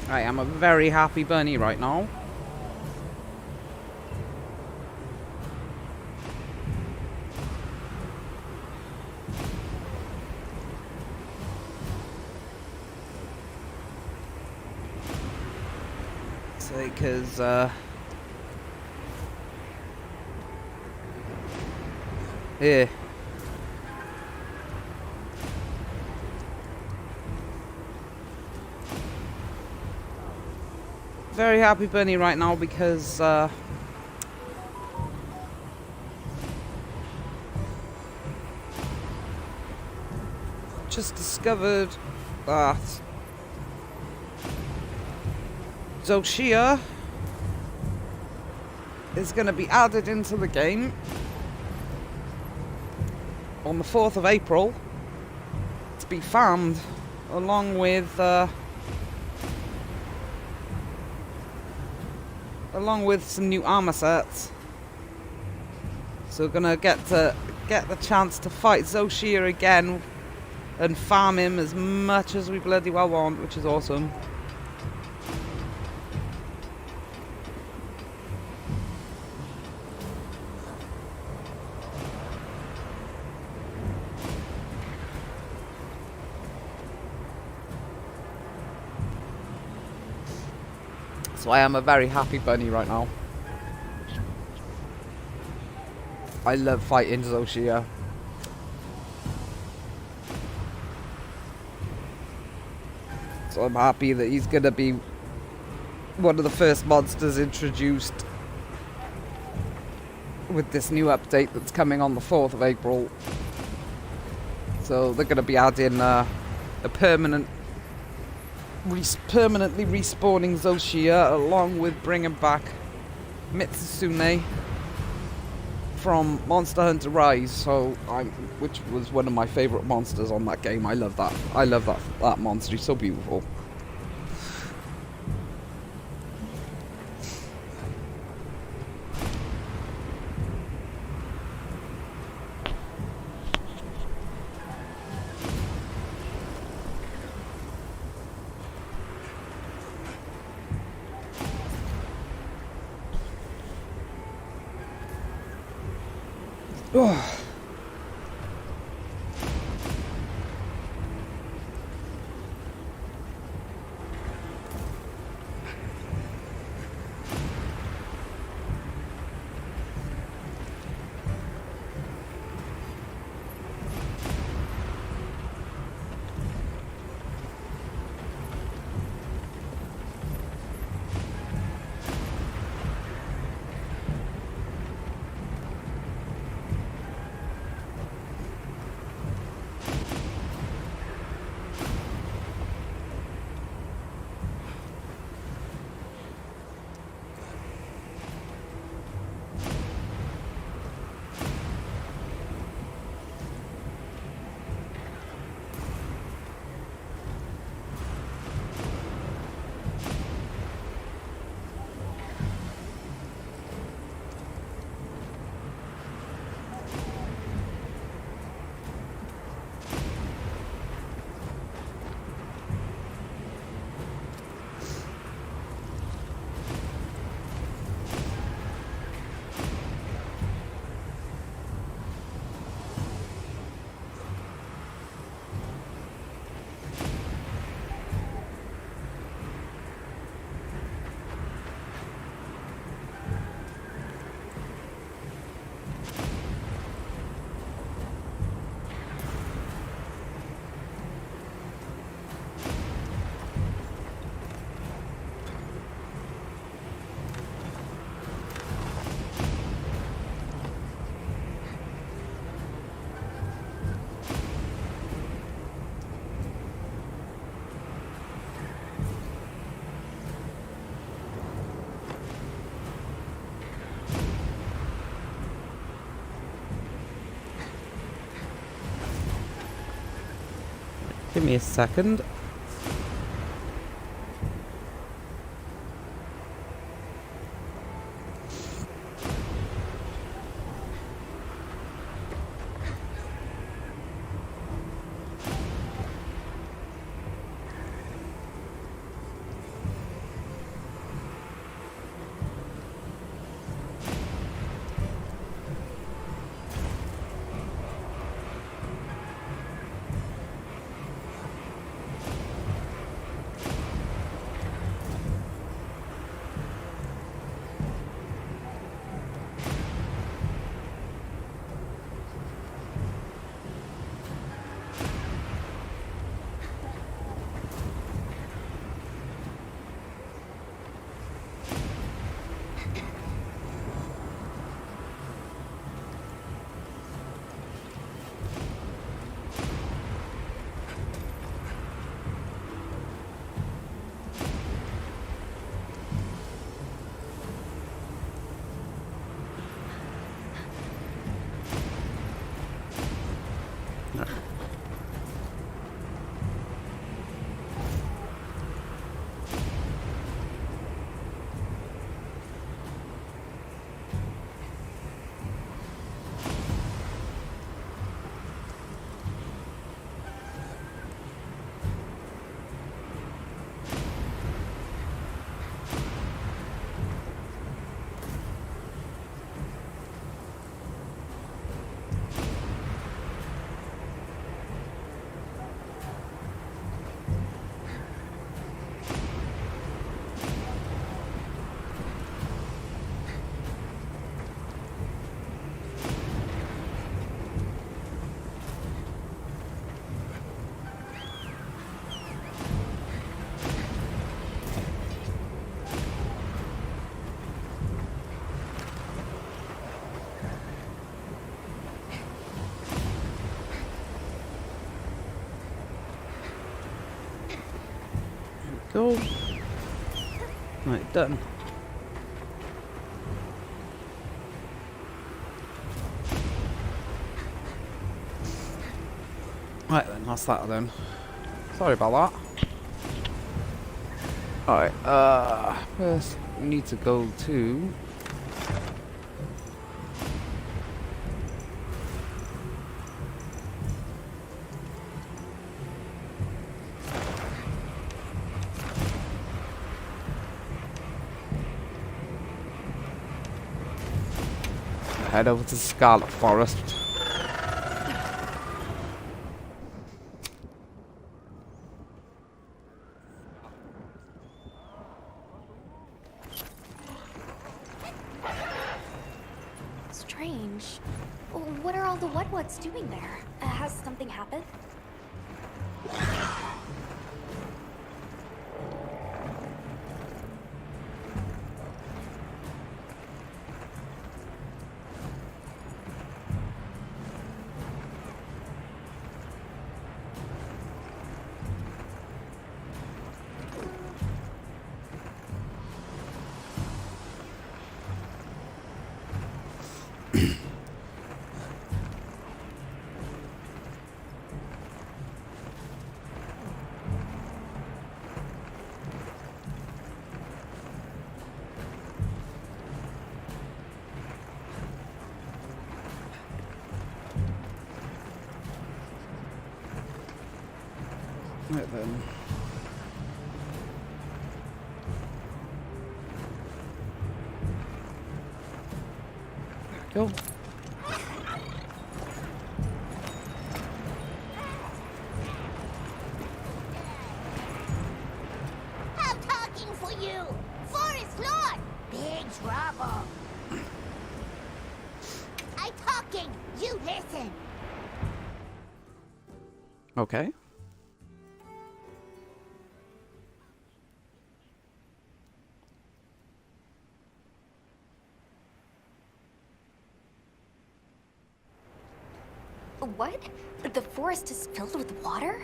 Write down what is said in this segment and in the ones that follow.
I am a very happy bunny right now. Because yeah. Very happy bunny right now because just discovered that Zoshia is going to be added into the game on the 4th of April to be farmed along with some new armor sets. So we're gonna get the chance to fight Zoshia again and farm him as much as we bloody well want, which is awesome. So I am a very happy bunny right now. I love fighting Zoshia. So I'm happy that he's gonna be one of the first monsters introduced with this new update that's coming on the 4th of April. So they're gonna be adding a permanently respawning Zoshia, along with bringing back Mitsune from Monster Hunter Rise. So which was one of my favourite monsters on that game. I love that. I love that monster. He's so beautiful. Oh. Give me a second. go. Right, done. Right then, that's that then. Sorry about that. Alright, first we need to go to... head over to the Scarlet Forest. Strange. What are all the Whatwats doing there? Has something happened? Right then. Go. I'm talking for you! Forest Lord! Big trouble! I'm talking! You listen! Okay. What? The forest is filled with water?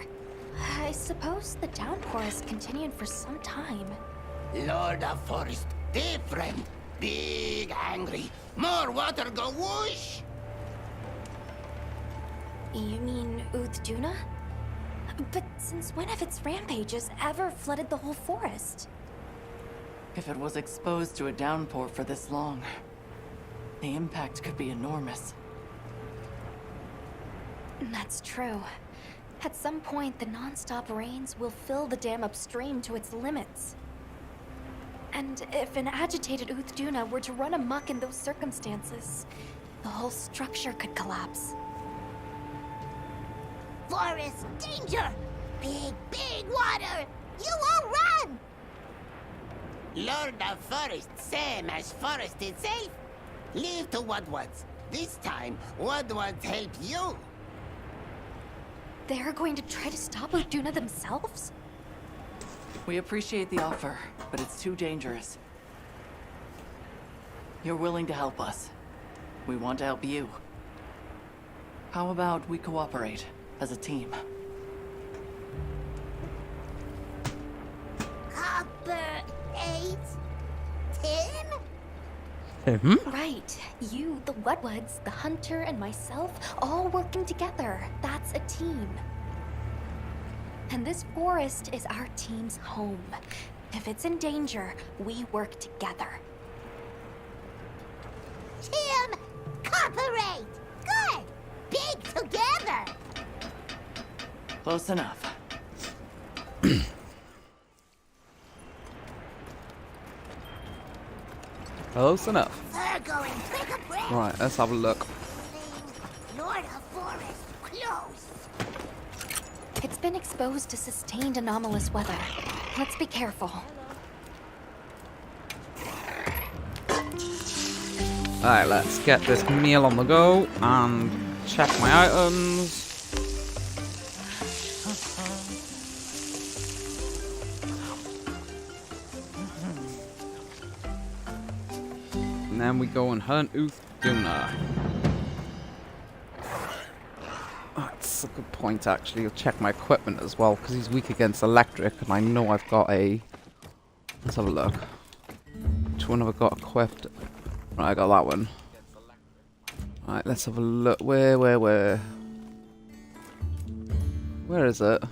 I suppose the downpour has continued for some time. Lord of Forest, different, big, angry, more water go whoosh. You mean Uthduna? But since when have its rampages ever flooded the whole forest? If it was exposed to a downpour for this long, the impact could be enormous. That's true. At some point, the non-stop rains will fill the dam upstream to its limits. And if an agitated Uthduna were to run amok in those circumstances, the whole structure could collapse. Forest danger! Big, big water! You all run! Lord of Forest, same as Forest itself. Leave to Whatwats. This time, Whatwats help you. They're going to try to stop Uthduna themselves? We appreciate the offer, but it's too dangerous. You're willing to help us. We want to help you. How about we cooperate as a team? Copper 8? 10? Right. You, the Wetwoods, the Hunter, and myself, all working together. That's a team. And this forest is our team's home. If it's in danger, we work together. Team Cooperate! Good! Big together! Close enough. Close enough. We're going quick a breath! Right, let's have a look. Lord of Forest, close! It's been exposed to sustained anomalous weather. Let's be careful. Alright, let's get this meal on the go and check my items. And then we go and hunt Uthduna. That's a good point. point actually. I'll check my equipment as well, because he's weak against electric, and I know I've got a... Let's have a look. Which one have I got equipped? Right, I got that one. Right, let's have a look. Where? Where is it?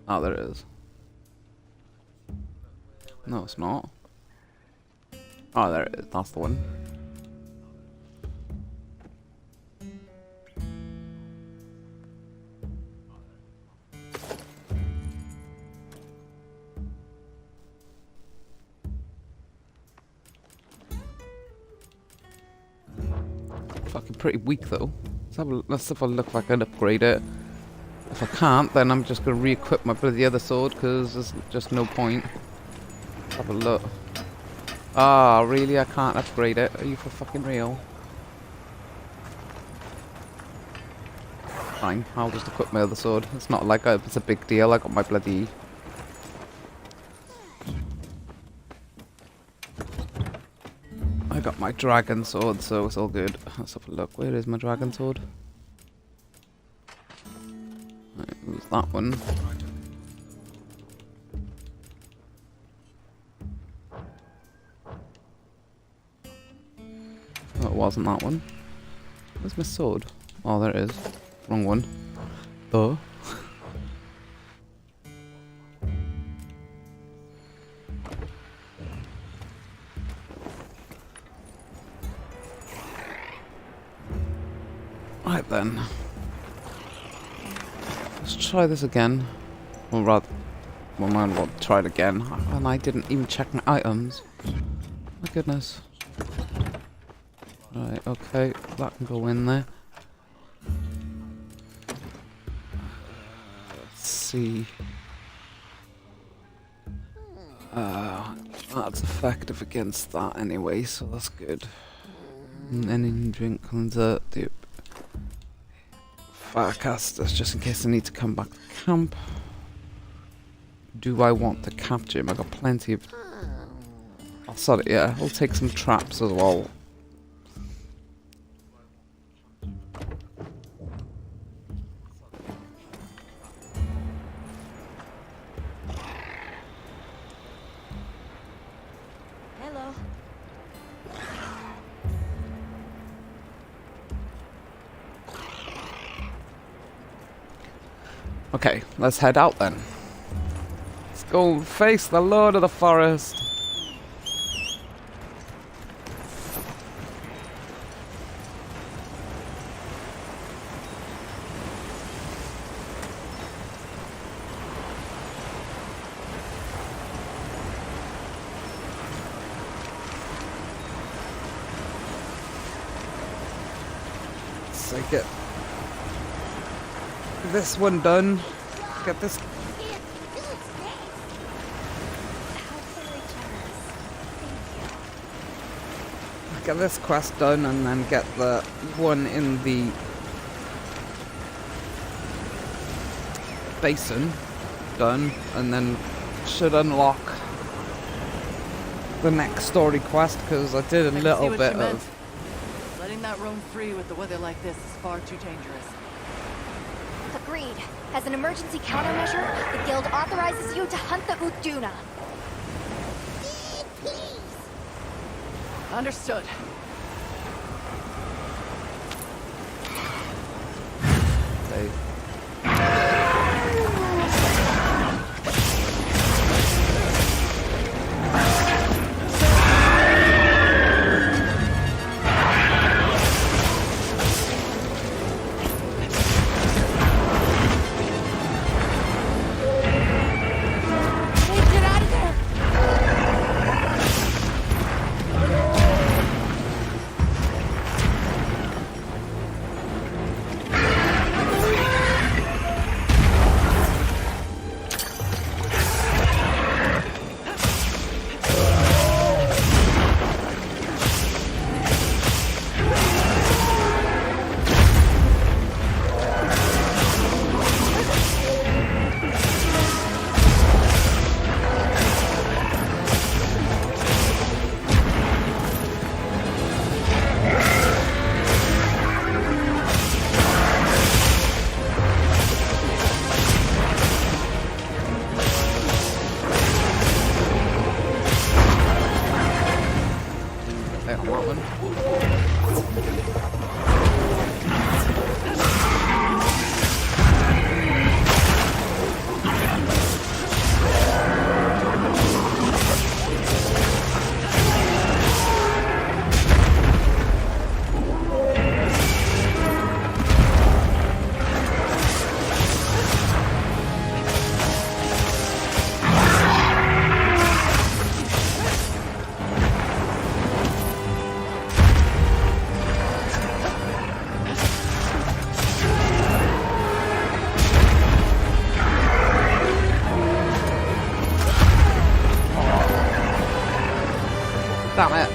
Oh, there it is. No, it's not. Oh, there it is. That's the one. Fucking pretty weak though. Let's have a look if I can upgrade it. If I can't, then I'm just gonna re-equip my bloody other sword, because there's just no point. Let's have a look. Ah, really? I can't upgrade it? Are you for fucking real? Fine, I'll just equip my other sword. It's not like it's a big deal. I got my bloody... I got my dragon sword, so it's all good. Let's have a look. Where is my dragon sword? Right, it was that one. Oh, it wasn't that one. Where's my sword? Oh, there it is. Wrong one. Oh. Right then. Let's try this again. Or rather, well, might as well try it again. And I didn't even check my items. My goodness. Right, okay, that can go in there. Let's see. That's effective against that anyway, so that's good. Any drink comes up. Firecasters, just in case I need to come back to camp. Do I want to capture him? I got plenty of... Oh, sorry, yeah, I'll take some traps as well. Hello. Okay, let's head out then. Let's go face the Lord of the Forest. So get this one done. Get this. How very generous. Thank you. Get this quest done, and then get the one in the basin done, and then should unlock the next story quest, because I did a I can see little what bit you meant. of... Letting that roam free with the weather like this is far too dangerous. Agreed. As an emergency countermeasure, the guild authorizes you to hunt the Utduna. Please. Understood. They... Get out of there! coming. Damn it.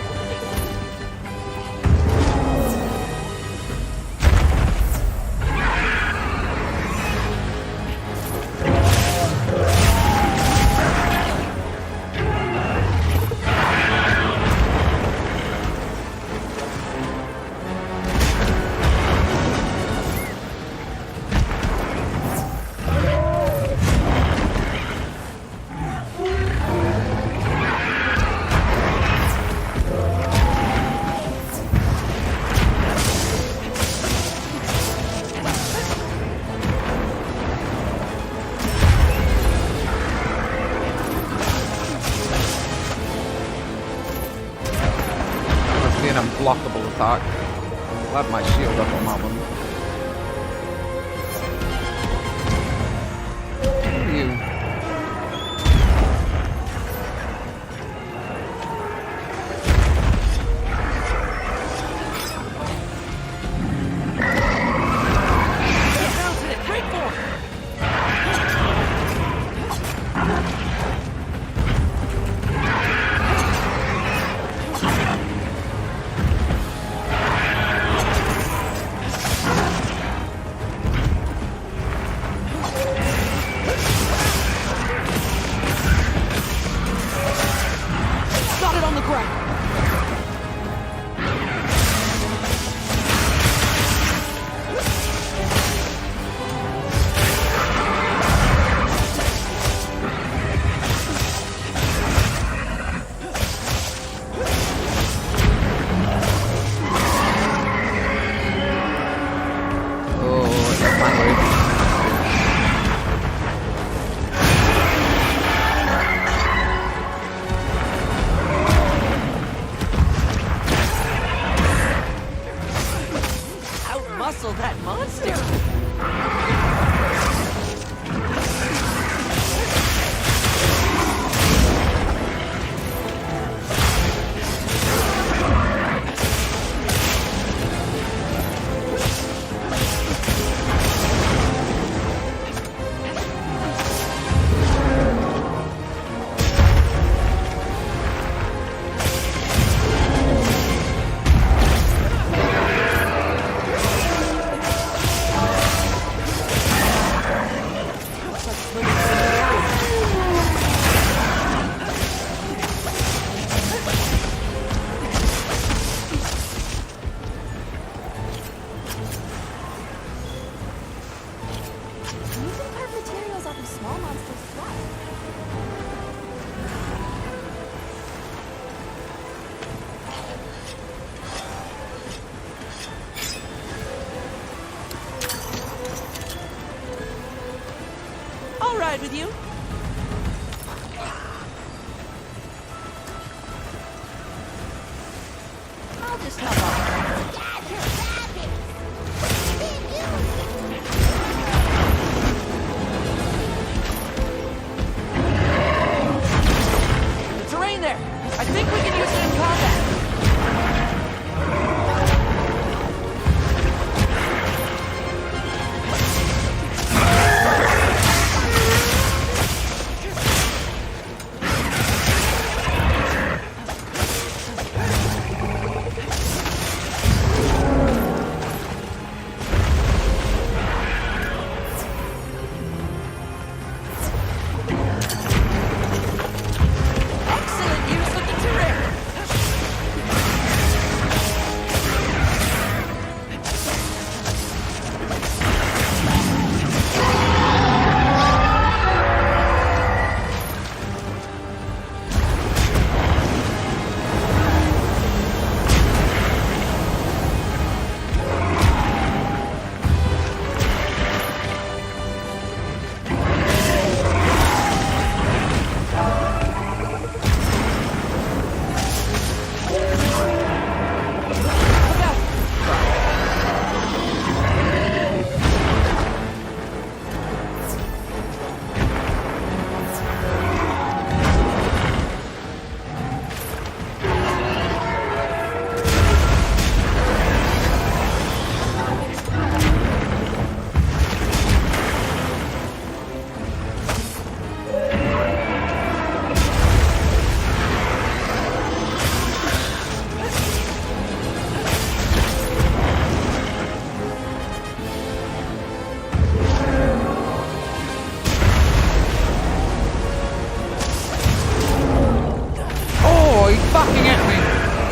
An unblockable attack. I'll have my shield up on that one. Who are you?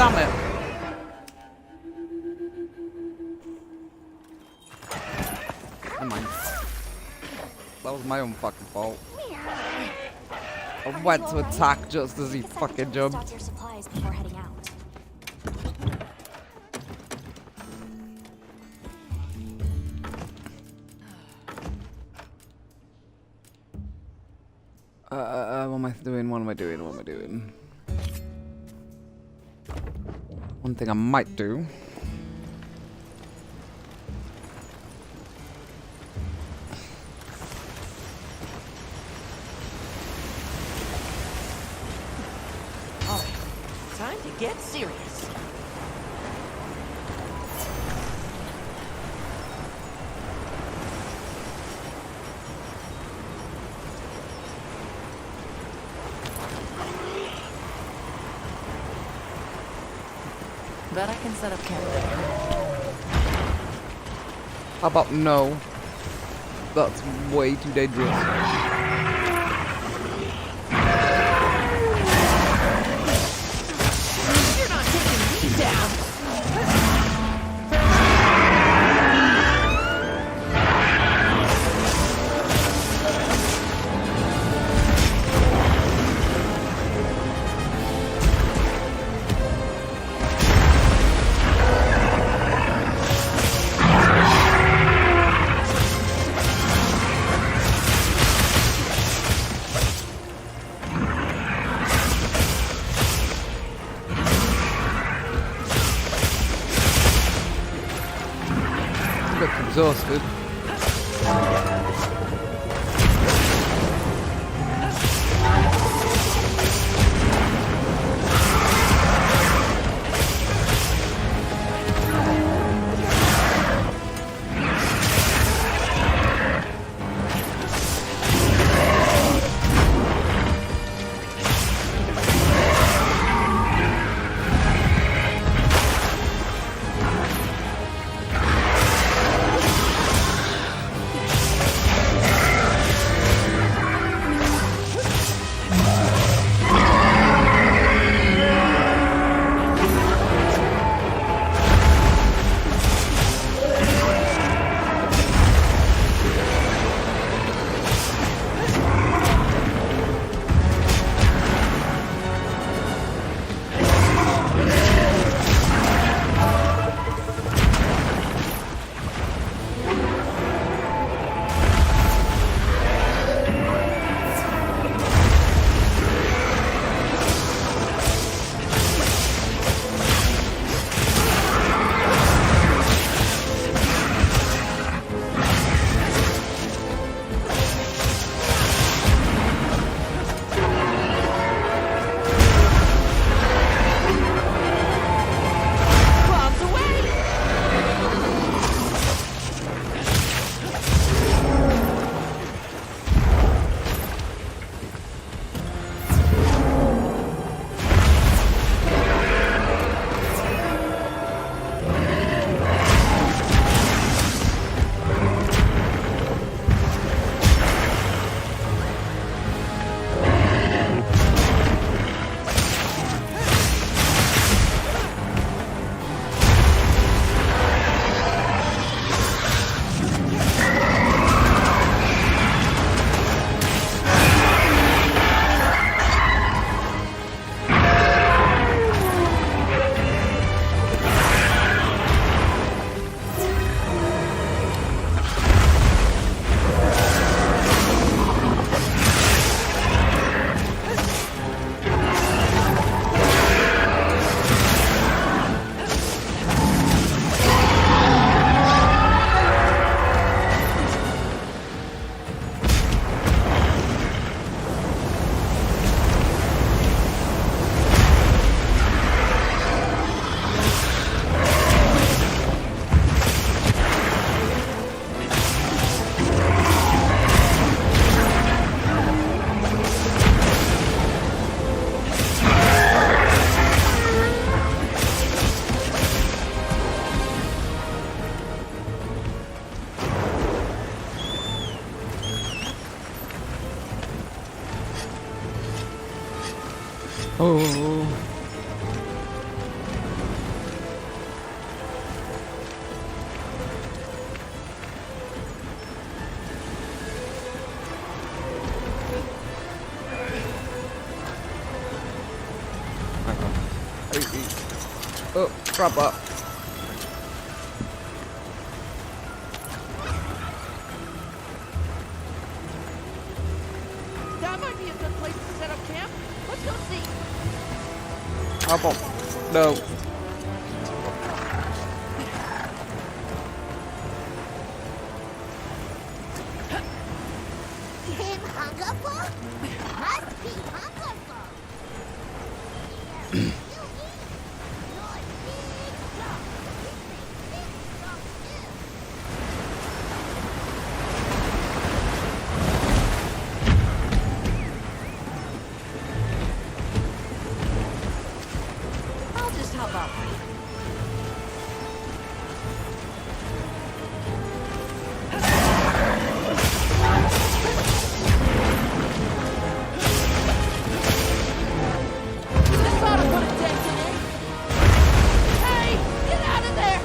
damn it. Never mind. That was my own fucking fault. I went to attack just as he fucking jumped. Stock your supplies before heading out. What am I doing? What am I doing? What am I doing? One thing I might do. Time to get serious. Bet I can set up camp. How about no? That's way too dangerous. You're not taking me down. Exhausted. Oh. Oh, grab that. That might be a good place to set up camp. Let's go see. How about... No. Him hungerful? Must be hungerful. You eat. You're big strong. This makes big strong too. I'll just help out. This ought to put a dent in it. Hey, get out of there!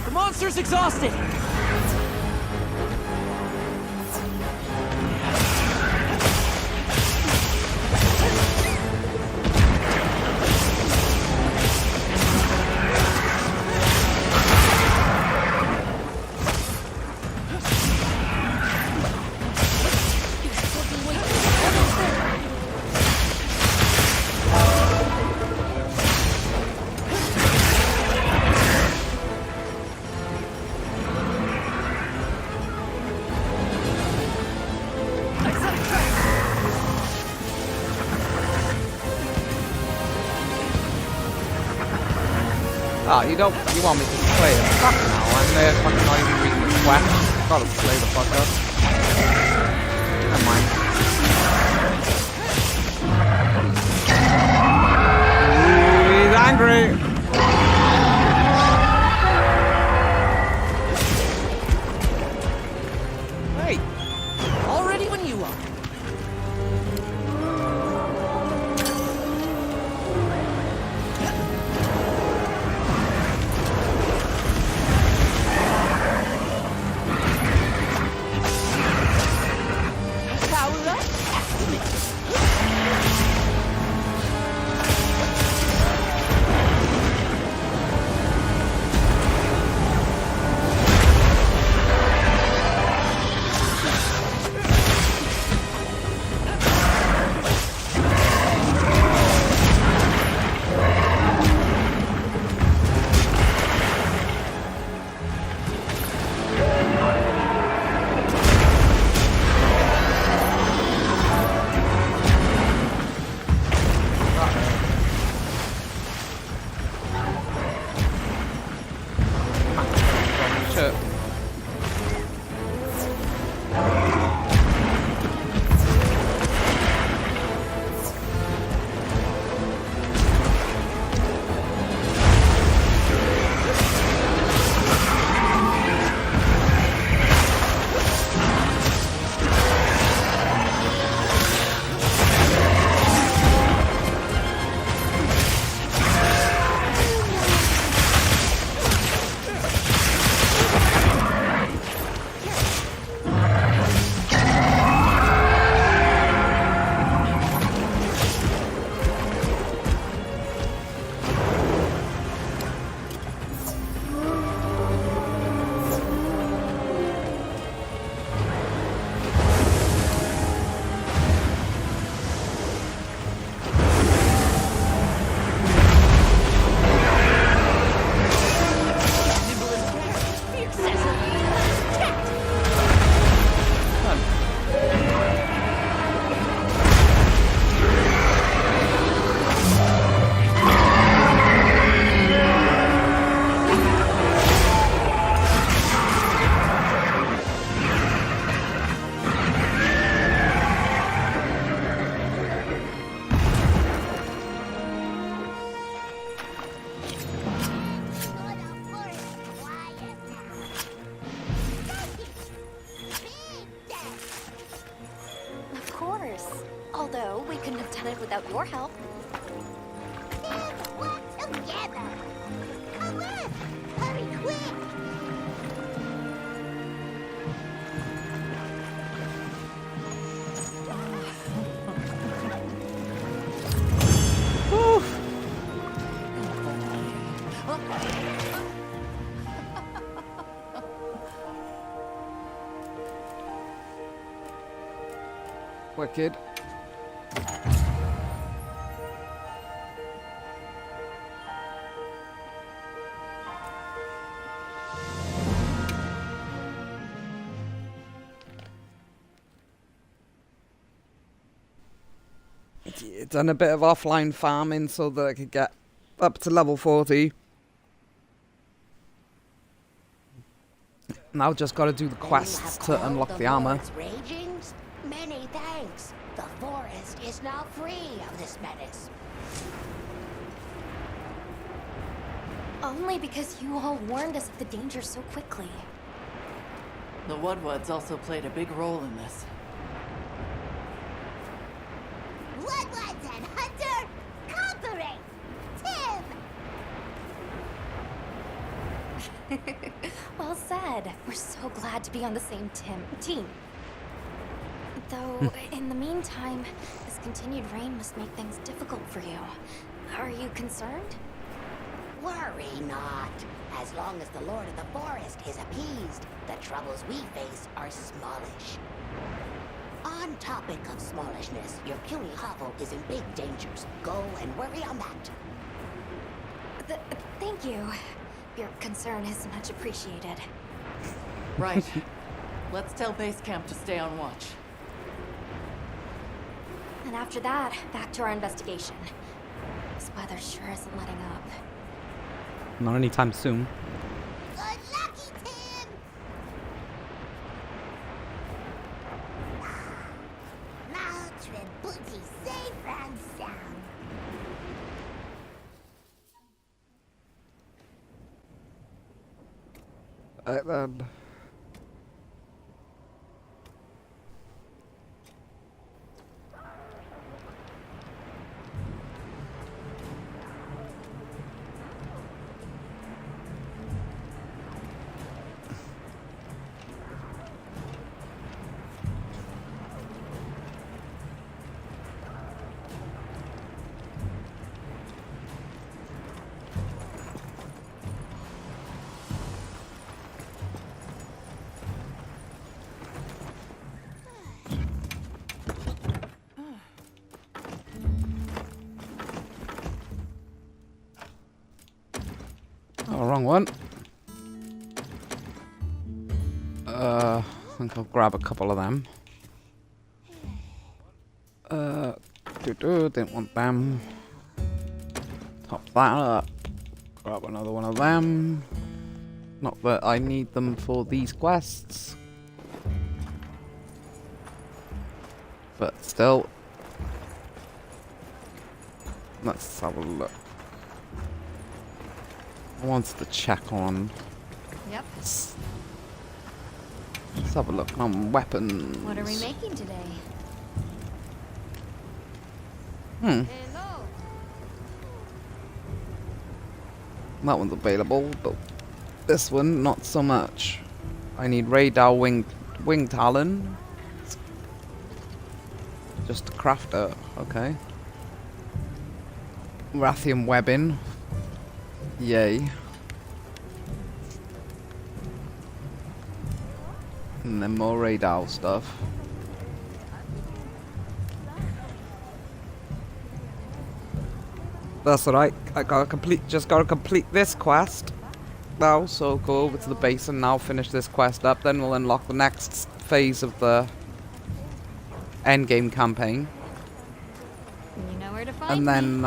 The monster's exhausted. Ah, you want me to play it? Fuck no, I'm there fucking not even reading the quest. Gotta play the fuck up. Never mind. He's angry! Hey! All ready when you are. Power up. Activate. we couldn't have done it without your help. Tim, work together. Come on, hurry quick. Wicked. Done a bit of offline farming so that I could get up to level 40. Now just gotta do the quests to unlock the armor. Ragings? Many thanks. The forest is now free of this menace. Only because you all warned us of the danger so quickly. The Woodwoods also played a big role in this. Woodwoods and Hunter, cooperate! Tim! Well said. We're so glad to be on the same team. Though, in the meantime, this continued rain must make things difficult for you. Are you concerned? Worry not. As long as the Lord of the Forest is appeased, the troubles we face are smallish. On topic of smallishness, your puny hovel is in big dangers. Go and worry on that. Thank you. Your concern is much appreciated. Right. Let's tell base camp to stay on watch. And after that, back to our investigation. This weather sure isn't letting up. Not anytime soon. Good lucky, Tim! Now tread booty safe and sound. Then. Oh, wrong one. I think I'll grab a couple of them. Didn't want them. Top that up. Grab another one of them. Not that I need them for these quests. But still. Let's have a look. I wanted to check on. Yep. Let's have a look on weapons. What are we making today? That one's available, but this one not so much. I need radar wing talon. Just to craft it. Okay. Rathian webbing. Yay. And then more radar stuff. That's alright. Just gotta complete this quest now, so go over to the base and now finish this quest up, then we'll unlock the next phase of the endgame campaign. You know where to find And then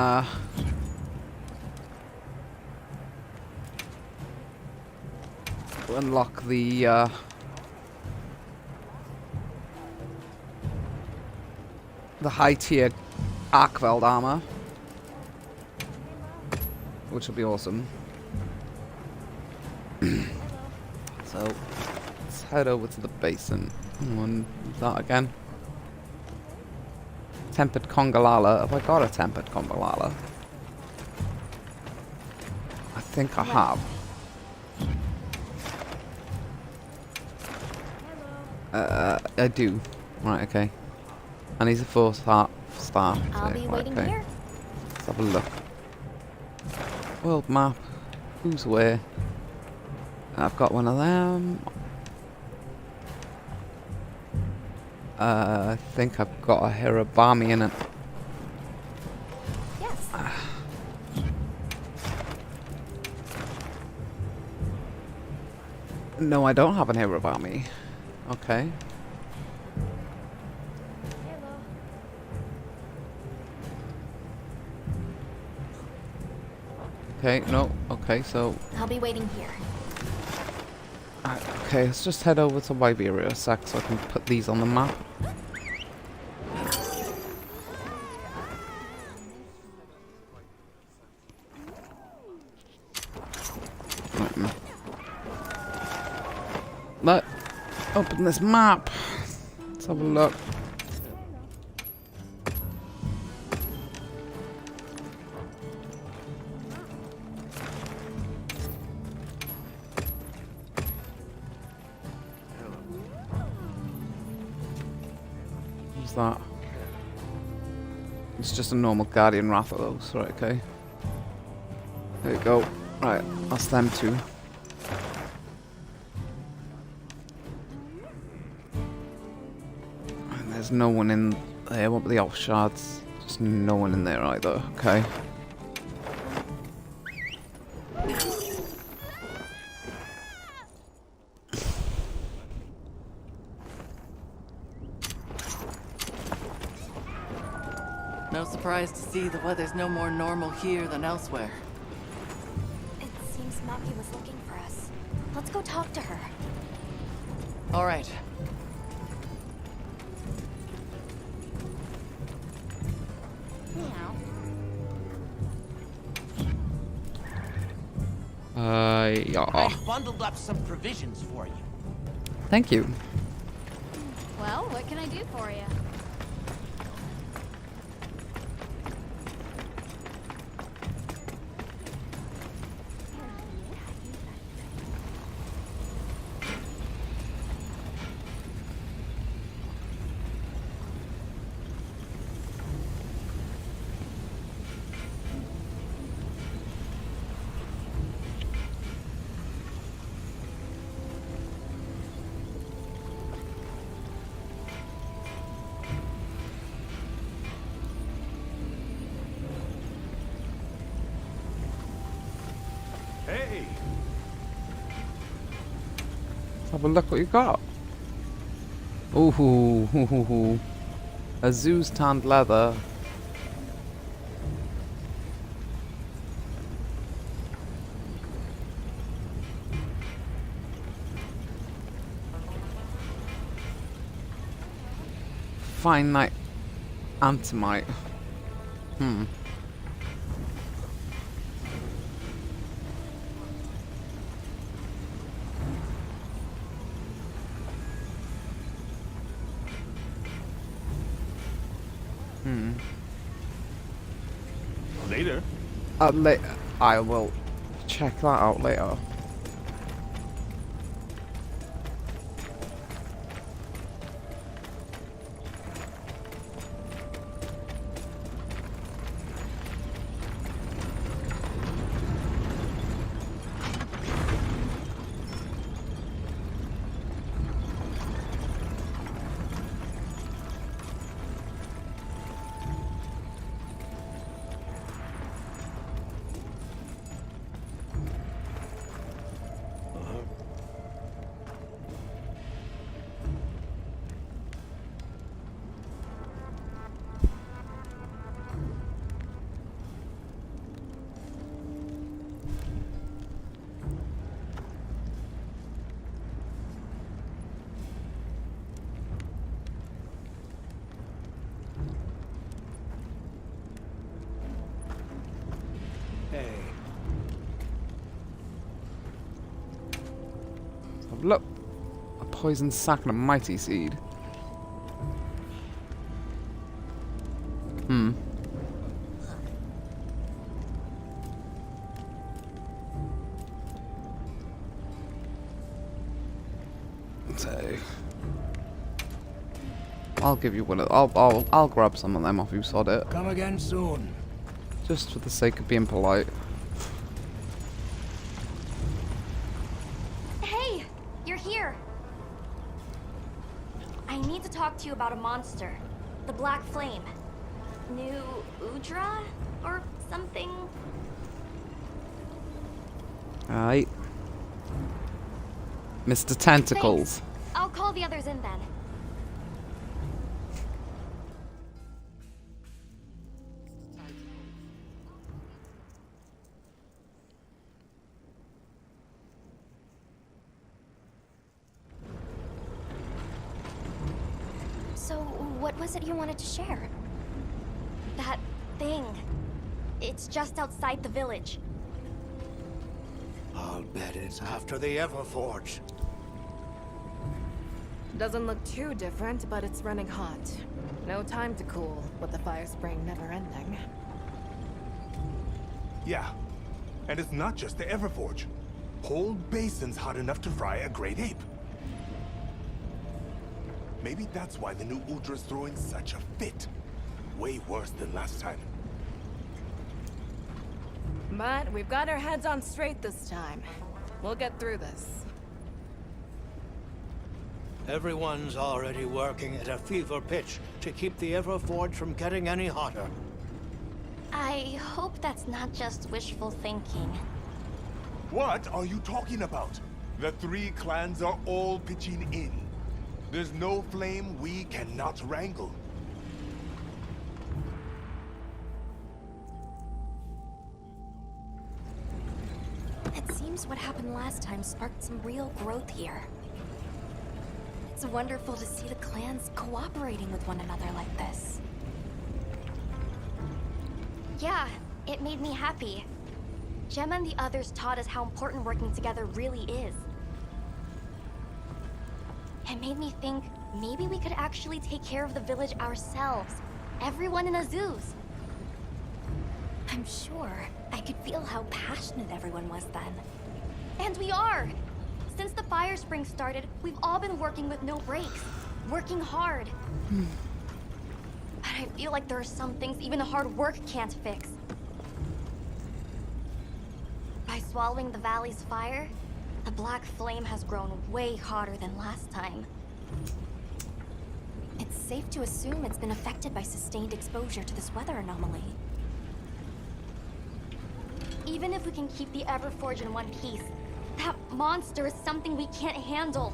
we'll unlock the high tier Arkveld armor, which will be awesome. So let's head over to the basin. That again. Tempered Congalala. Have I got a Tempered Congalala? I think I have. I do. Right, okay. And he's a 4-star. I'll be waiting here. Let's have a look. World map. Who's where? I've got one of them. I think I've got a Hirabami in it. Yes. No, I don't have an Hirabami. Okay. Okay, no. Okay, so... I'll be waiting here. Okay, let's just head over to Iberia a sec so I can put these on the map. Let open this map. Let's have a look. What's that? It's just a normal Guardian Rathalos, right, okay. There you go. Right, that's them two. And there's no one in there. What about the off shards? Just no one in there either, okay. No surprise to see the weather's no more normal here than elsewhere. It seems Maki was looking for us. Let's go talk to her. All right. Yeah. I bundled up some provisions for you. Thank you. Well, what can I do for you? Hey! Let's have a look what you got. Ooh, a Zeus tanned leather. Finite antimite. Later. I will check that out later. Hey. Look, a poison sac and a mighty seed. So I'll give you one of. I'll grab some of them off you, sod it. Come again soon. Just for the sake of being polite. Hey, you're here. I need to talk to you about a monster. The Black Flame. New Udra? Or something? Alright. Mr. Tentacles. Thanks. I'll call the others in then. So, what was it you wanted to share? That thing. It's just outside the village. I'll bet it's after the Everforge. Doesn't look too different, but it's running hot. No time to cool, with the fire spring never ending. Yeah. And it's not just the Everforge. Whole basin's hot enough to fry a great ape. Maybe that's why the new Udra's throwing such a fit. Way worse than last time. But we've got our heads on straight this time. We'll get through this. Everyone's already working at a fever pitch to keep the Everforge from getting any hotter. I hope that's not just wishful thinking. What are you talking about? The three clans are all pitching in. There's no flame we cannot wrangle. It seems what happened last time sparked some real growth here. It's wonderful to see the clans cooperating with one another like this. Yeah, it made me happy. Gemma and the others taught us how important working together really is. It made me think maybe we could actually take care of the village ourselves. Everyone in Azuz. I'm sure I could feel how passionate everyone was then. And we are! Since the fire spring started, we've all been working with no breaks. Working hard. But I feel like there are some things even hard work can't fix. By swallowing the valley's fire, the Black Flame has grown way hotter than last time. It's safe to assume it's been affected by sustained exposure to this weather anomaly. Even if we can keep the Everforge in one piece, that monster is something we can't handle.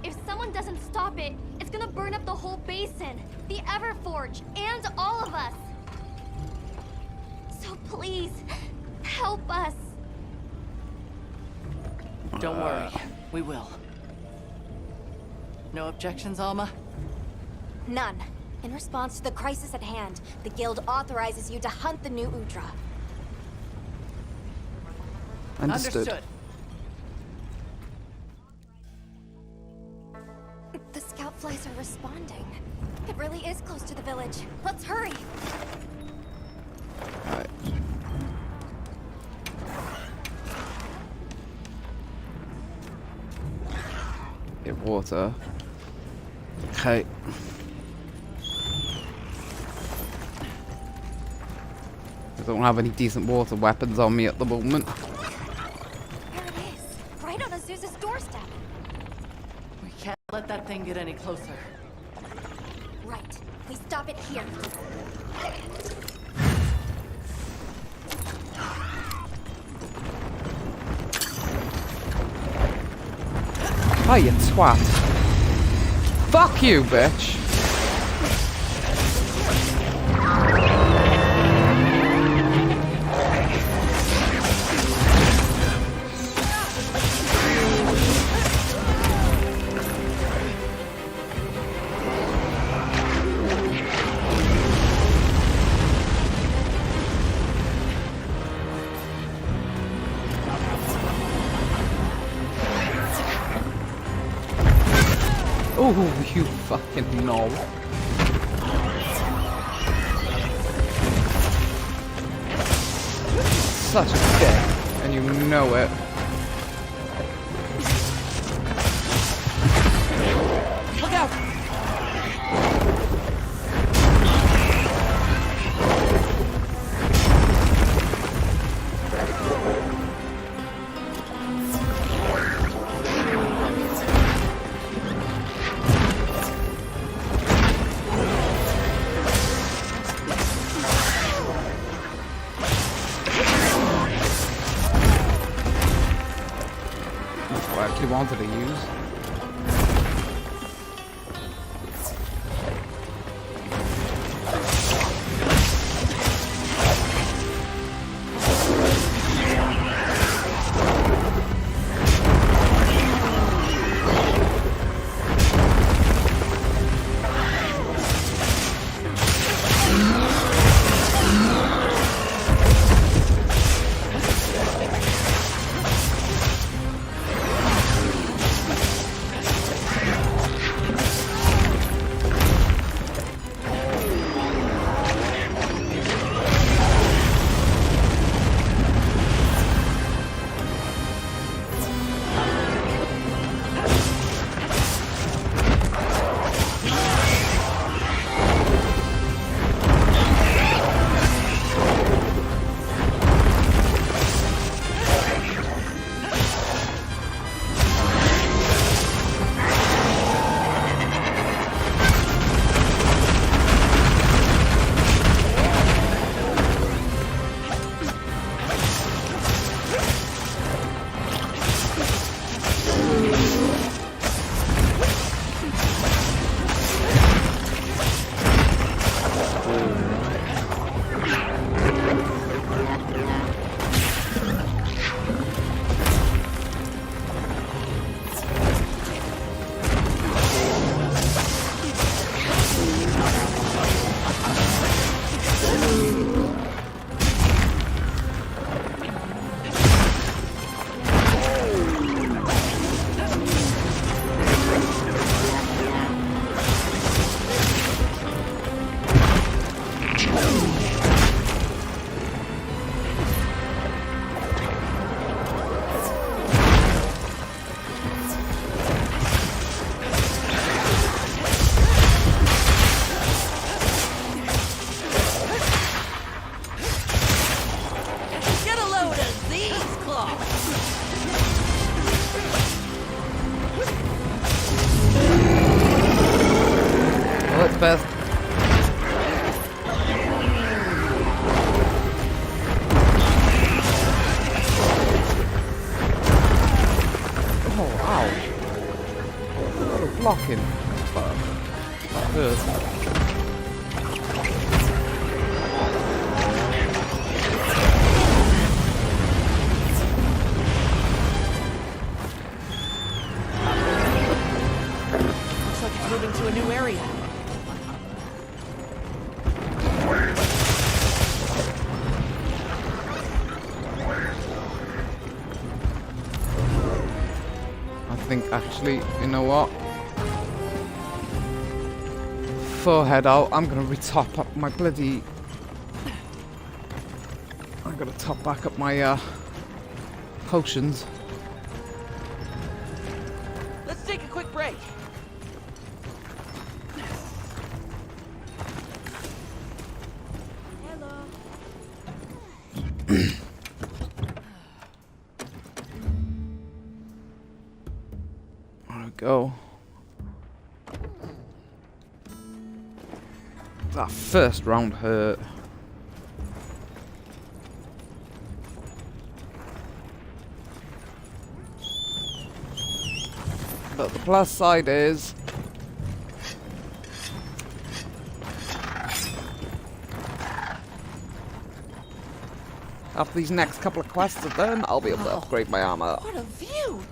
If someone doesn't stop it, it's gonna burn up the whole basin, the Everforge, and all of us. So please, help us. Don't worry, we will. No objections, Alma? None. In response to the crisis at hand, the Guild authorizes you to hunt the new Udra. Understood. The scout flies are responding. It really is close to the village. Let's hurry! Alright. Get water. Okay. I don't have any decent water weapons on me at the moment. There it is, right on Azuz's doorstep. We can't let that thing get any closer. Right, we stop it here. Oh, you twat. Fuck you, bitch. Oh, you fucking knob. such a dick, and you know it. Look out! That's what I actually wanted to use. Best. Oh, ow. What a blocking. Fuck. That hurt. Looks like it's moving to a new area. I think actually, you know what? Forehead out. I'm gonna retop up my bloody. I gotta top back up my potions. Let's take a quick break. There we go. That first round hurt. But the plus side is after these next couple of quests are done, I'll be able to upgrade my armor. What a view!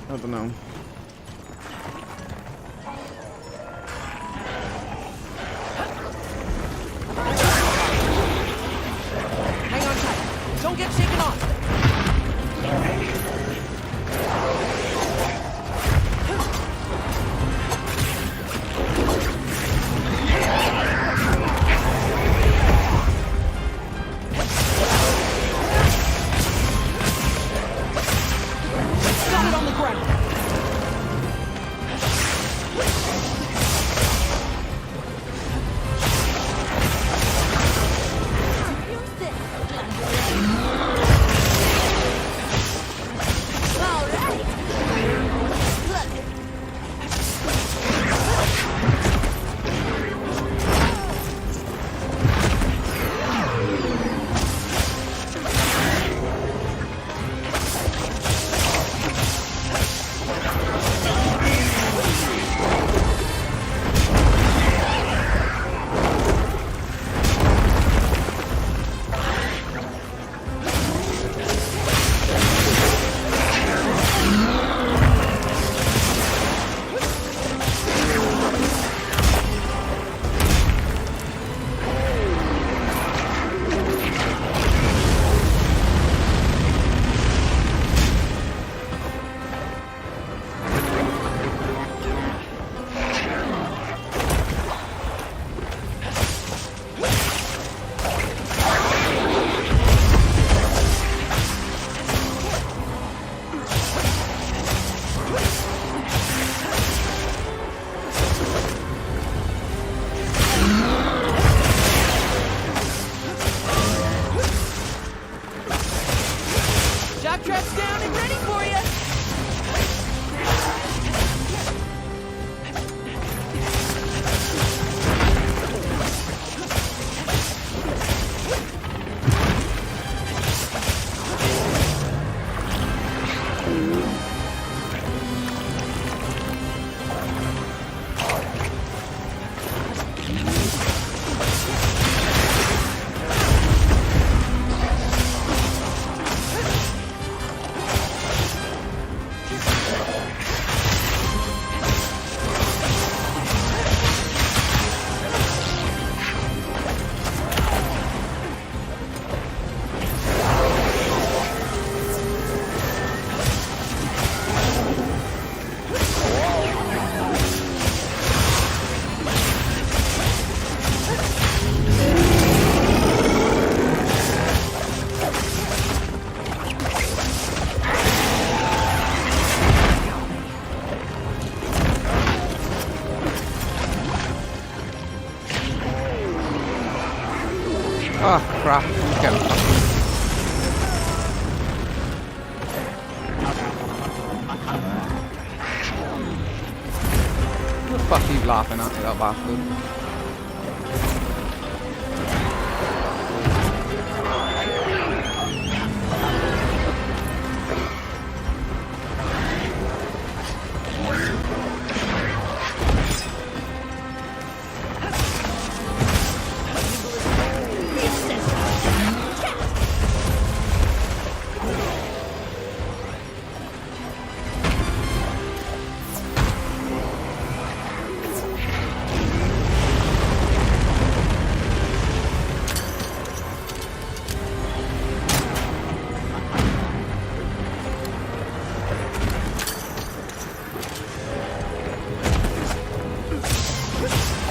I don't know. Hang on tight. Don't get shaken off. Oh crap, I'm getting What the fuck are you laughing at me, that bastard?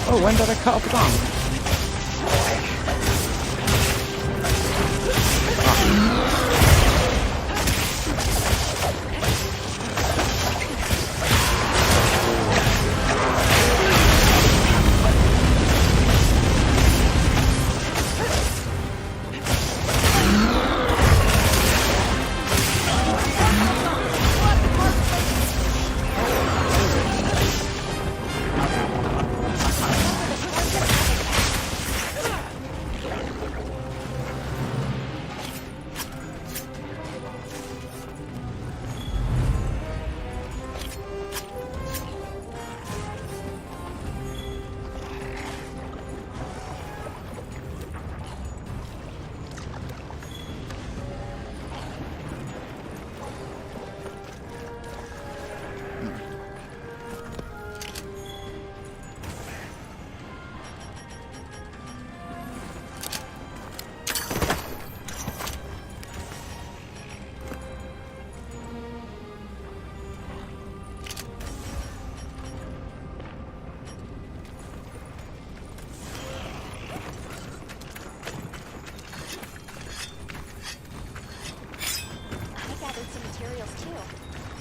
Oh, when did I cut off the gun?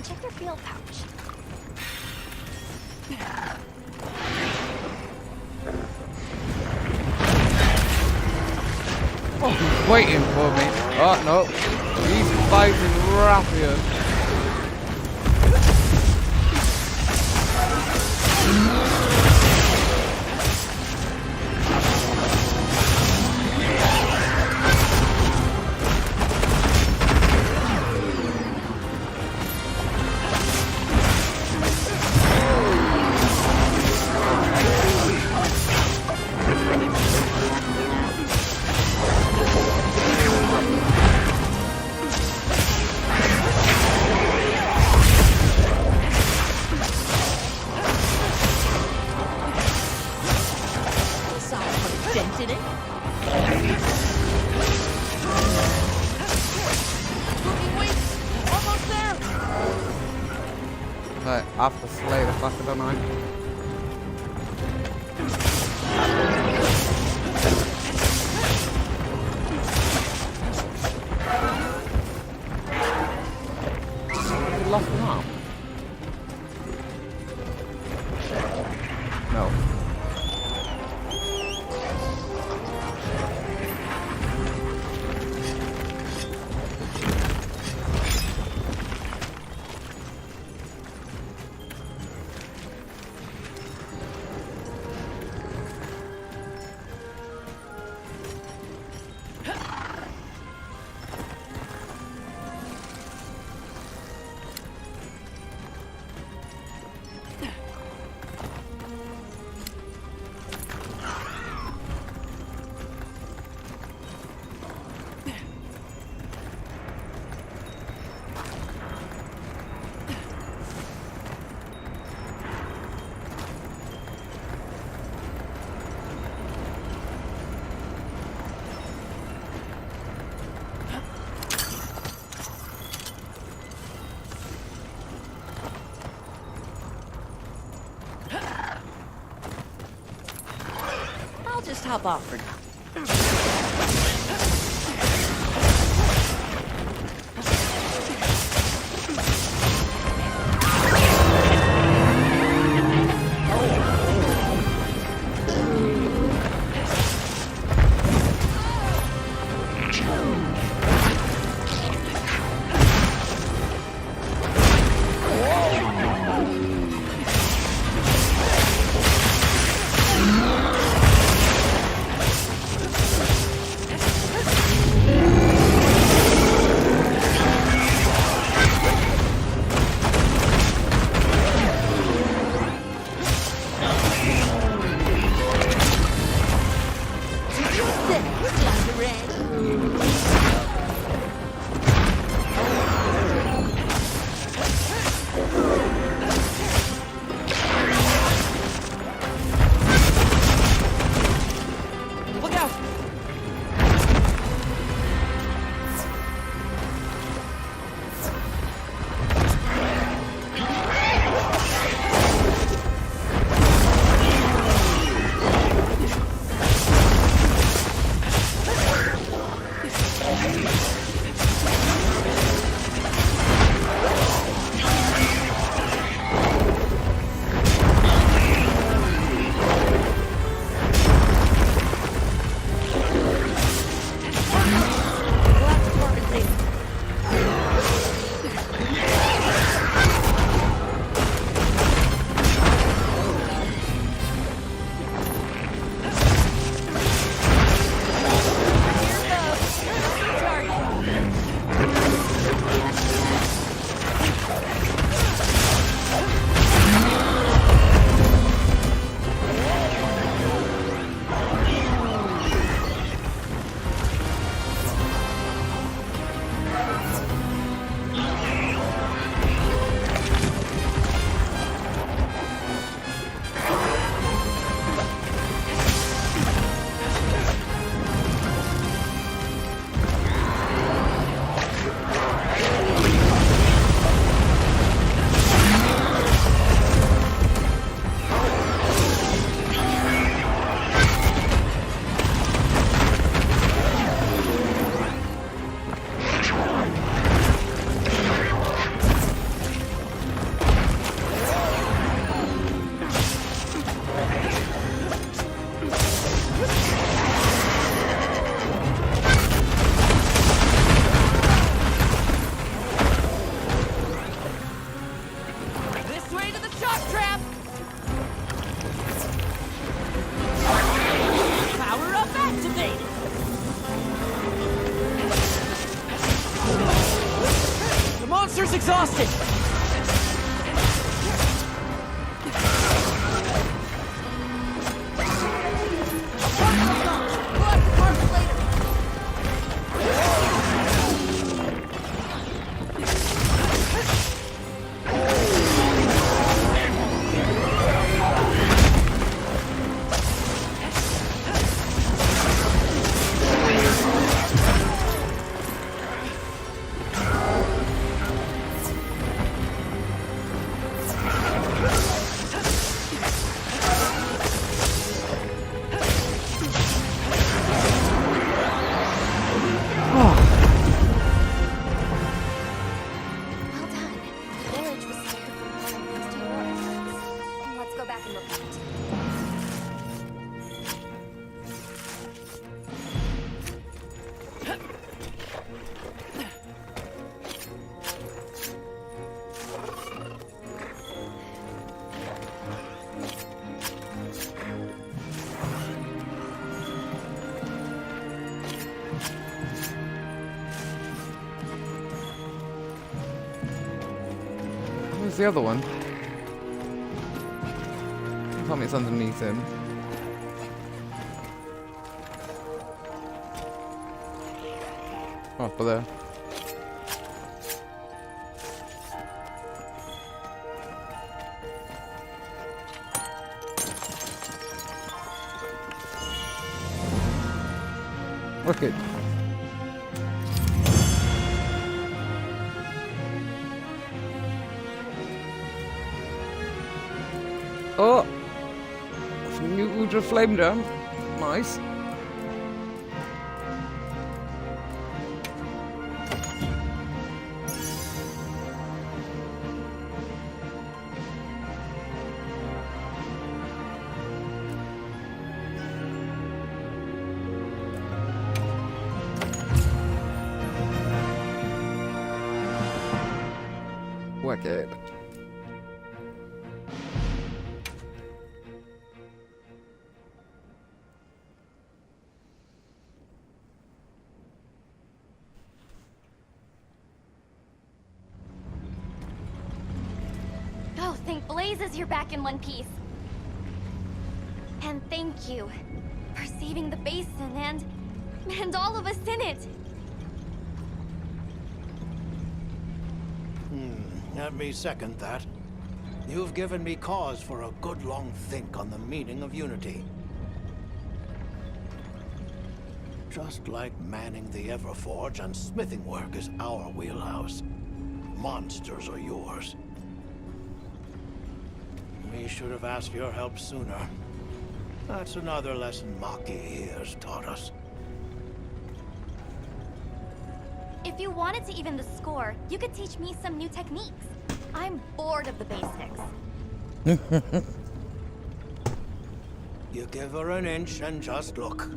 Check your field pouch. Oh, he's waiting for me. Oh, no. He's fighting Raphael. Right, I have to slay the fucker, don't I? He lost an arm? No. I'll just hop off for now. exhausted! Where's the other one? Tell me it's underneath him. Oh, up there. Wicked. Oh! New Udra Flame Drum. Nice. Wicked. Oh, thank blazes you're back in one piece. And thank you for saving the basin and all of us in it. Let me second that. You've given me cause for a good long think on the meaning of unity. Just like manning the Everforge and smithing work is our wheelhouse. Monsters are yours. We should have asked your help sooner. That's another lesson Maki here has taught us. If you wanted to even the score, you could teach me some new techniques. I'm bored of the basics. You give her an inch and just look.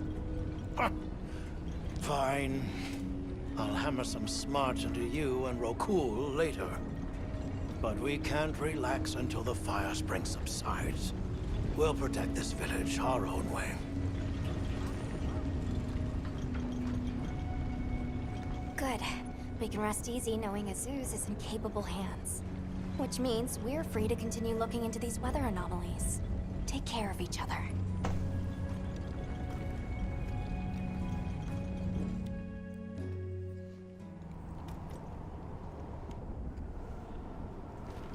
Huh. Fine. I'll hammer some smarts into you and Rokul later. But we can't relax until the fire spring subsides. We'll protect this village our own way. Good. We can rest easy knowing Azuz is in capable hands. Which means we're free to continue looking into these weather anomalies. Take care of each other.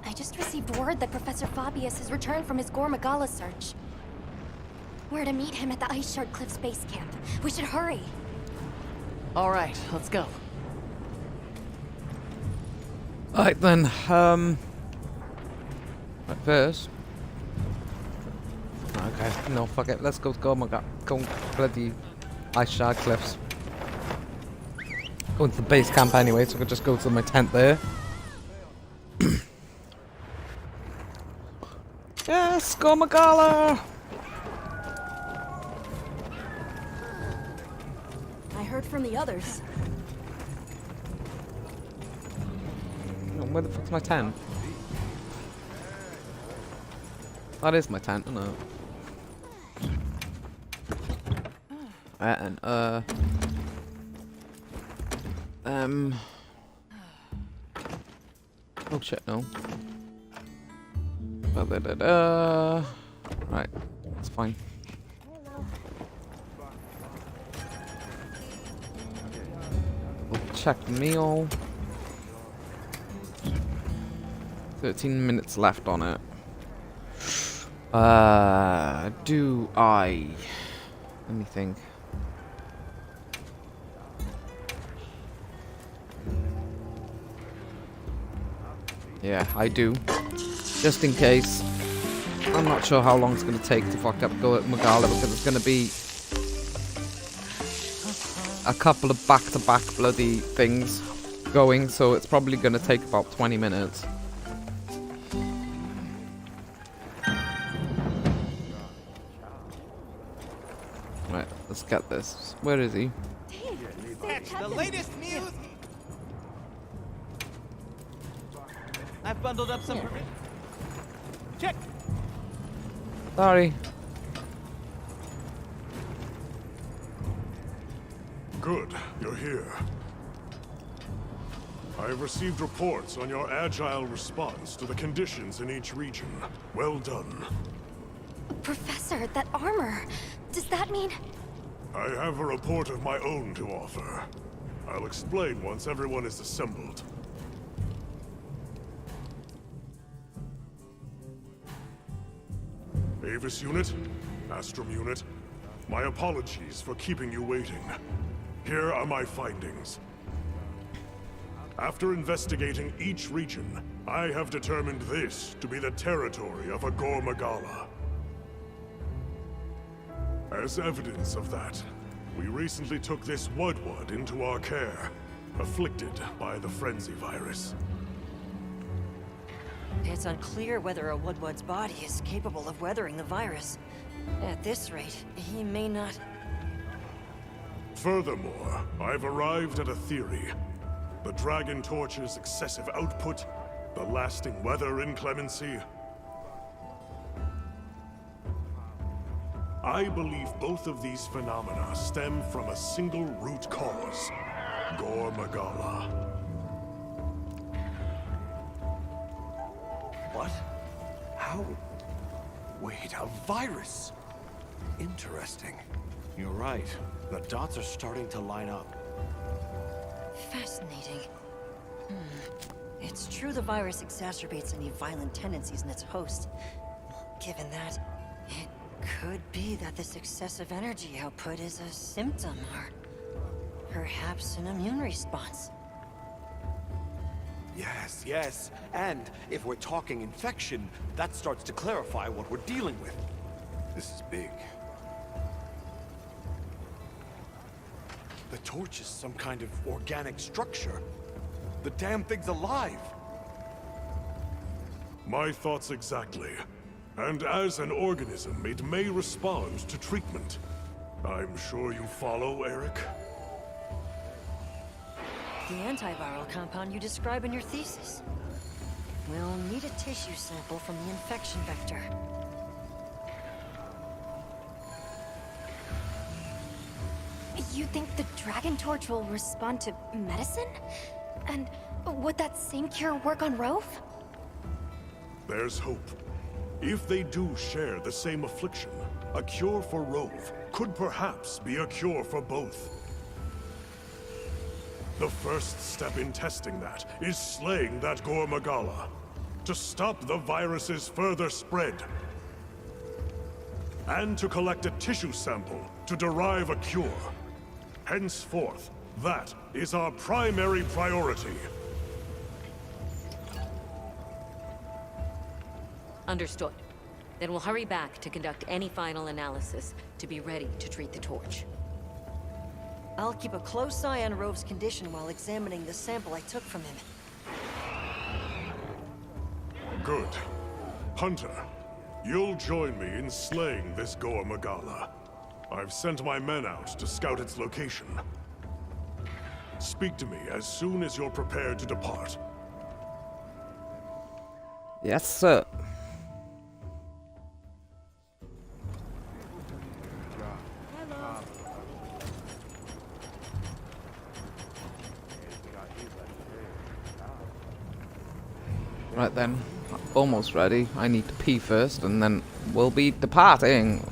I just received word that Professor Fabius has returned from his Gormagala search. We're to meet him at the Ice Shard Cliffs base camp. We should hurry. All right, let's go. Alright then, right, first. Okay, no, fuck it, let's go bloody Ice Shard Cliffs. Go into the base camp anyway, so I could just go to my tent there. Yes, Gormagala! I heard from the others. Where the fuck's my tent? That is my tent, isn't it? And, oh shit, no. Right, that's fine. We'll check the meal. 13 minutes left on it. Do I? Let me think. Yeah, I do. Just in case. I'm not sure how long it's going to take to fuck up Gormagala because it's going to be a couple of back-to-back bloody things going, so it's probably going to take about 20 minutes. Right, let's get this. Where is he? The latest news. I've bundled up some. Check. Sorry. Good, you're here. I have received reports on your agile response to the conditions in each region. Well done. Professor, that armor. Does that mean... I have a report of my own to offer. I'll explain once everyone is assembled. Avis Unit, Astrum Unit, my apologies for keeping you waiting. Here are my findings. After investigating each region, I have determined this to be the territory of a Gormagala. As evidence of that, we recently took this Wudwud into our care, afflicted by the Frenzy virus. It's unclear whether a Wudwud's body is capable of weathering the virus. At this rate, he may not... Furthermore, I've arrived at a theory. The Dragon Torch's excessive output, the lasting weather inclemency. I believe both of these phenomena stem from a single root cause, Gormagala. What? How? Wait, a virus? Interesting. You're right. The dots are starting to line up. Fascinating. It's true the virus exacerbates any violent tendencies in its host. Given that, it could be that this excessive energy output is a symptom, or Perhaps an immune response. Yes, yes. And if we're talking infection, that starts to clarify what we're dealing with. This is big. The torch is some kind of organic structure. The damn thing's alive. My thoughts exactly. And as an organism, it may respond to treatment. I'm sure you follow, Eric? The antiviral compound you describe in your thesis. We'll need a tissue sample from the infection vector. You think the Dragon Torch will respond to medicine? And would that same cure work on Rove? There's hope. If they do share the same affliction, a cure for Rove could perhaps be a cure for both. The first step in testing that is slaying that Gore Magala, to stop the virus's further spread. And to collect a tissue sample to derive a cure. Henceforth, that is our primary priority. Understood. Then we'll hurry back to conduct any final analysis to be ready to treat the torch. I'll keep a close eye on Rove's condition while examining the sample I took from him. Good. Hunter, you'll join me in slaying this Gore Magala. I've sent my men out to scout its location. Speak to me as soon as you're prepared to depart. Yes, sir. Right then, almost ready. I need to pee first, and then we'll be departing.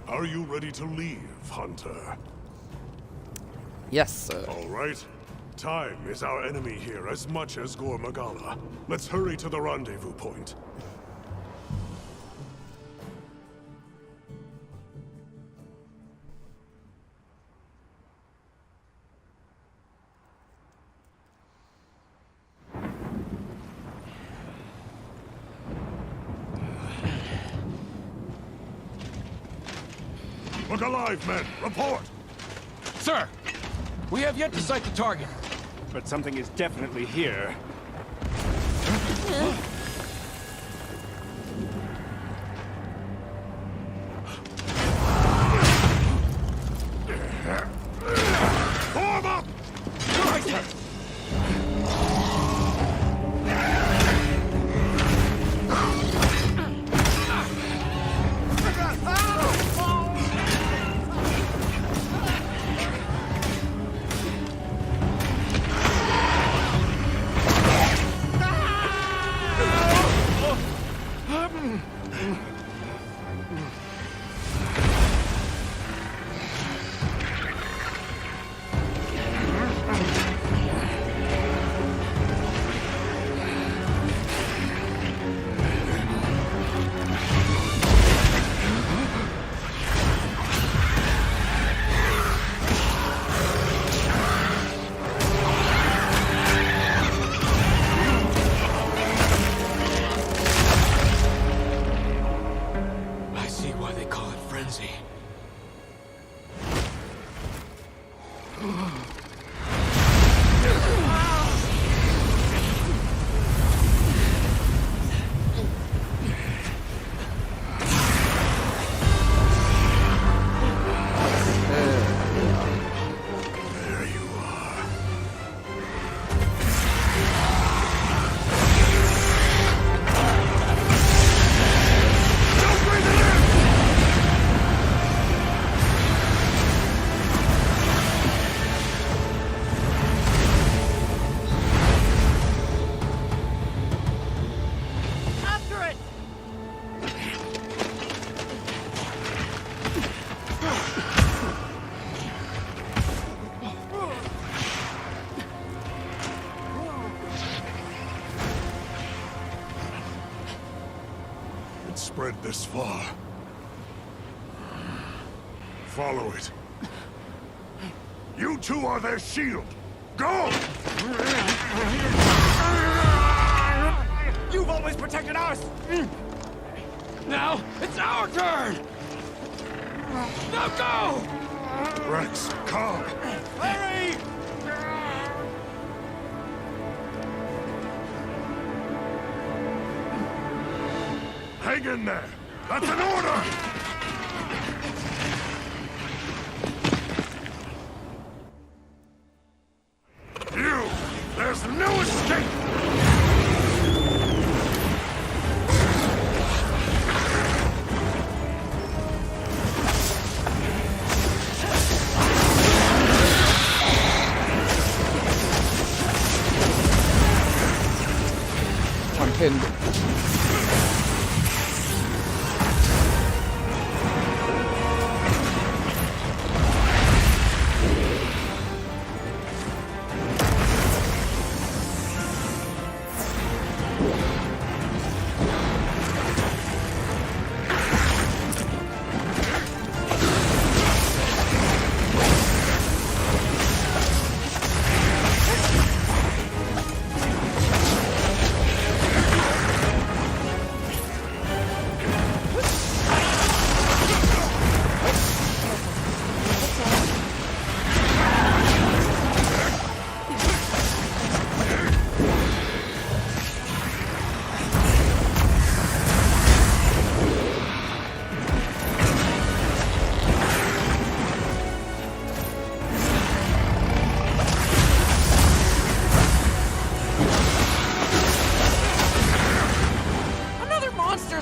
Are you ready to leave, Hunter? Yes, sir. All right. Time is our enemy here as much as Gore Magala. Let's hurry to the rendezvous point. Look alive, men! Report! Sir! We have yet to sight the target. But something is definitely here. Form up! Right. spread this far. Follow it. You two are their shield. Go! You've always protected us! Now, it's our turn! Now go! Rex, calm. Hurry! Hang in there! That's an order! You! There's no escape! I'm pinned.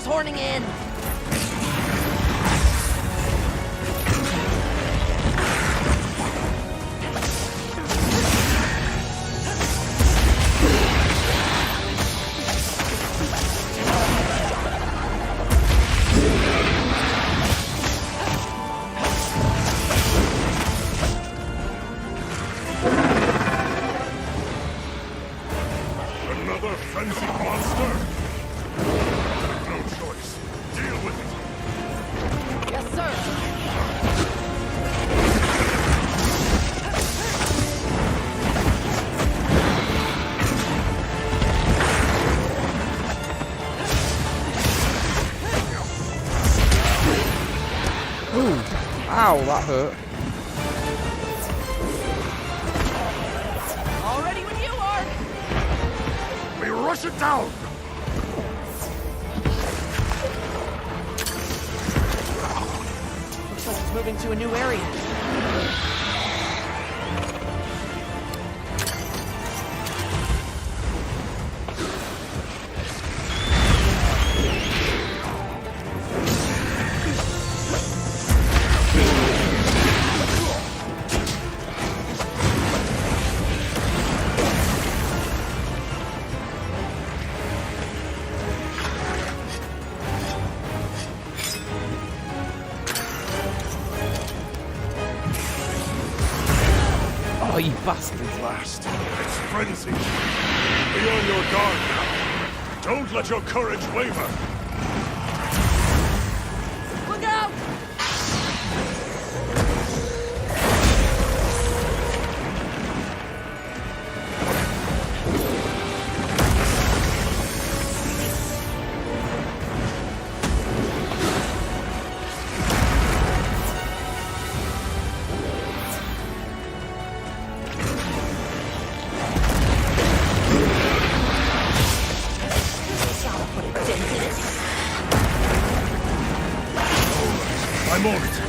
Horning in! Another frenzied monster? No choice. Deal with it. Yes, sir. Ooh. Ow, that hurt. All ready when you are! We rush it down! Looks like it's moving to a new area. Oh, you bastard. Last. It's frenzy. Be on your guard now. Don't let your courage waver. Look out! I'm on it.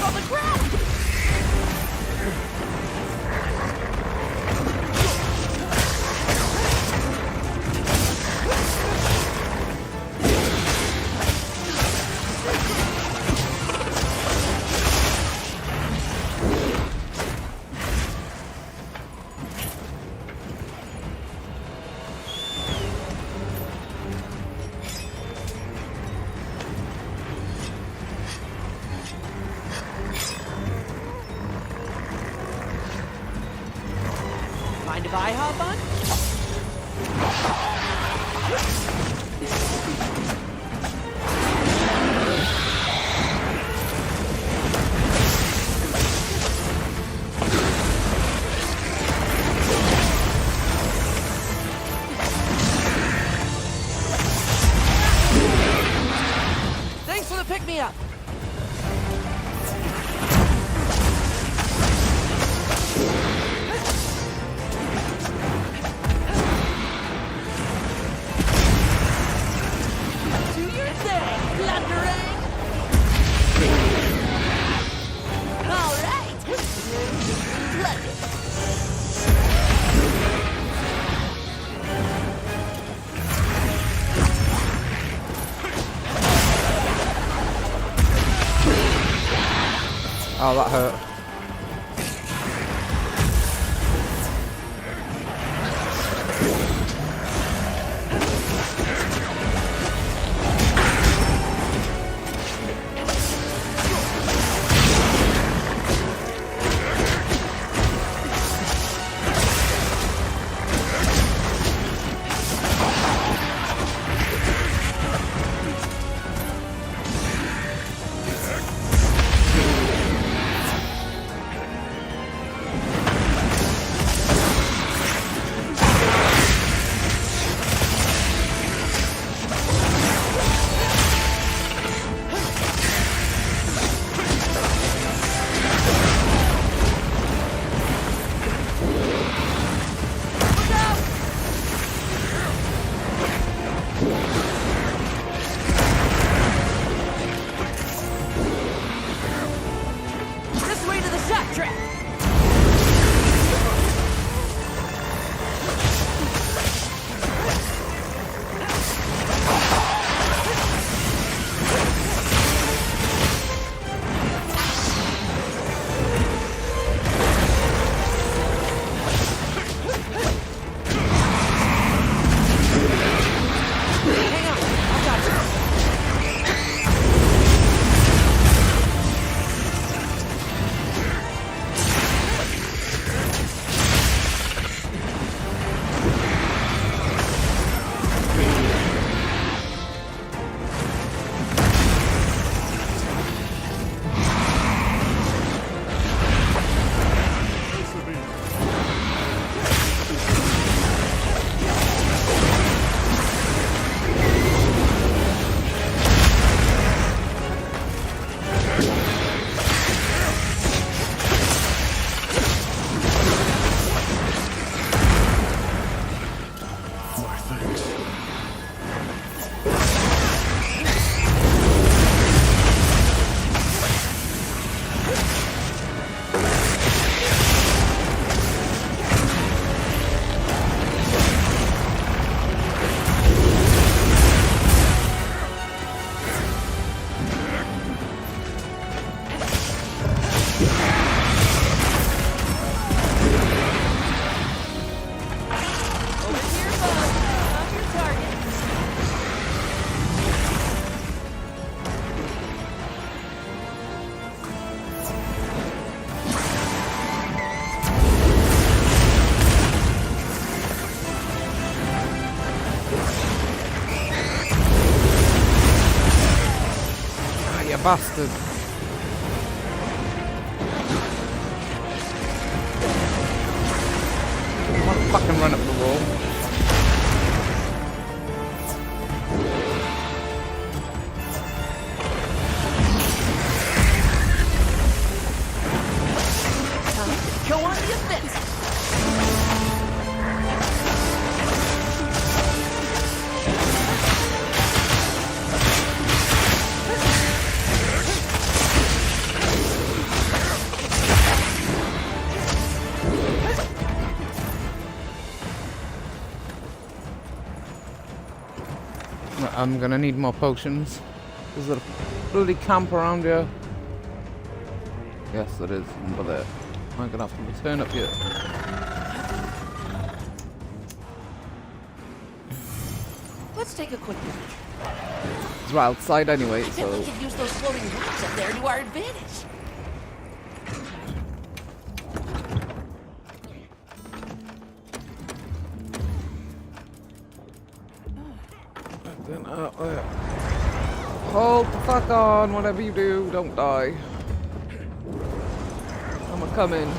on the ground! Mind if I hop on? Thanks for the pick-me-up! Oh, that hurt. Bastard. I want to fucking run up the wall. Go on the offensive! I'm gonna need more potions. Is there a bloody camp around here? Yes, there is. Over there. I'm gonna have to return up here. Let's take a quick look. We're outside anyway, I bet so... we could use those floating rocks up there to our advantage. Hold the fuck on, whatever you do, don't die. I'm a-coming.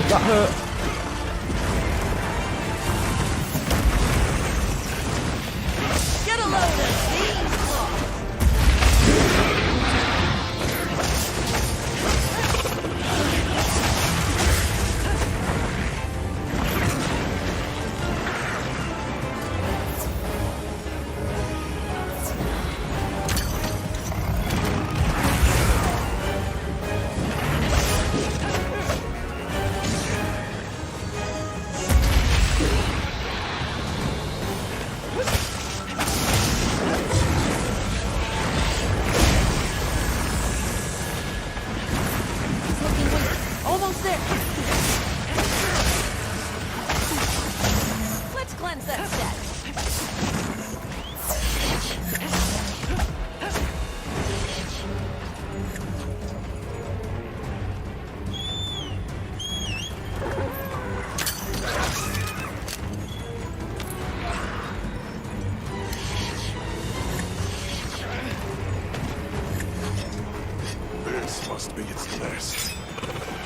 That hurt. Get a load of these claws. Almost there. Let's cleanse that set. This must be its nest.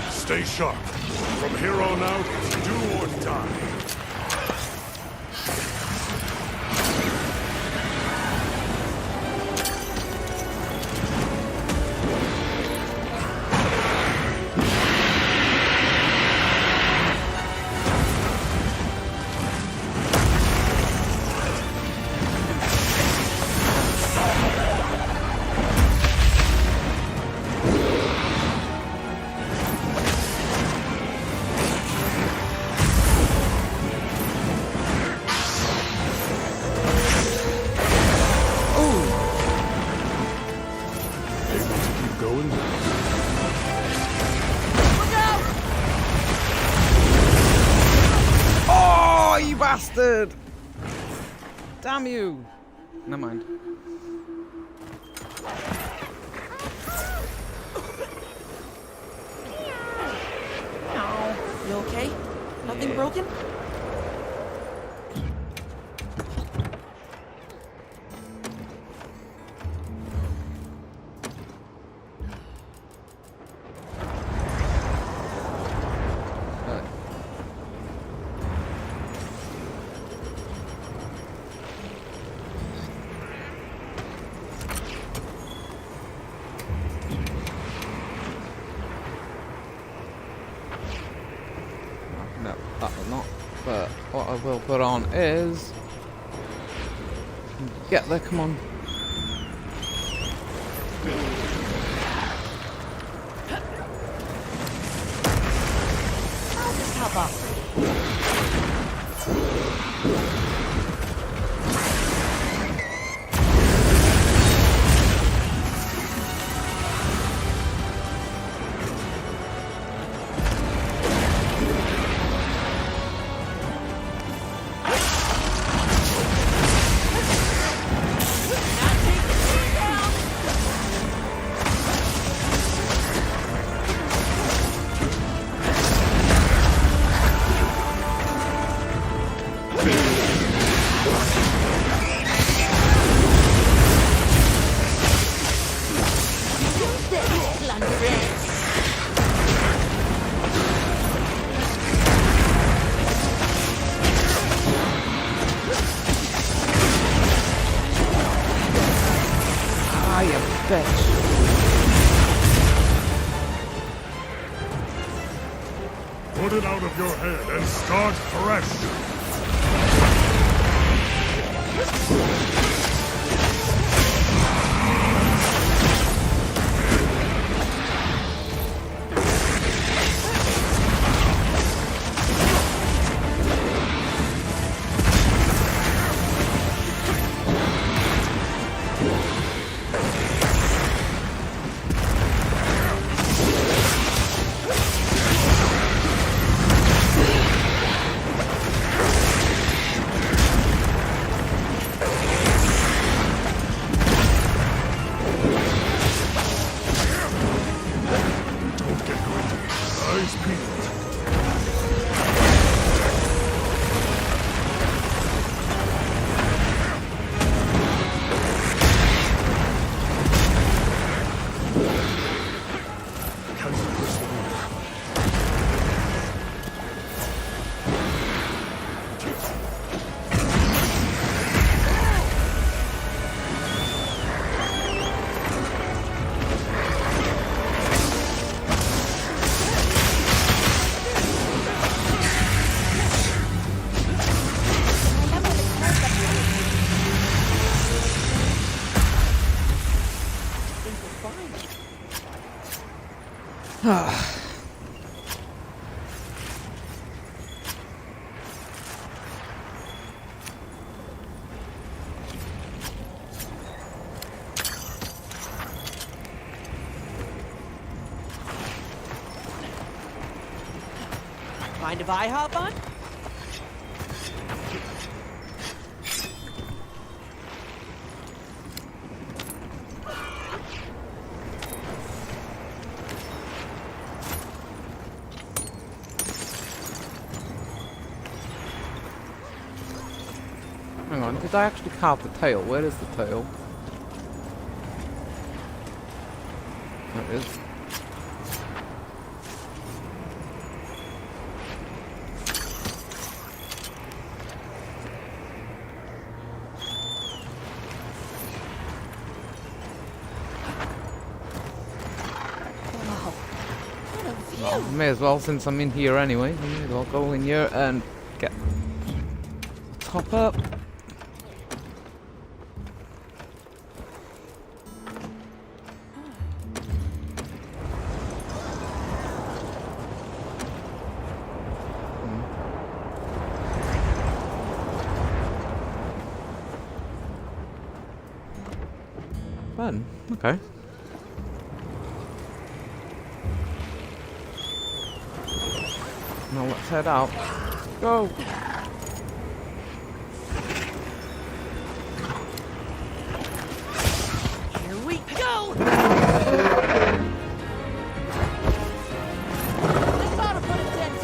Stay sharp. From here on out, it's do or die. Oh, you bastard! Damn you! Never mind. You okay? Nothing broken? No, that will not. I will put on is... Get there, come on. I'll just hop off. Put it out of your head and start fresh! Mind if I hop on? Hang on, did I actually carve the tail? Where is the tail? There it is. Well, may as well, since I'm in here anyway. I may as well go in here and get top up. Fun. Okay. Now let's head out. Go! Here we go! This ought to put a dent in it.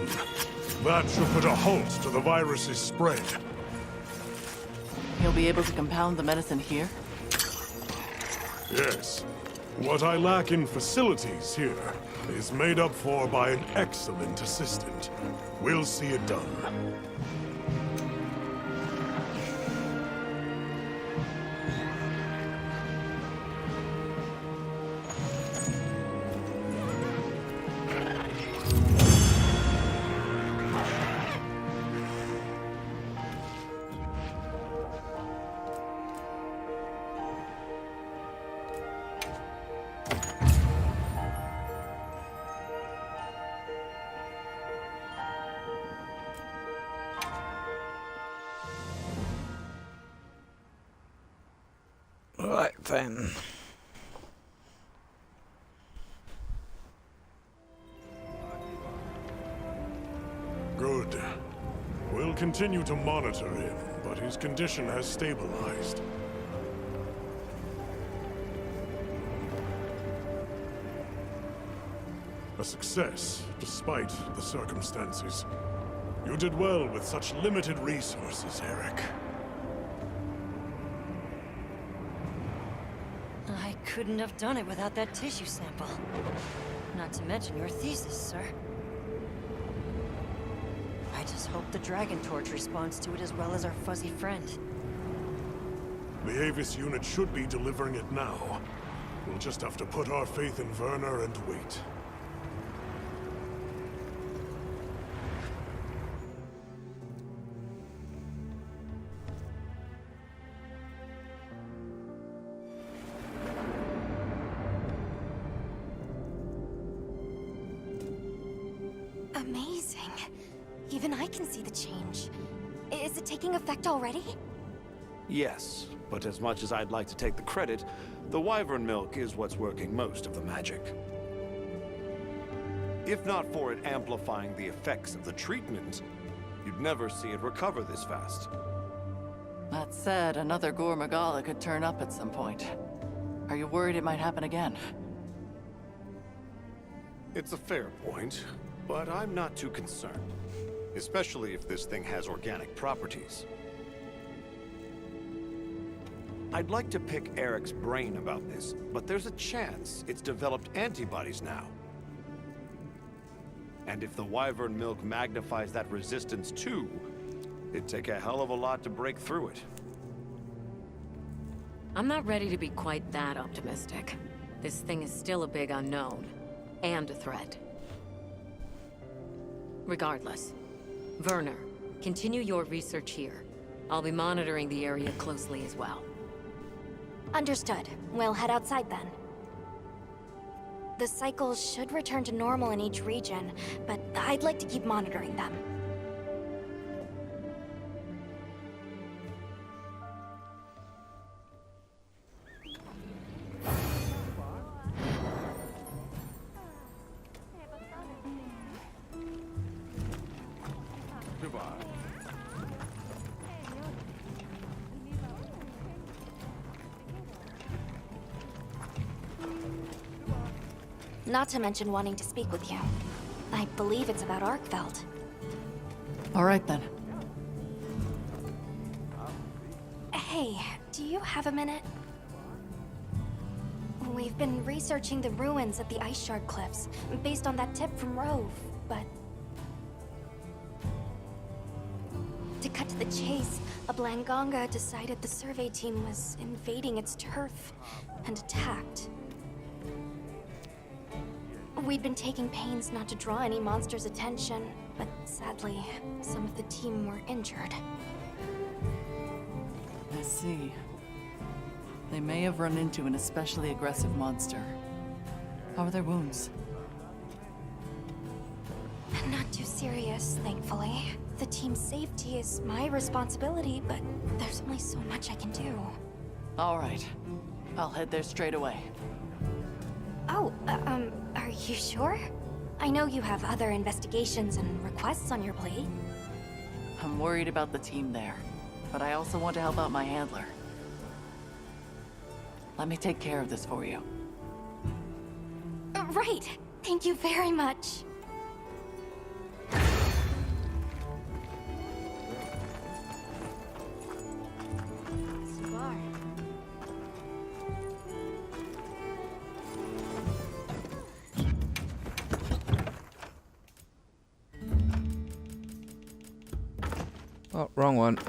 done. That should put a halt to the virus's spread. You'll be able to compound the medicine here? Yes. What I lack in facilities here is made up for by an excellent assistant. We'll see it done. Right then. Good. We'll continue to monitor him, but his condition has stabilized. A success, despite the circumstances. You did well with such limited resources, Eric. I couldn't have done it without that tissue sample. Not to mention your thesis, sir. I just hope the Dragon Torch responds to it as well as our fuzzy friend. The Avis unit should be delivering it now. We'll just have to put our faith in Werner and wait. Amazing. Even I can see the change. Is it taking effect already? Yes, but as much as I'd like to take the credit, the wyvern milk is what's working most of the magic. If not for it amplifying the effects of the treatment, you'd never see it recover this fast. That said, another Gore Magala could turn up at some point. Are you worried it might happen again? It's a fair point, but I'm not too concerned. Especially if this thing has organic properties. I'd like to pick Eric's brain about this, but there's a chance it's developed antibodies now. And if the wyvern milk magnifies that resistance too, it'd take a hell of a lot to break through it. I'm not ready to be quite that optimistic. This thing is still a big unknown, and a threat. Regardless, Werner, continue your research here. I'll be monitoring the area closely as well. Understood. We'll head outside then. The cycles should return to normal in each region, but I'd like to keep monitoring them. Not to mention wanting to speak with you. I believe it's about Arkfeld. All right then. Hey, do you have a minute? We've been researching the ruins at the Ice Shard Cliffs, based on that tip from Rove, but... To cut to the chase, a Blanganga decided the survey team was invading its turf, and attacked. We'd been taking pains not to draw any monsters' attention, but sadly, some of the team were injured. I see. They may have run into an especially aggressive monster. How are their wounds? Not too serious, thankfully. The team's safety is my responsibility, but there's only so much I can do. All right. I'll head there straight away. Oh, are you sure? I know you have other investigations and requests on your plate. I'm worried about the team there, but I also want to help out my handler. Let me take care of this for you. Right! Thank you very much. Oh, wrong one.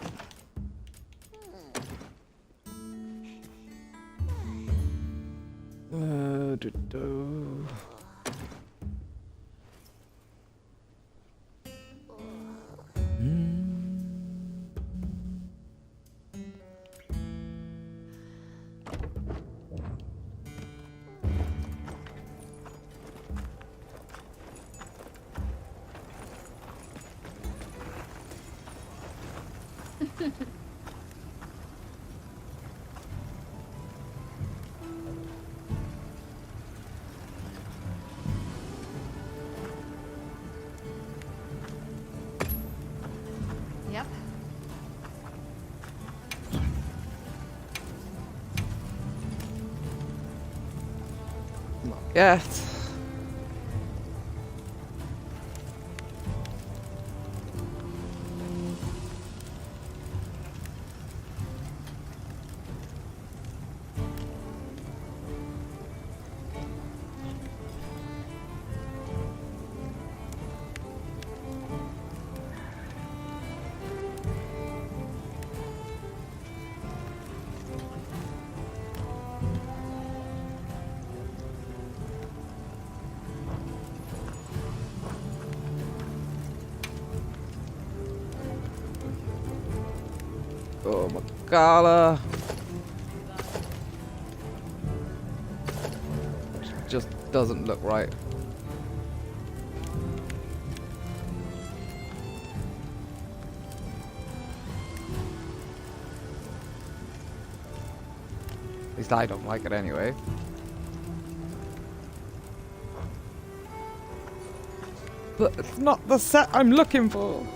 Do. Yep. Yes. Oh, Magala. Just doesn't look right. At least I don't like it anyway. But it's not the set I'm looking for.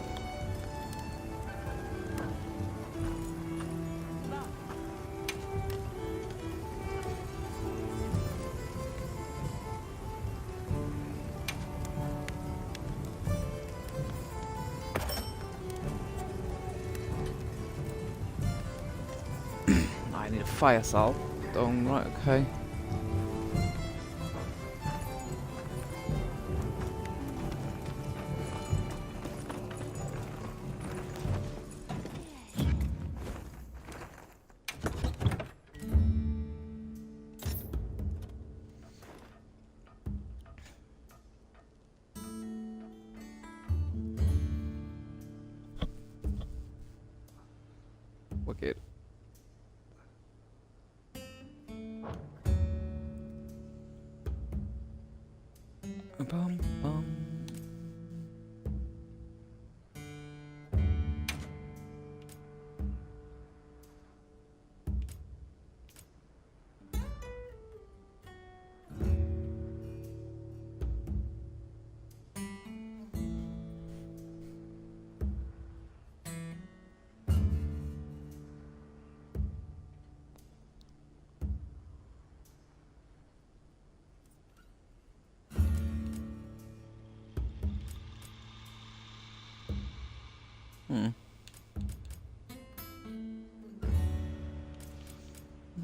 I need a fire salt. Stone, right, okay. Wicked. Bum, bum.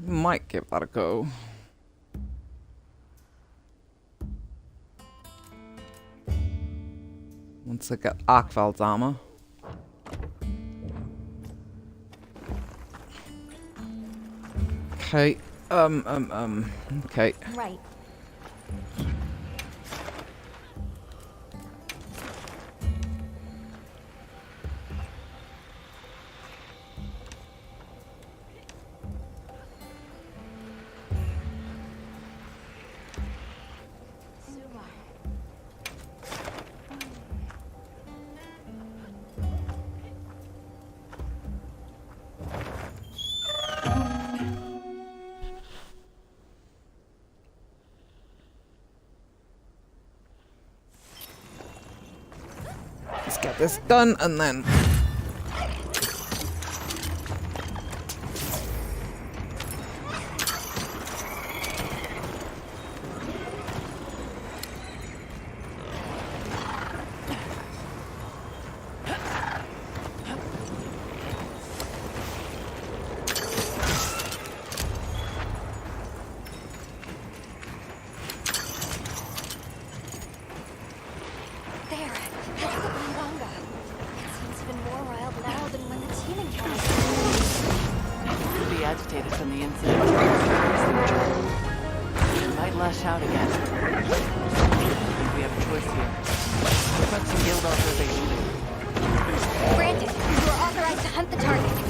Might give that a go. Once I get Arkveld's armor. Okay. Okay. Right. Let's get this done and then... agitated from the incident. They might lash out again. I think we have a choice here. Requesting guild authorization. Granted, you are authorized to hunt the target.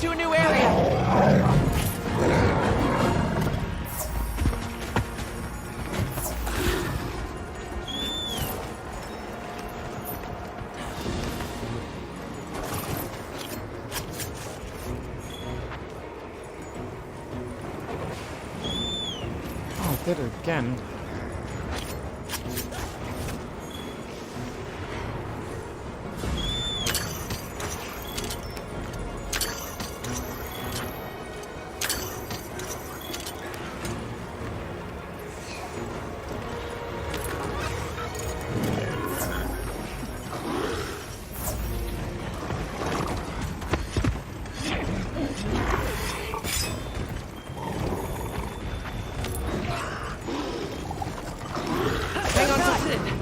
to a new area. Oh, did it again.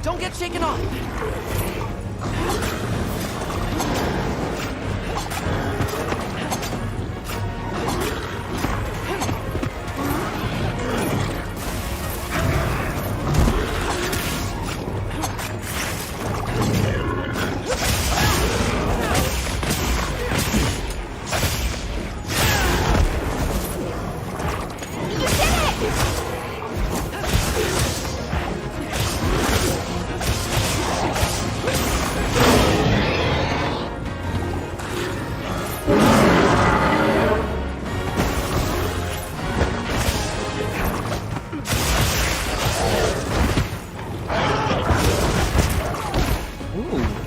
Don't get shaken off!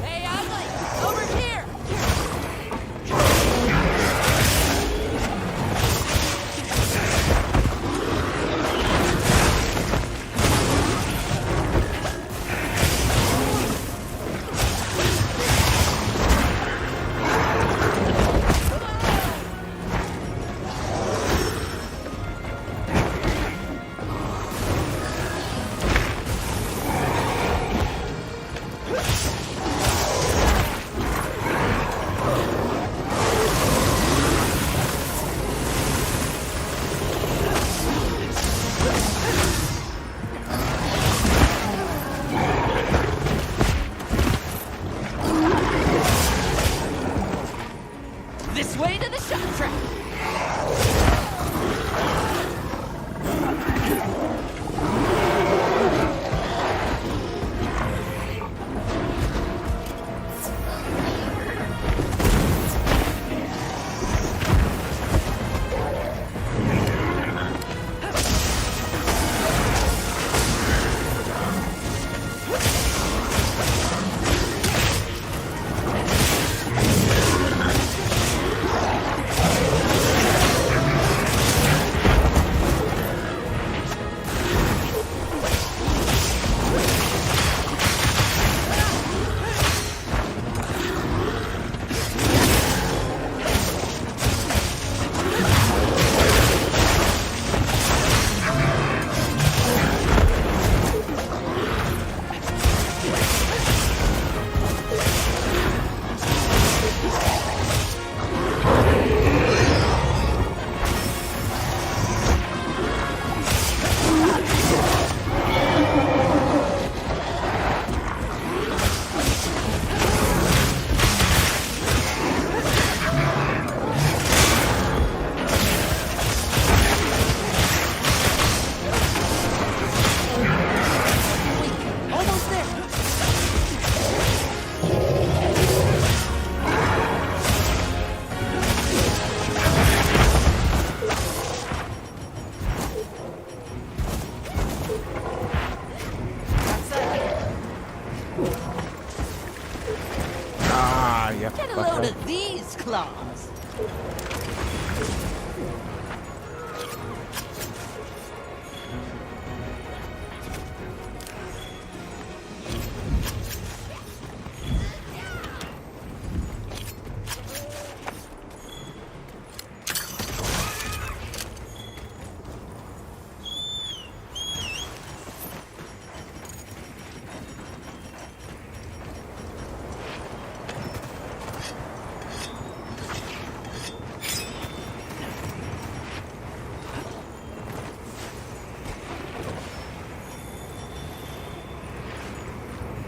Hey, Ugly! Over here! This way to the shot track! Get a load of these claws.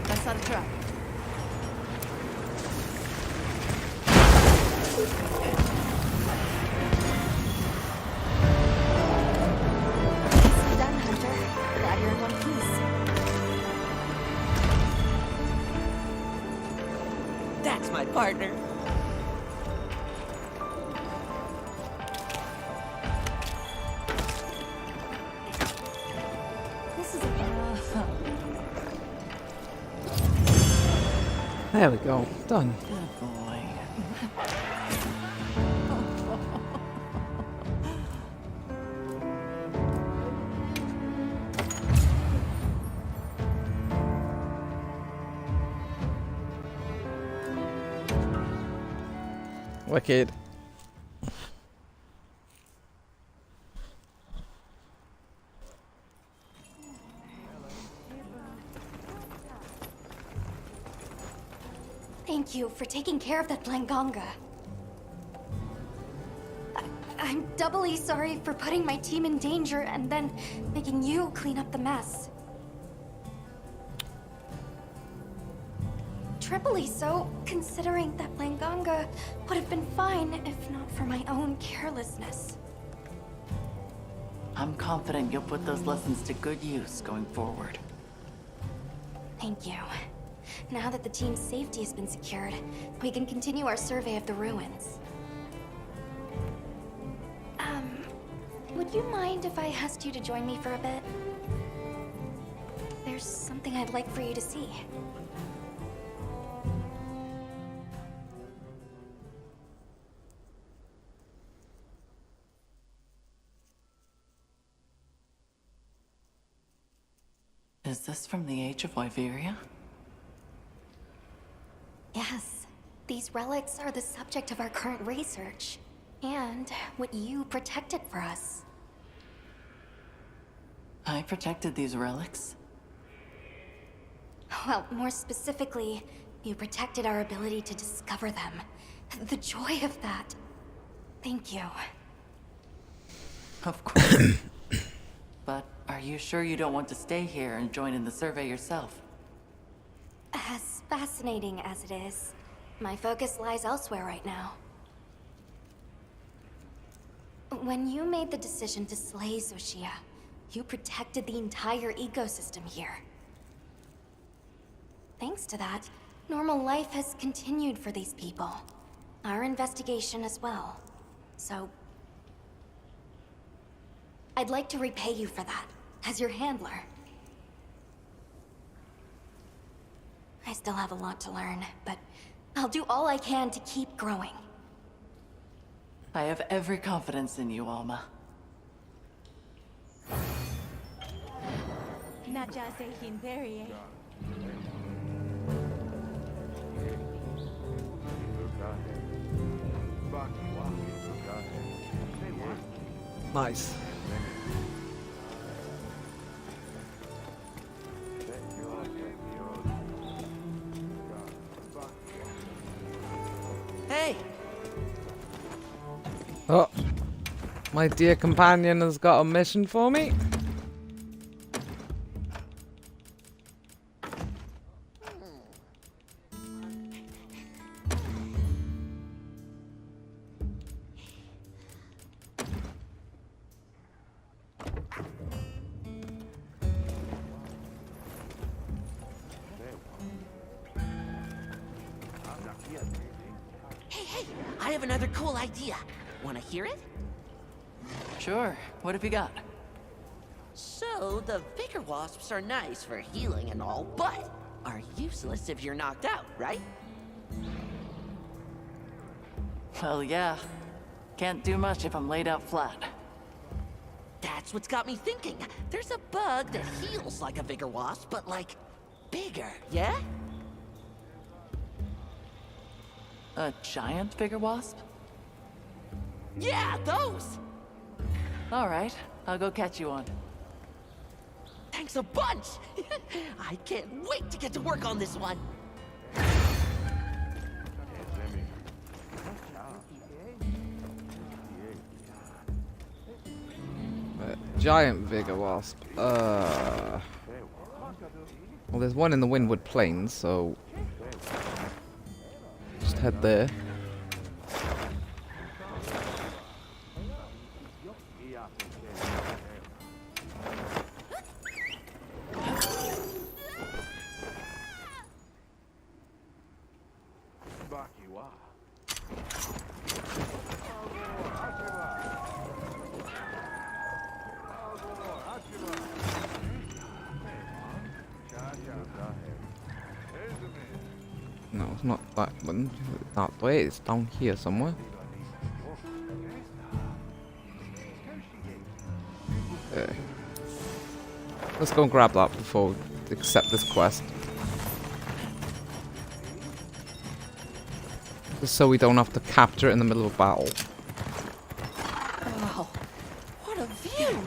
I saw the truck. Nicely done, Hunter. Glad you're in one piece. That's my partner. This is There we go. Done. Good boy. Wicked. Thank you for taking care of that Blanganga. I'm doubly sorry for putting my team in danger and then making you clean up the mess. Triply so, considering that Blanganga would have been fine if not for my own carelessness. I'm confident you'll put those lessons to good use going forward. Thank you. Now that the team's safety has been secured, we can continue our survey of the ruins. Would you mind if I asked you to join me for a bit? There's something I'd like for you to see. Is this from the Age of Wyveria? Yes. These relics are the subject of our current research. And what you protected for us. I protected these relics? Well, more specifically, you protected our ability to discover them. The joy of that. Thank you. Of course. But are you sure you don't want to stay here and join in the survey yourself? As fascinating as it is, my focus lies elsewhere right now. When you made the decision to slay Xochitl, you protected the entire ecosystem here. Thanks to that, normal life has continued for these people. Our investigation as well. So... I'd like to repay you for that, as your handler. I still have a lot to learn, but I'll do all I can to keep growing. I have every confidence in you, Alma. Nice. Hey! Oh, my dear companion has got a mission for me. Hey, I have another cool idea. Wanna hear it? Sure. What have you got? So, the Vigor Wasps are nice for healing and all, but are useless if you're knocked out, right? Well, yeah. Can't do much if I'm laid out flat. That's what's got me thinking. There's a bug that heals like a Vigor Wasp, but like, bigger, yeah? A giant Vigor Wasp? Yeah, those! Alright, I'll go catch you one. Thanks a bunch! I can't wait to get to work on this one! Giant Vigor Wasp. Well, there's one in the Windward Plains, so just head there. No, it's not that one. That way. It's down here somewhere. Okay. Let's go and grab that before we accept this quest. Just so we don't have to capture it in the middle of a battle. Wow, what a view!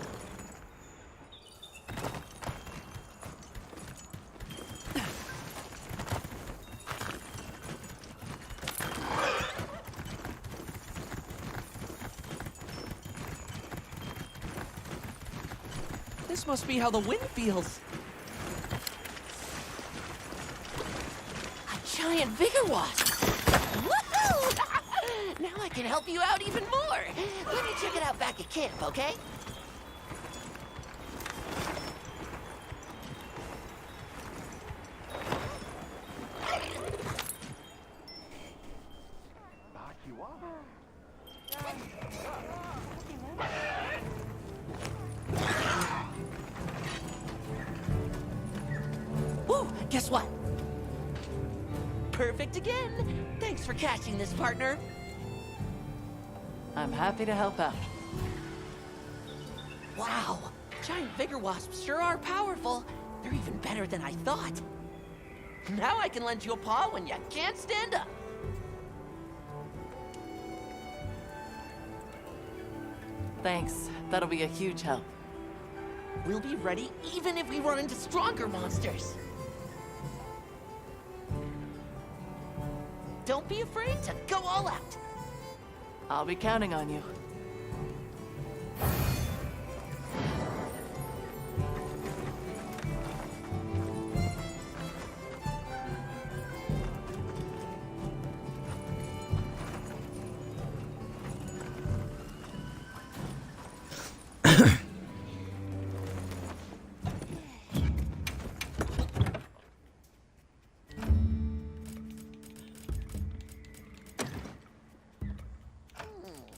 This must be how the wind feels. A giant vigor wasp. Woohoo! Now I can help you out even more. Let me check it out back at camp, okay? Woo! Guess what? Perfect again. Thanks for catching this, partner. I'm happy to help out. Wow! Giant vigor wasps sure are powerful. They're even better than I thought. Now I can lend you a paw when you can't stand up. Thanks. That'll be a huge help. We'll be ready even if we run into stronger monsters. Don't be afraid to go all out. I'll be counting on you.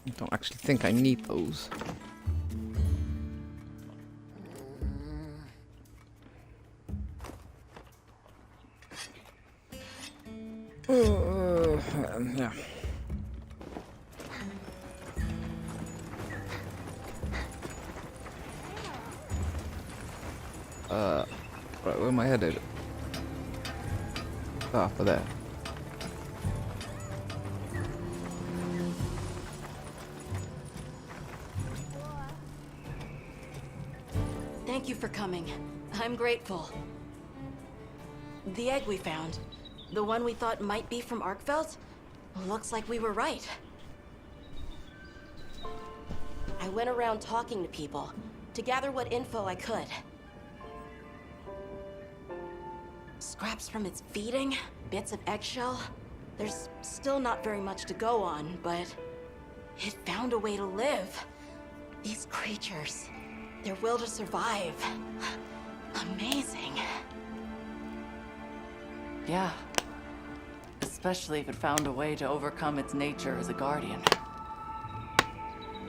I don't actually think I need those. Yeah. Right, where am I headed? Ah, for there. Thank you for coming. I'm grateful. The egg we found, the one we thought might be from Arkveld, looks like we were right. I went around talking to people to gather what info I could. Scraps from its feeding, bits of eggshell. There's still not very much to go on, but it found a way to live. These creatures, their will to survive. Amazing. Yeah. Especially if it found a way to overcome its nature as a guardian.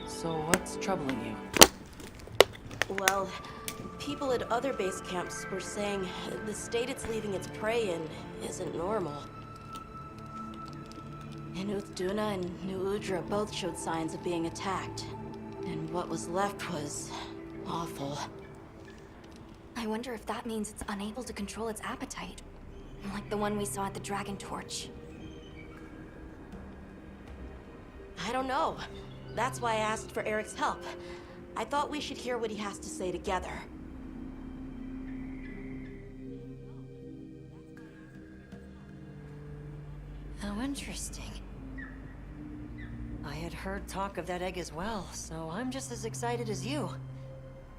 So what's troubling you? Well, people at other base camps were saying the state it's leaving its prey in isn't normal. Inuth Duna and New Udra both showed signs of being attacked. And what was left was awful. I wonder if that means it's unable to control its appetite. Like the one we saw at the Dragon Torch. I don't know. That's why I asked for Eric's help. I thought we should hear what he has to say together. How interesting. I had heard talk of that egg as well, so I'm just as excited as you.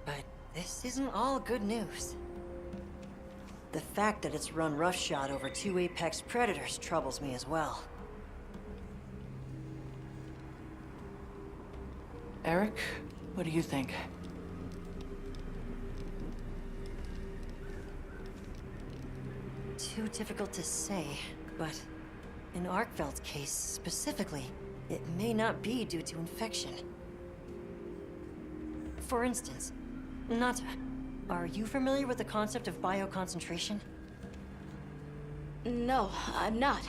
But this isn't all good news. The fact that it's run roughshod over 2 apex predators troubles me as well. Eric, what do you think? Too difficult to say, but in Arkveld's case specifically, it may not be due to infection. For instance, Nata, are you familiar with the concept of bioconcentration? No, I'm not.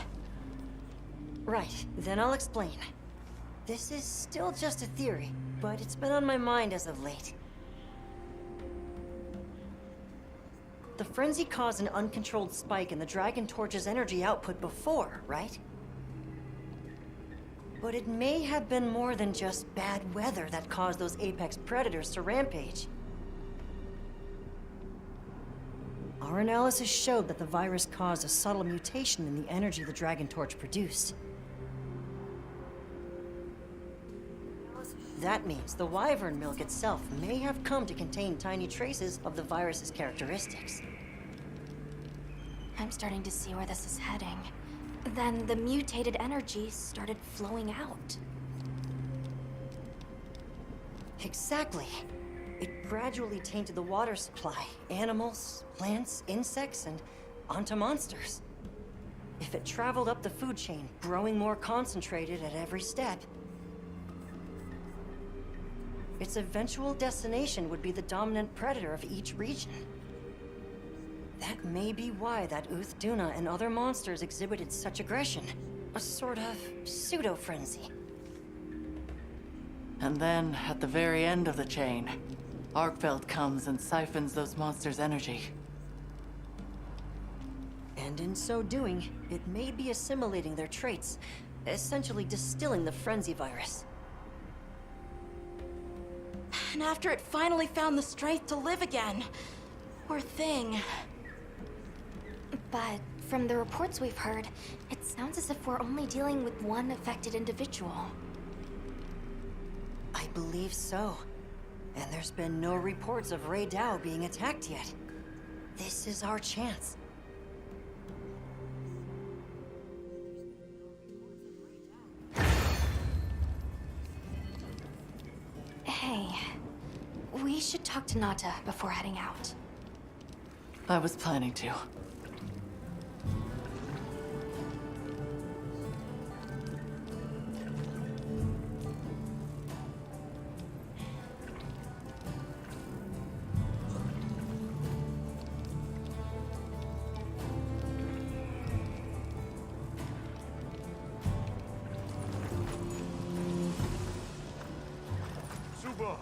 Right, then I'll explain. This is still just a theory, but it's been on my mind as of late. The frenzy caused an uncontrolled spike in the Dragon Torch's energy output before, right? But it may have been more than just bad weather that caused those apex predators to rampage. Our analysis showed that the virus caused a subtle mutation in the energy the Dragon Torch produced. That means the wyvern milk itself may have come to contain tiny traces of the virus's characteristics. I'm starting to see where this is heading. Then the mutated energy started flowing out. Exactly. It gradually tainted the water supply. Animals, plants, insects, and onto monsters. If it traveled up the food chain, growing more concentrated at every step, its eventual destination would be the dominant predator of each region. That may be why that Duna and other monsters exhibited such aggression. A sort of pseudo-frenzy. And then, at the very end of the chain, Arkfeld comes and siphons those monsters' energy. And in so doing, it may be assimilating their traits, essentially distilling the frenzy virus. And after it finally found the strength to live again, poor thing. But from the reports we've heard, it sounds as if we're only dealing with one affected individual. I believe so. And there's been no reports of Rey Dao being attacked yet. This is our chance. Hey, we should talk to Nata before heading out. I was planning to. Super!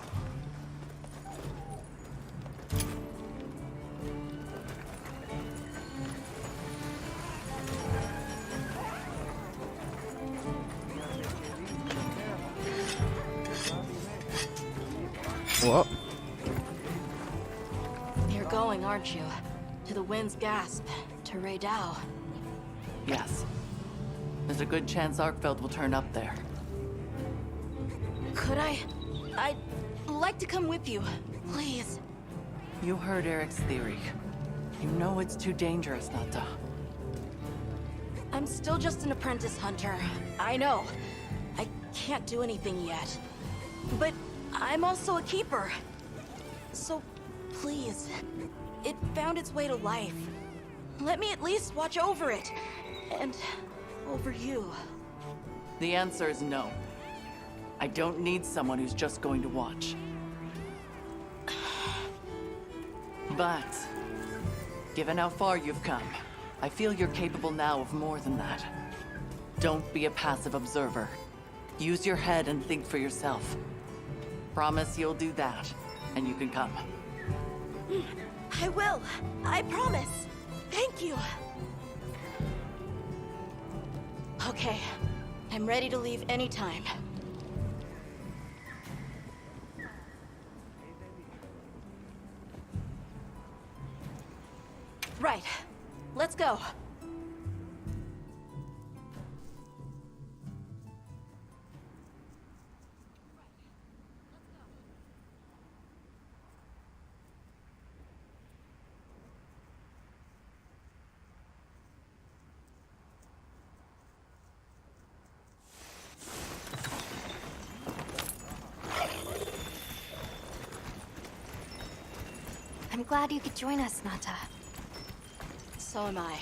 What? You're going, aren't you? To the Wind's Gasp, to Rey Dao. Yes. There's a good chance Arkfeld will turn up there. Could I? I'd like to come with you, please. You heard Eric's theory. You know it's too dangerous not to. I'm still just an apprentice hunter. I know. I can't do anything yet. But I'm also a keeper. So, please. It found its way to life. Let me at least watch over it. And over you. The answer is no. I don't need someone who's just going to watch. But, given how far you've come, I feel you're capable now of more than that. Don't be a passive observer. Use your head and think for yourself. Promise you'll do that, and you can come. I will. I promise. Thank you. Okay. I'm ready to leave anytime. Right. Let's go. I'm glad you could join us, Nata. So am I.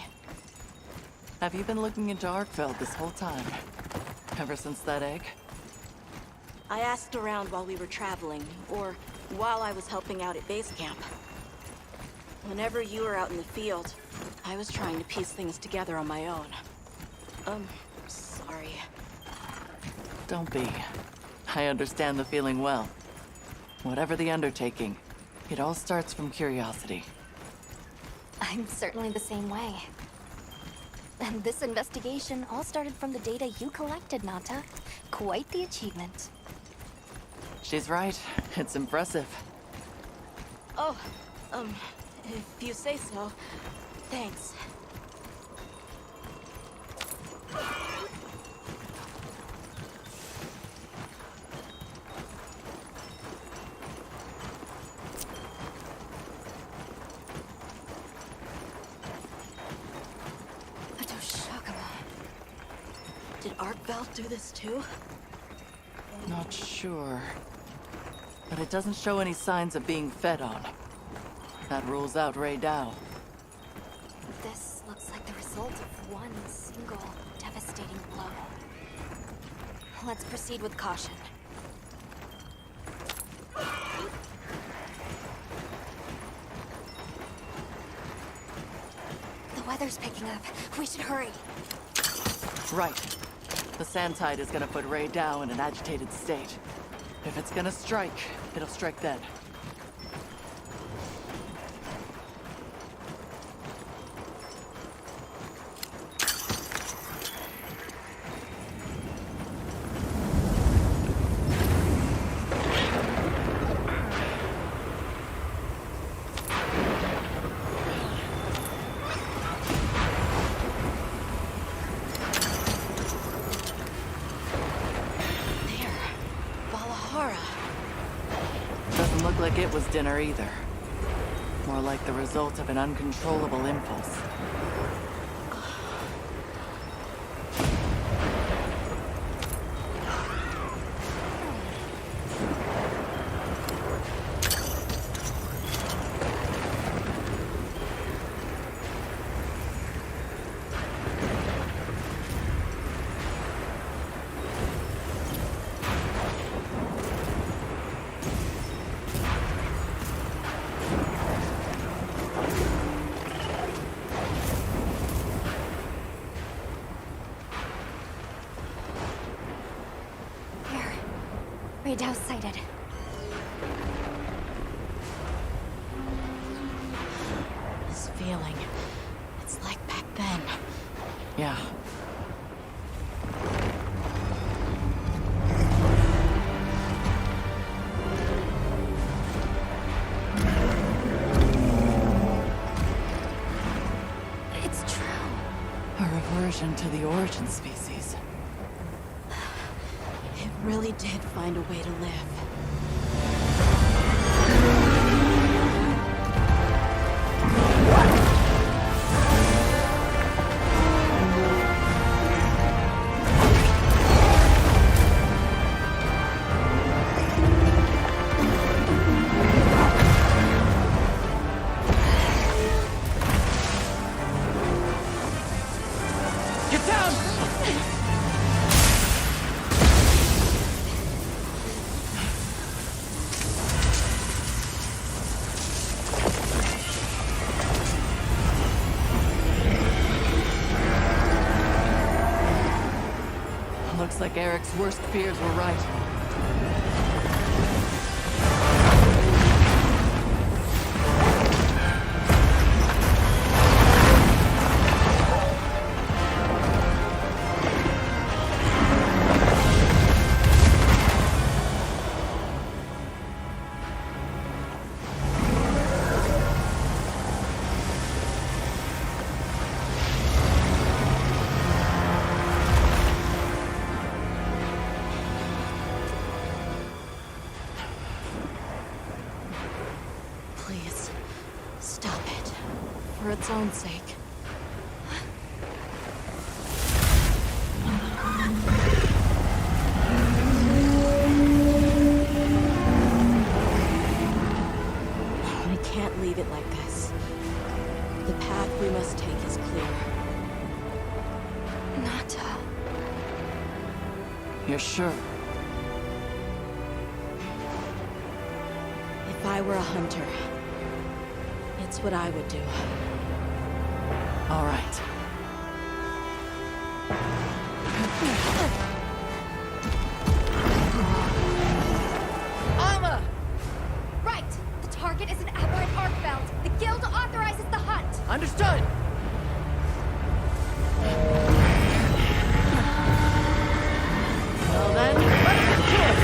Have you been looking into Arkfeld this whole time? Ever since that egg? I asked around while we were traveling, or while I was helping out at base camp. Whenever you were out in the field, I was trying to piece things together on my own. Sorry. Don't be. I understand the feeling well. Whatever the undertaking, it all starts from curiosity. I'm certainly the same way. And this investigation all started from the data you collected, Nata. Quite the achievement. She's right. It's impressive. Oh, if you say so, thanks. arc valve do this too? Not sure. But it doesn't show any signs of being fed on. That rules out Ray Dow. This looks like the result of one single devastating blow. Let's proceed with caution. The weather's picking up. We should hurry. Right. The sand tide is gonna put Ray Dow in an agitated state. If it's gonna strike, it'll strike then. Doesn't look like it was dinner either. More like the result of an uncontrollable impulse. Ray Dow sighted. This feeling, it's like back then. Yeah. It's true. A reversion to the origin species. It really did find a way to live. Get down! Looks like Eric's worst fears were right. Please, stop it. For its own sake. We can't leave it like this. The path we must take is clear. Nata. You're sure? If I were a hunter, it's what I would do. All right. Alma! Right! The target is an aberrant arc belt. The guild authorizes the hunt. Understood! Well then, let's get to it!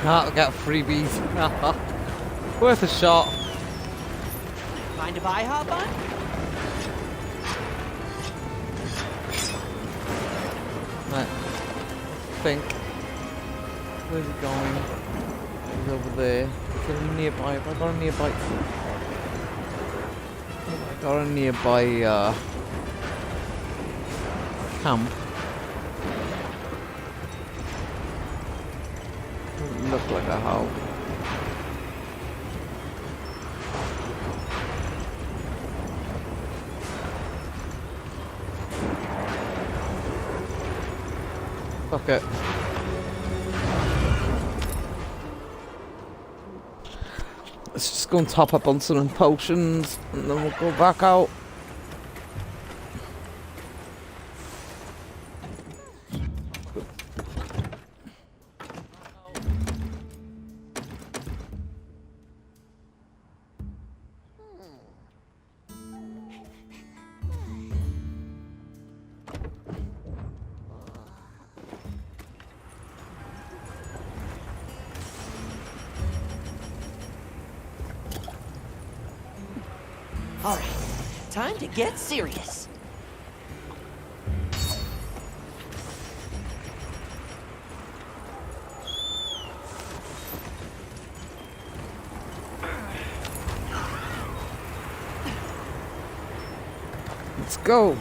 Ah, I got freebies. Worth a shot. Mind if I hop on? Right. Think. Where's he going? He's over there. Is there a nearby? Have I got a nearby? Have I got a nearby camp? Doesn't look like a house. Fuck it. Let's just go and top up on some potions and then we'll go back out. All right, time to get serious. Let's go.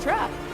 Nice try.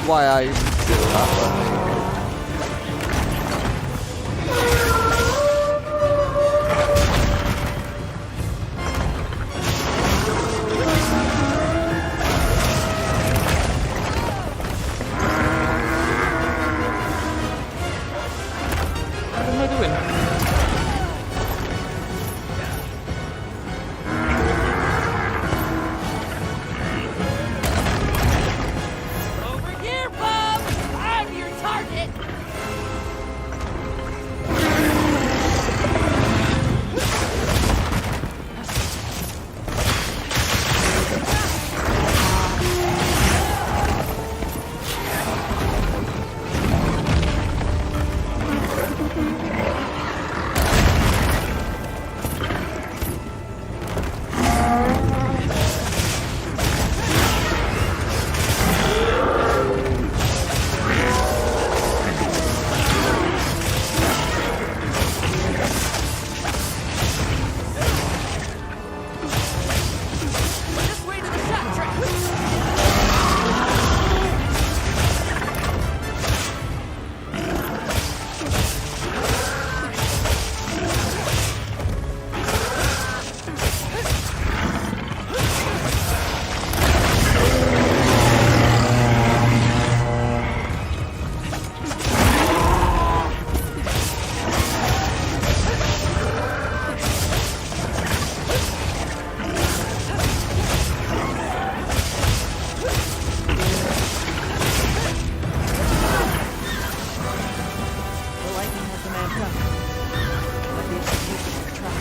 Why I did that. What am I doing? Over here, Bob! I'm your target! done. Let the executioner try.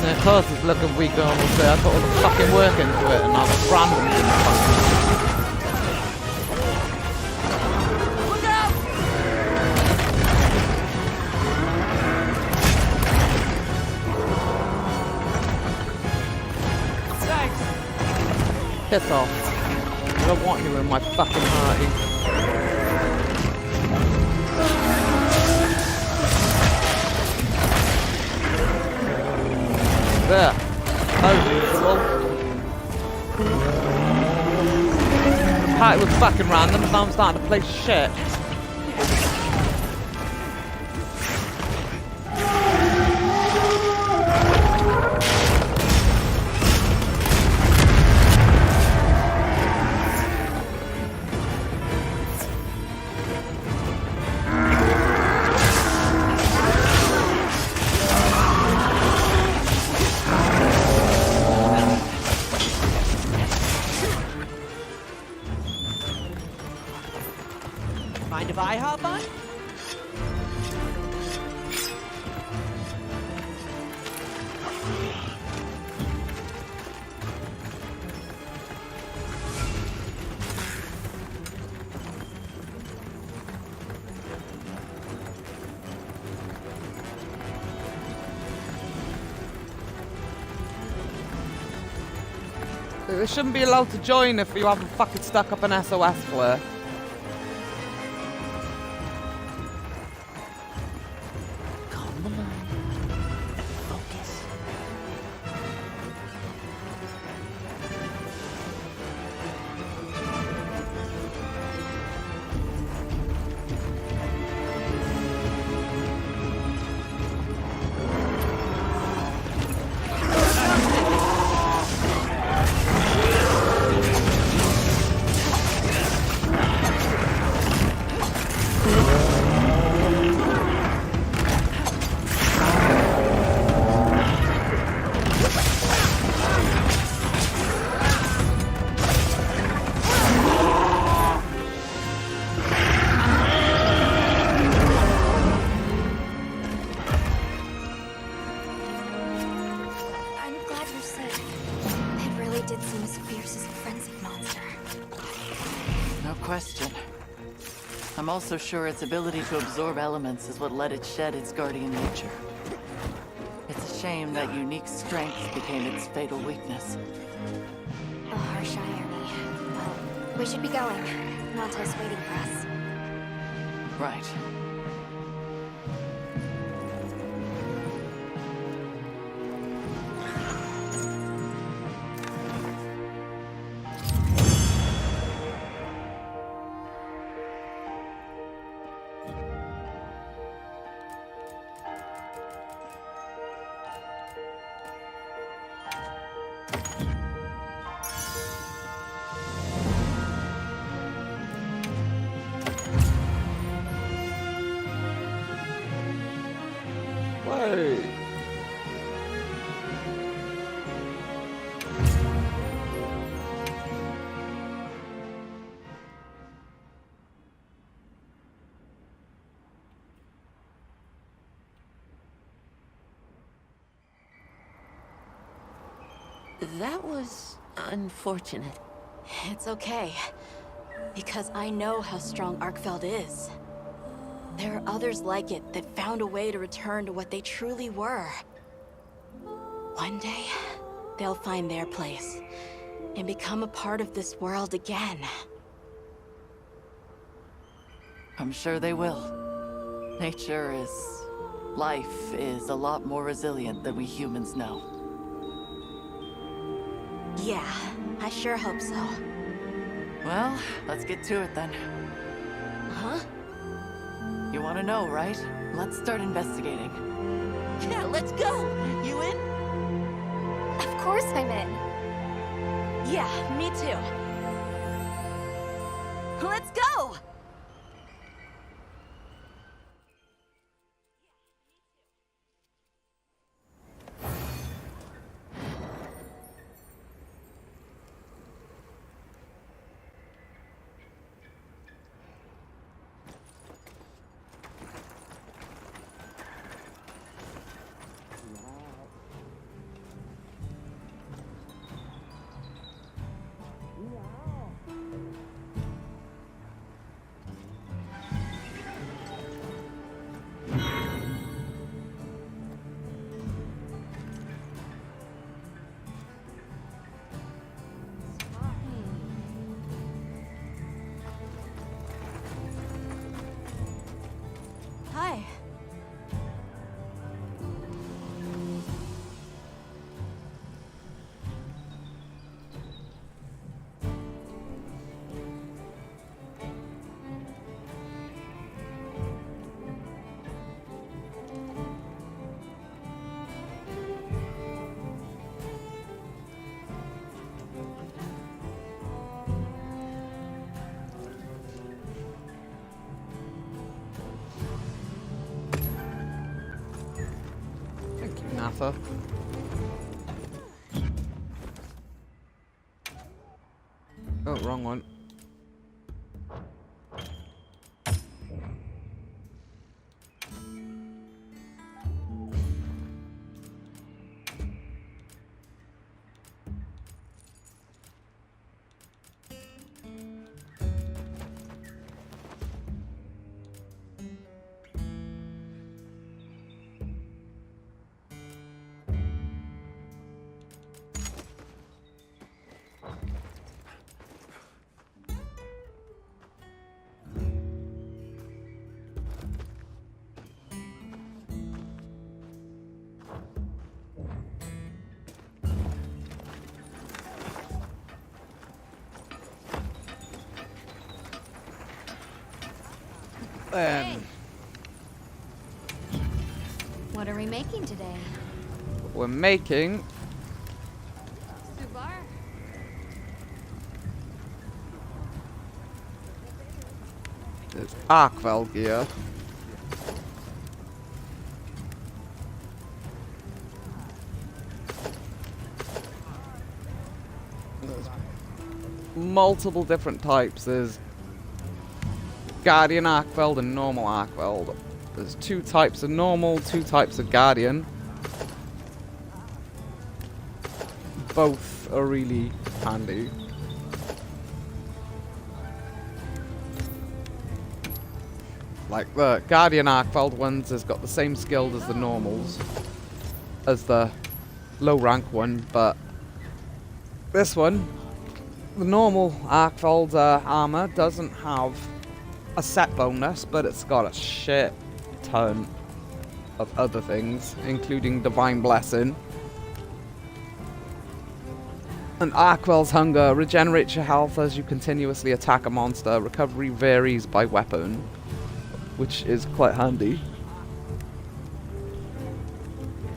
Of course it's looking weak almost there. I put all the fucking work into it and I was random in the fucking... Look out! Thanks. Piss off. I don't want you in my fucking party. There. The party was fucking random, now I'm starting to play shit. Mind if I hop on? They shouldn't be allowed to join if you haven't fucking stuck up an SOS flare. I'm also sure its ability to absorb elements is what let it shed its guardian nature. It's a shame that unique strength became its fatal weakness. A harsh irony. Well, we should be going. Nanto's waiting for us. Right. Hey. That was unfortunate. It's okay. Because I know how strong Arkfeld is. There are others like it that found a way to return to what they truly were. One day, they'll find their place and become a part of this world again. I'm sure they will. Nature is... life is a lot more resilient than we humans know. Yeah, I sure hope so. Well, let's get to it then. Huh? You want to know, right? Let's start investigating. Yeah, let's go! You in? Of course I'm in. Yeah, me too. Let's go! Hi. Natha. Oh, wrong one. What are we making today? We're making Subar? this Arkfeld gear. There's multiple different types. There's Guardian Arkfeld and normal Arkfeld. There's 2 types of normal, 2 types of Guardian. Both are really handy. Like the Guardian Arkfeld ones has got the same skill as the normals, as the low rank one, but this one, the normal Arkfeld armor doesn't have a set bonus, but it's got a shit ton of other things, including Divine Blessing. And Arkfeld's Hunger regenerates your health as you continuously attack a monster. Recovery varies by weapon, which is quite handy.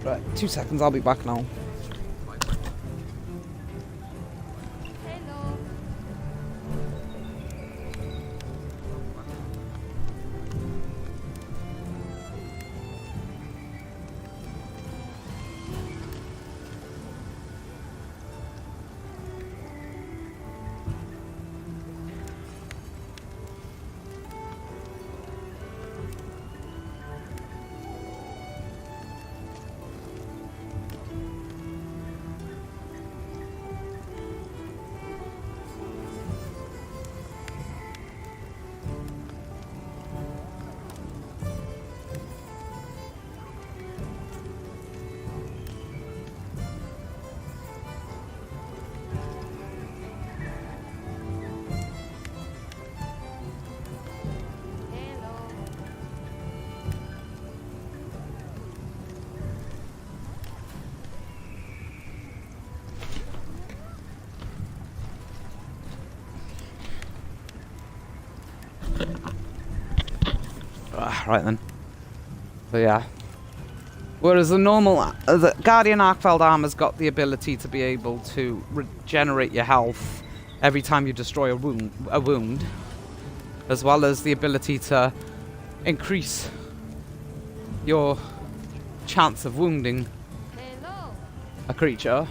Right, 2 seconds, I'll be back now. Right then. So yeah. Whereas the normal, the Guardian Arkfeld armor's got the ability to be able to regenerate your health every time you destroy a wound, as well as the ability to increase your chance of wounding a creature.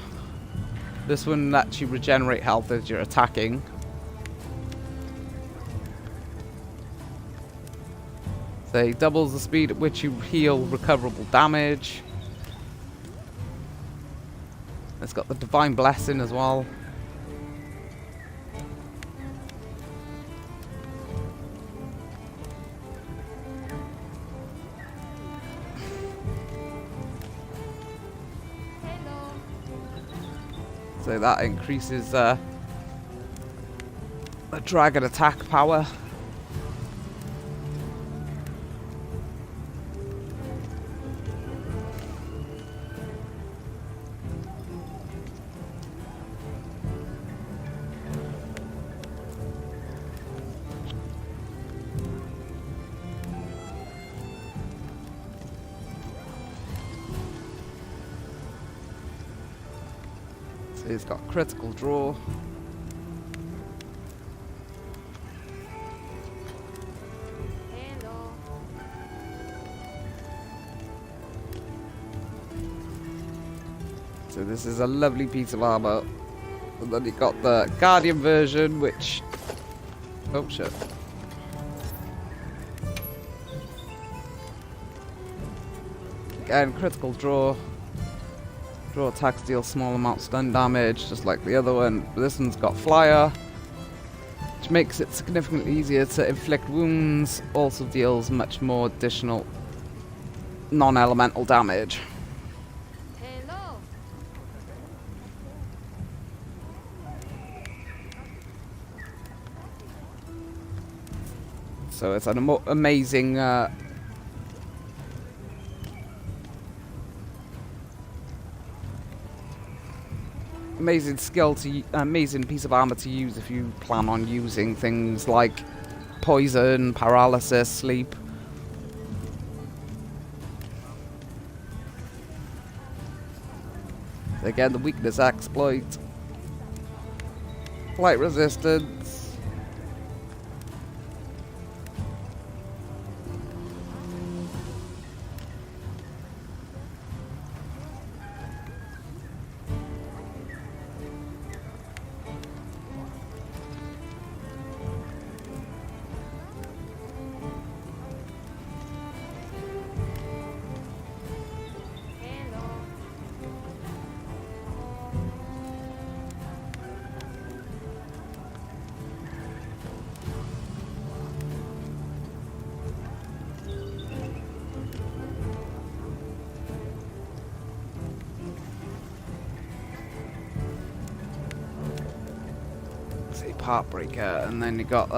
This one lets you regenerate health as you're attacking. So it doubles the speed at which you heal recoverable damage. It's got the Divine Blessing as well. So that increases the dragon attack power. He's got critical draw. So this is a lovely piece of armor. And then you got the Guardian version, which... Oh shit. Again, critical draw. Draw attacks deal small amounts of stun damage, just like the other one. But this one's got Flyer, which makes it significantly easier to inflict wounds. Also deals much more additional non-elemental damage. So it's an amazing amazing skill to amazing piece of armor to use if you plan on using things like poison, paralysis, sleep. Again, the weakness exploit, flight resistance. Heartbreaker, and then you got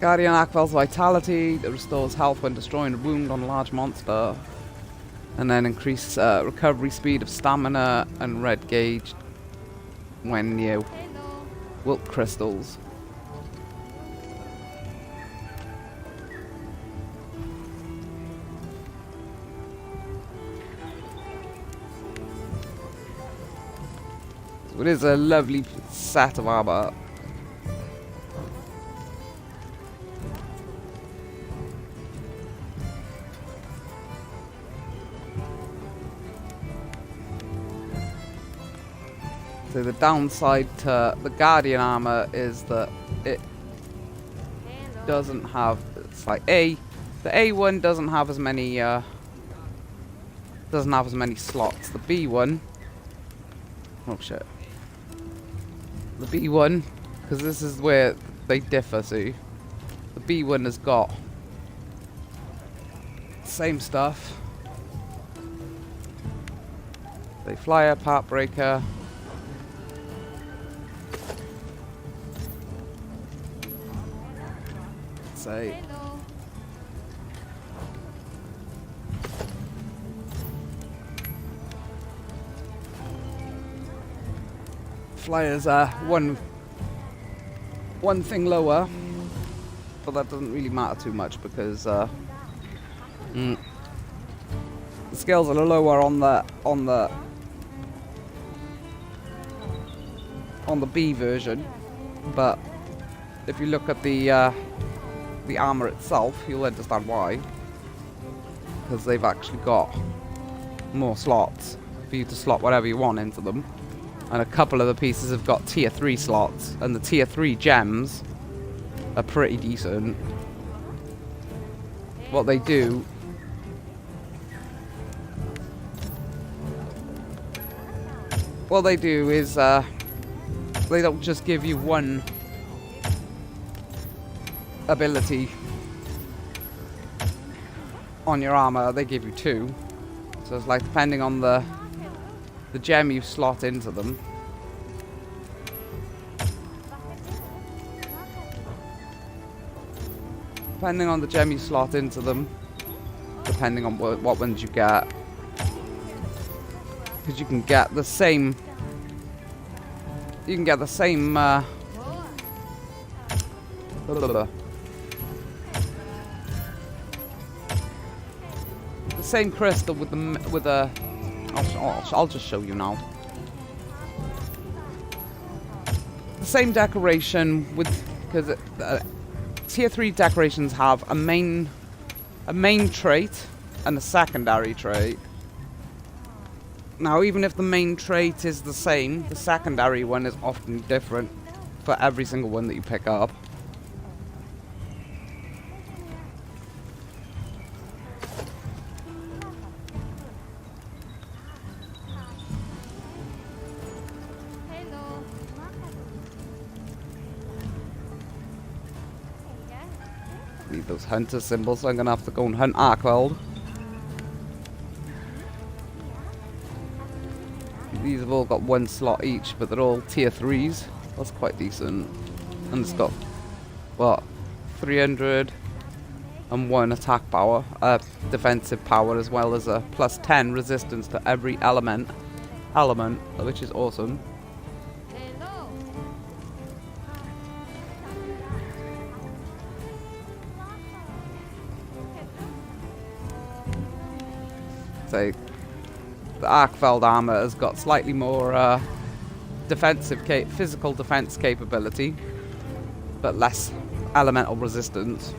Guardian Arkfeld's Vitality that restores health when destroying a wound on a large monster, and then increase recovery speed of stamina and red gauge when you wilt crystals. It is a lovely set of armor. So the downside to the Guardian armor is that it doesn't have, it's like the A one doesn't have as many slots. The B one, oh shit. The B1, because this is where they differ, see? The B1 has got same stuff. They Flyer, Heartbreaker. Say. Flyers are one thing lower. but that doesn't really matter too much because the skills are lower on the B version, but if you look at the armor itself, you'll understand why. Because they've actually got more slots for you to slot whatever you want into them. And a couple of the pieces have got tier 3 slots, and the tier 3 gems are pretty decent. What they do is they don't just give you one ability on your armor, they give you 2. So it's like depending on the gem you slot into them. Depending on the gem you slot into them, depending on what ones you get. Because you can get the same... You can get the same... the same crystal with a... I'll just show you now. The same decoration with... Because tier 3 decorations have a main trait and a secondary trait. Now, even if the main trait is the same, the secondary one is often different for every single one that you pick up. Need those hunter symbols, so I'm gonna have to go and hunt Arkveld. These have all got 1 slot each, but they're all tier 3s. That's quite decent. And it's got, what, 301 attack power, defensive power, as well as a plus 10 resistance to every element, which is awesome. So, the Arkveld armor has got slightly more physical defense capability, but less elemental resistance.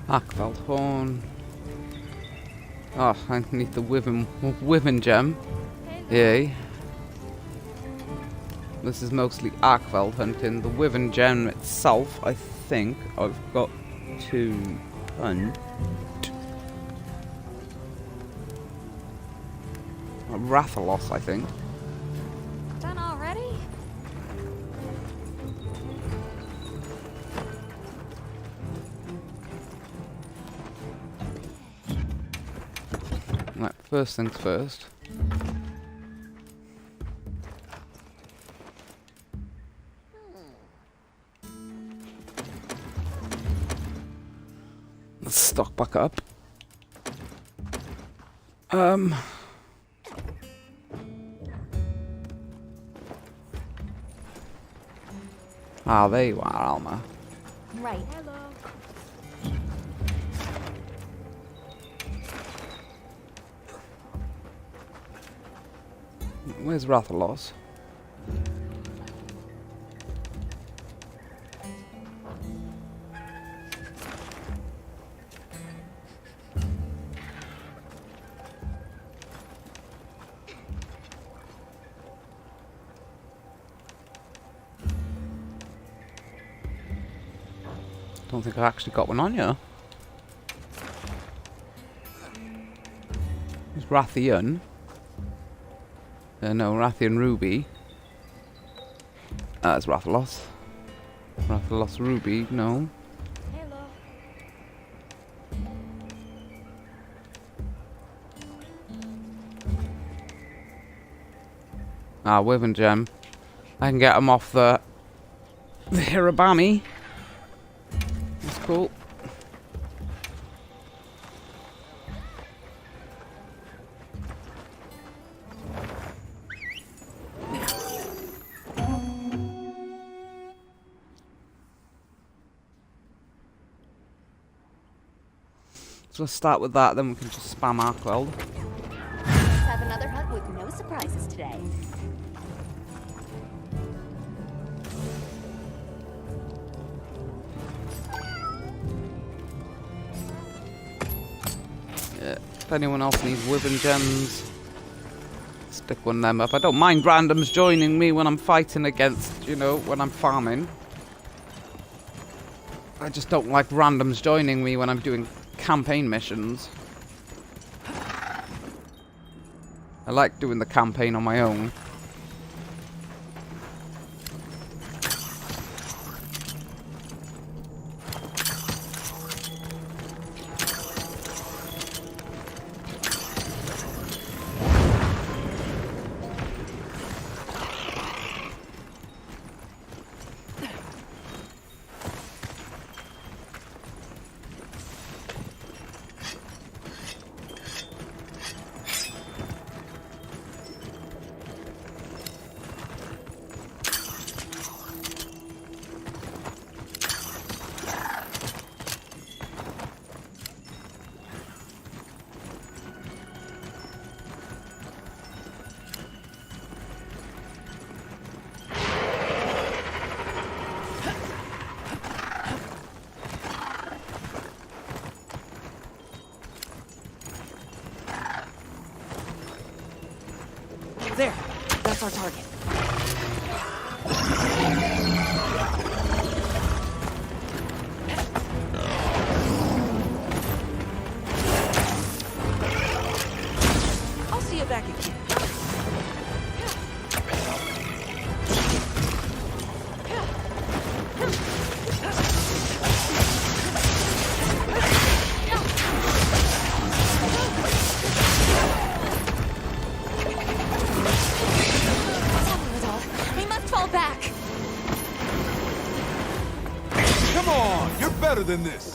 Arkveld horn. Oh, I need the Wyvern gem. Yay. This is mostly Arkveld hunting. The Wyvern gem itself, I think I've got to hunt. Rathalos, I think. Done already? Right, first things first. Let's stock back up. Ah, there you are, Alma. Right. Where's Rathalos? Don't think I actually got one on you. There's Rathian. No, Rathian Ruby. That's Rathalos. Rathalos Ruby, no. Ah, Wyvern Gem. I can get them off the Hirabami. That's cool. So let's start with that, then we can just spam Arkweld. Let's have another hunt with no surprises today. Yeah, if anyone else needs Wyvern Gems, stick one of them up. I don't mind randoms joining me when I'm fighting against, you know, when I'm farming. I just don't like randoms joining me when I'm doing campaign missions. I like doing the campaign on my own. There, that's our target. I'll see you back again. Come on, you're better than this.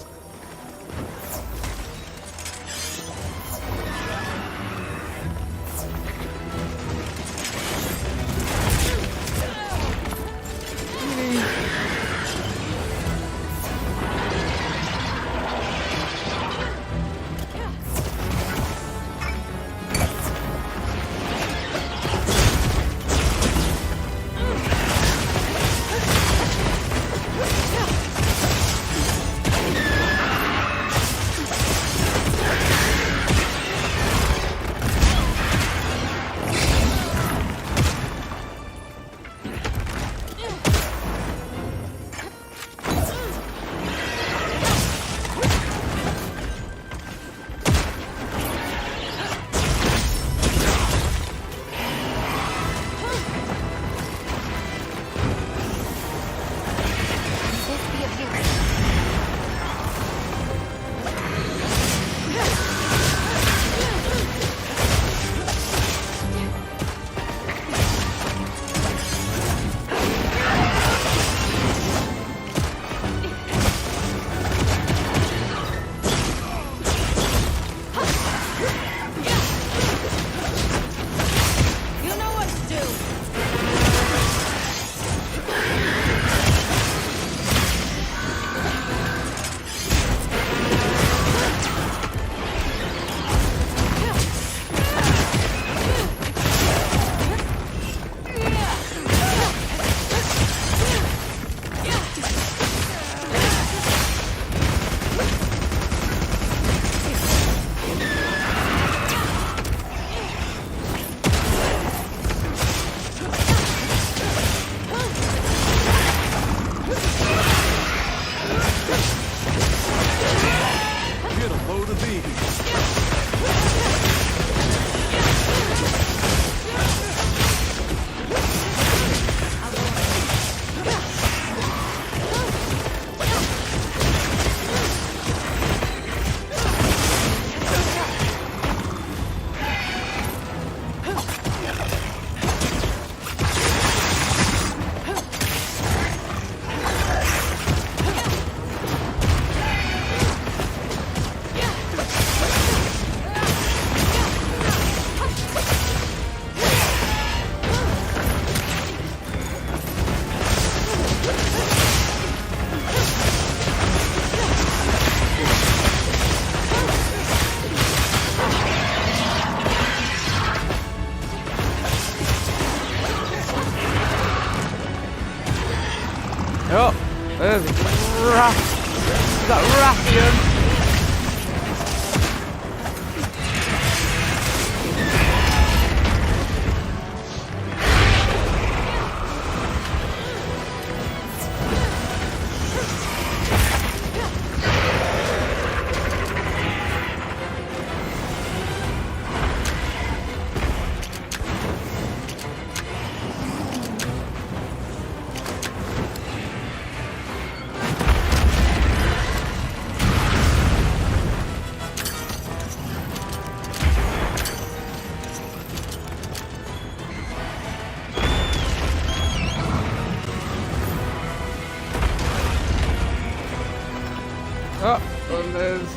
that Rathian? Oh, and there's...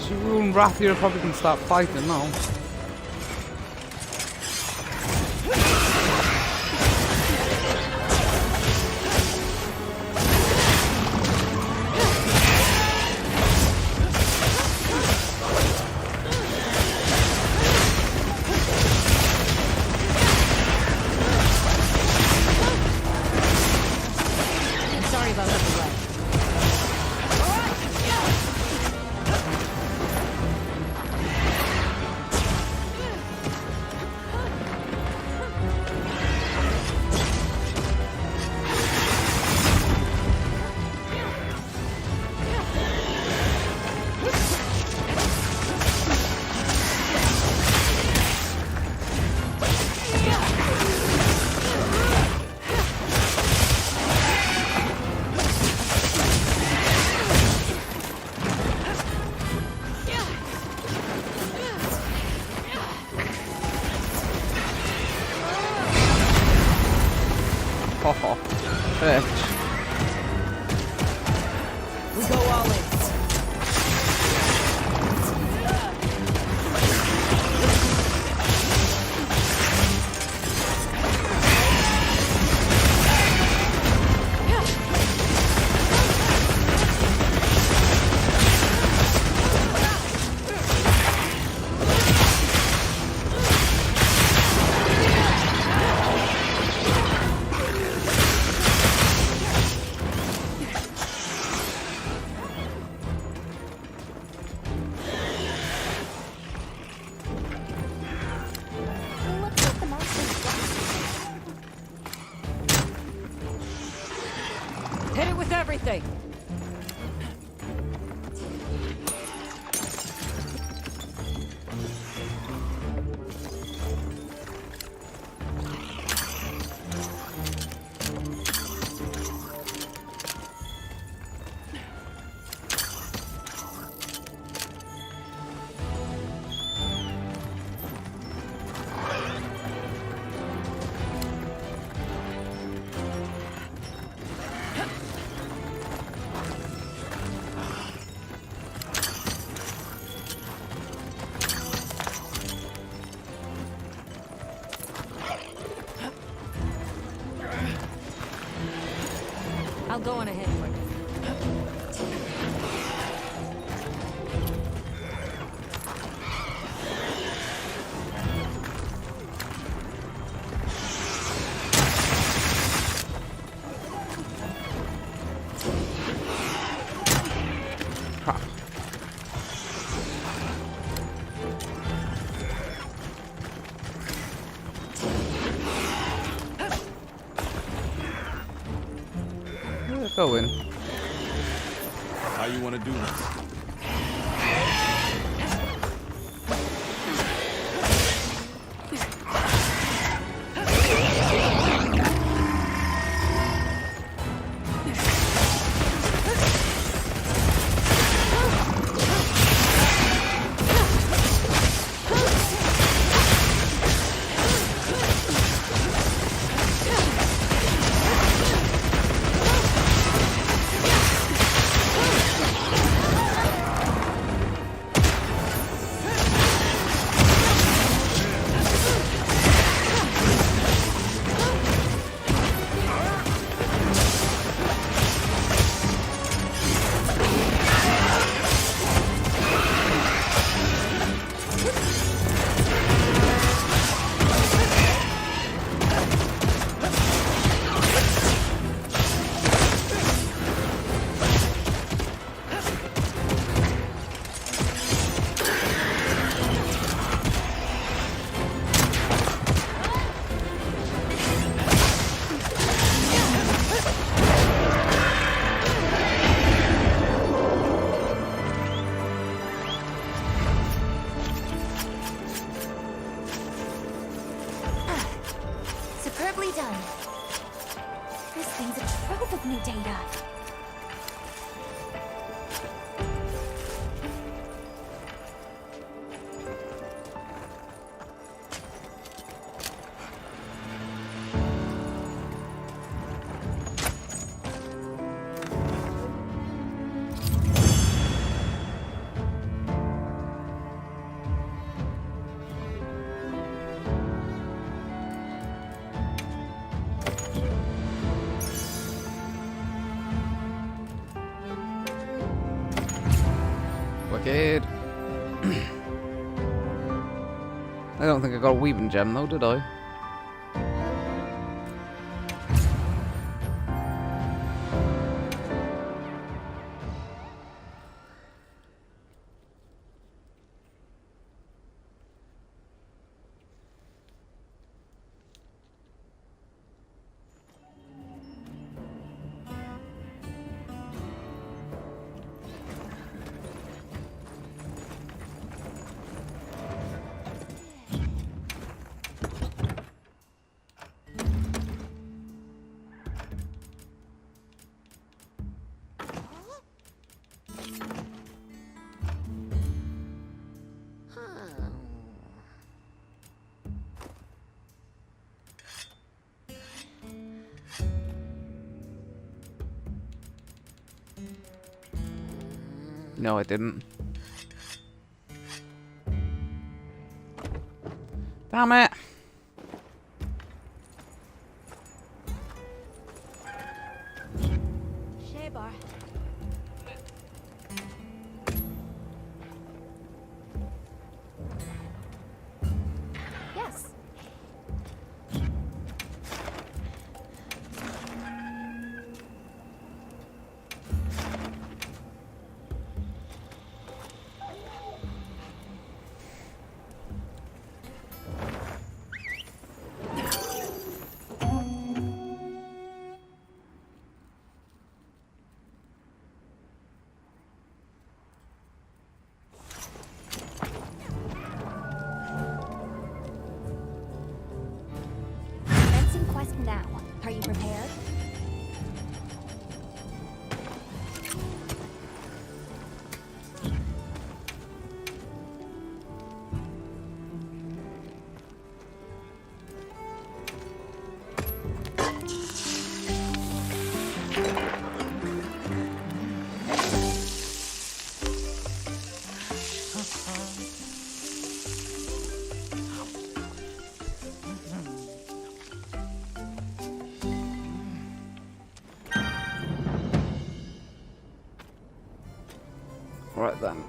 Shirul and Rathir probably can start fighting now. Sorry about the delay. Bitch. We go all in. Hit it with everything. I'll go on ahead quick. Go in. How you want to do this? trove of new data. Wicked. I don't think I got a weaving gem though, did I? No, I didn't. Damn it! Shebar. Yes. Commencing quest now. Are you prepared? Right then,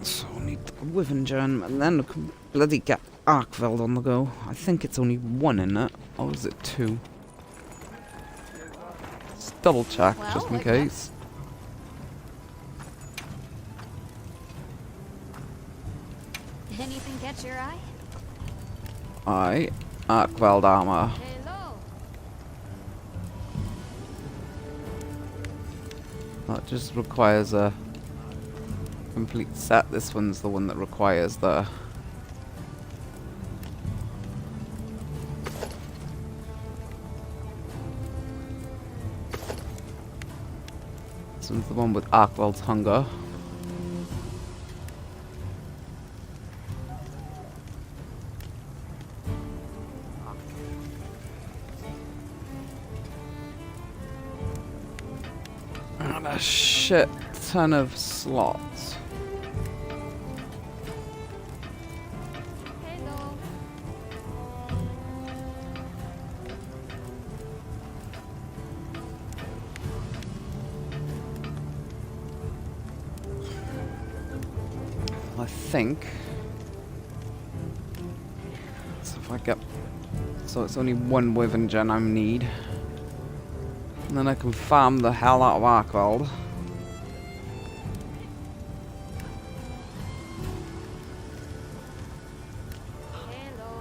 so I need the Wyvern gem, and then I can bloody get Arkveld on the go. I think it's only one in it, or is it two? Let's double check, Well, just in like case. Anything catch your eye? Aye, Arkveld armor. Hello. That just requires a complete set. This one's the one that requires the... This one's the one with Arkveld's hunger. And a shit ton of slots. Hello. I think. So if I get... So it's only one Wyvern gen I need. And then I can farm the hell out of Arkveld. Hello.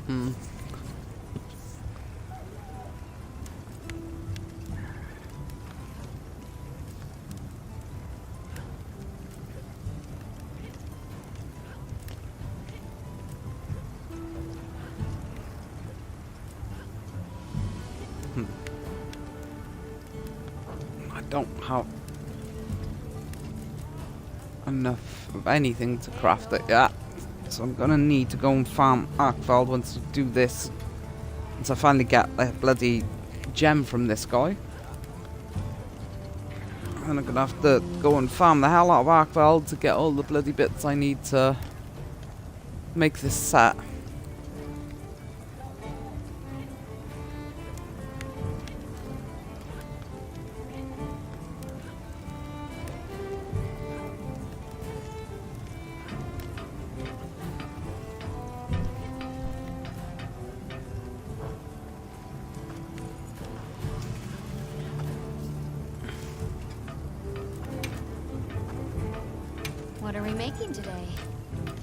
I don't have enough of anything to craft it yet, so I'm gonna need to go and farm Arkveld once I do this. Once I finally get a bloody gem from this guy. And I'm gonna have to go and farm the hell out of Arkveld to get all the bloody bits I need to make this set. What are we making today?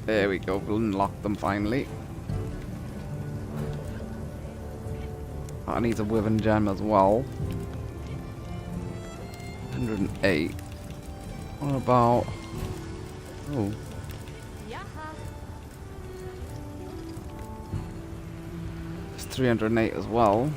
There we go, we'll unlock them finally. I need a Wyvern gem as well. 108. What about... Oh. It's 308 as well.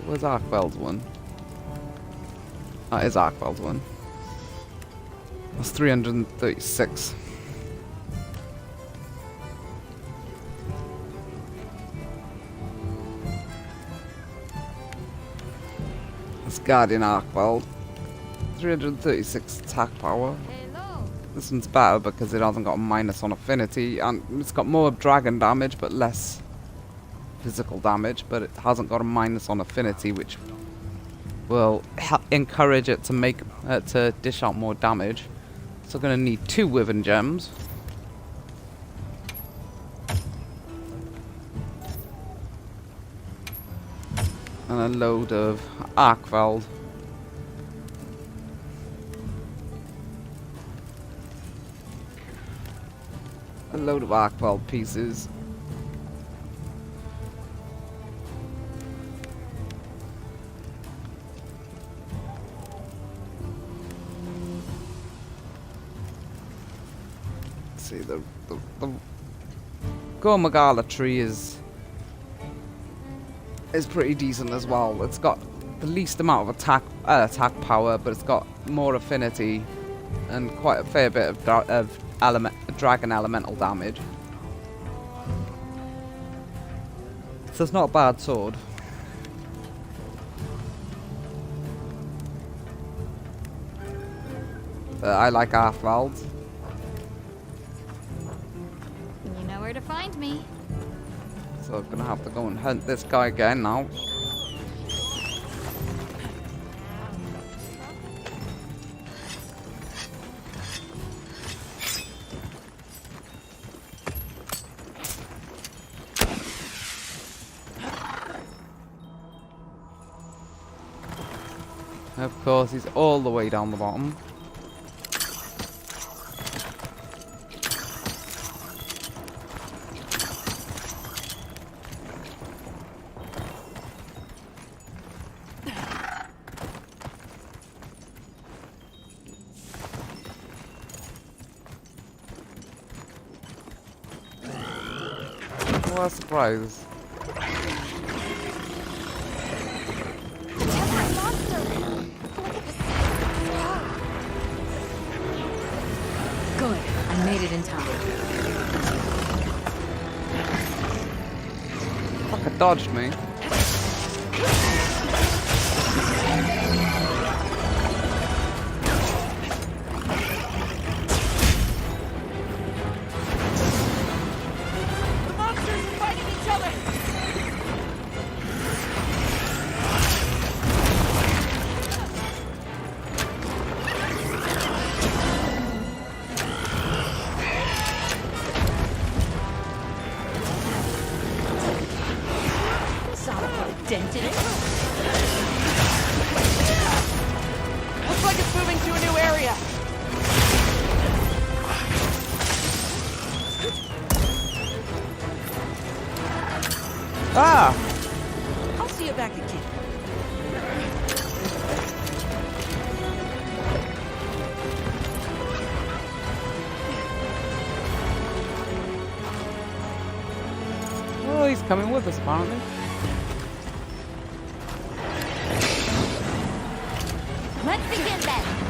Where's Arkveld's one? That is Arkveld's one. That's 336. That's Guardian Arkveld. 336 attack power. This one's better because it hasn't got a minus on affinity, and it's got more dragon damage but less physical damage, but it hasn't got a minus on affinity, which will encourage it to make to dish out more damage. So I'm gonna need 2 Wyvern gems. And a load of Arkveld. A load of Arkveld pieces. See, the Gore Magala tree is pretty decent as well. It's got the least amount of attack power, but it's got more affinity and quite a fair bit of dragon elemental damage. So it's not a bad sword. I like Arkveld. You know where to find me. So I'm gonna have to go and hunt this guy again now. Of course, he's all the way down the bottom. What a surprise. Good. I made it in time. Fuck, it dodged me. Ah! I'll see you back at camp. Oh, he's coming with us, apparently. Let's begin then.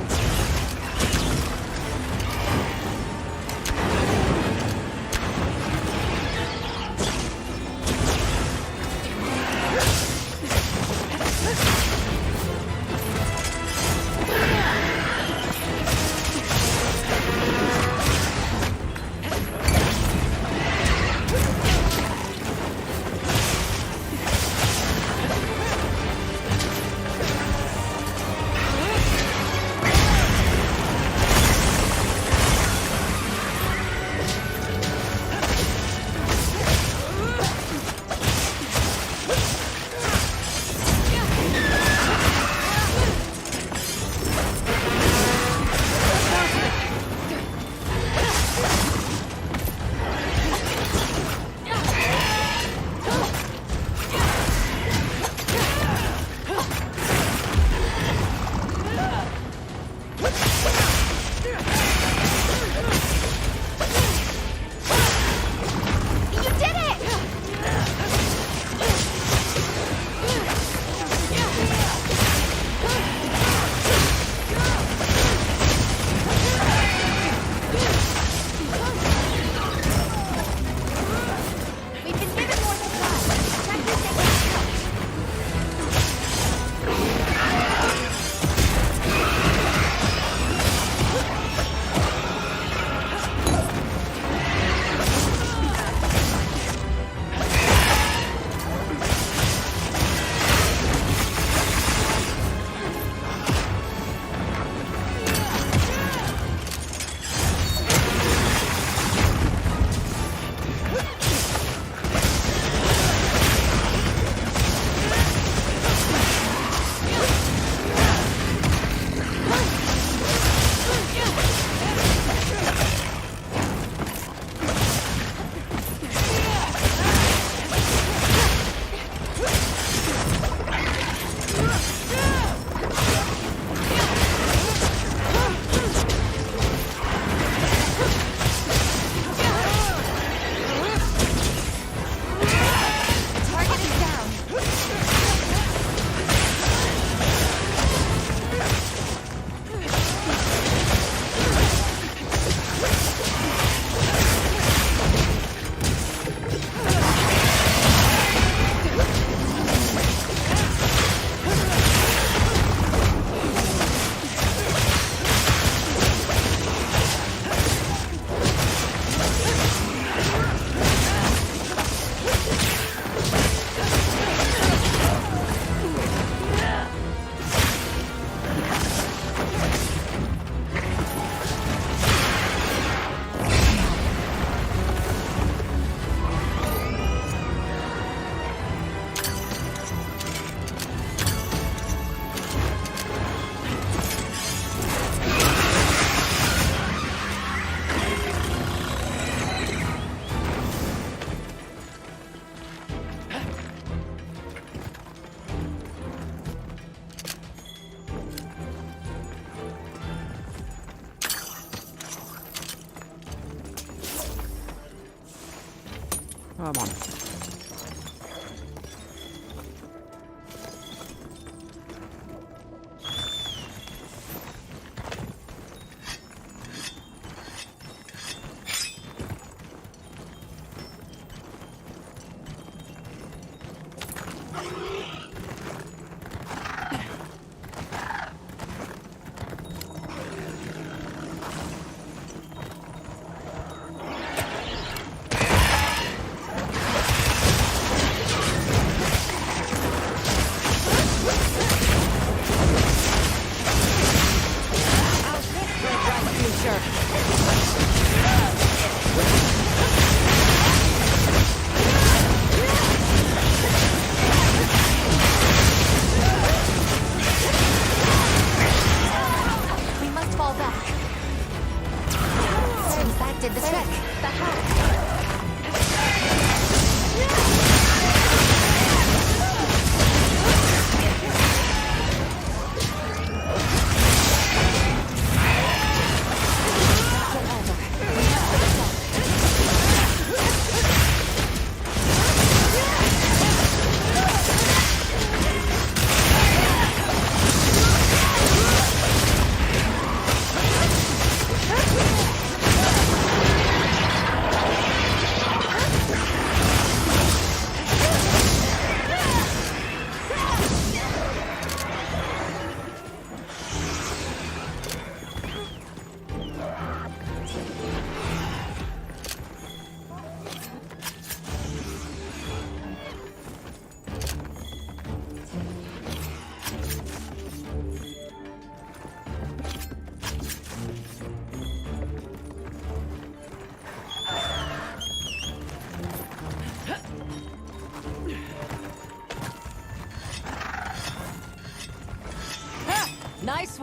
Come on. did the trick. The hack.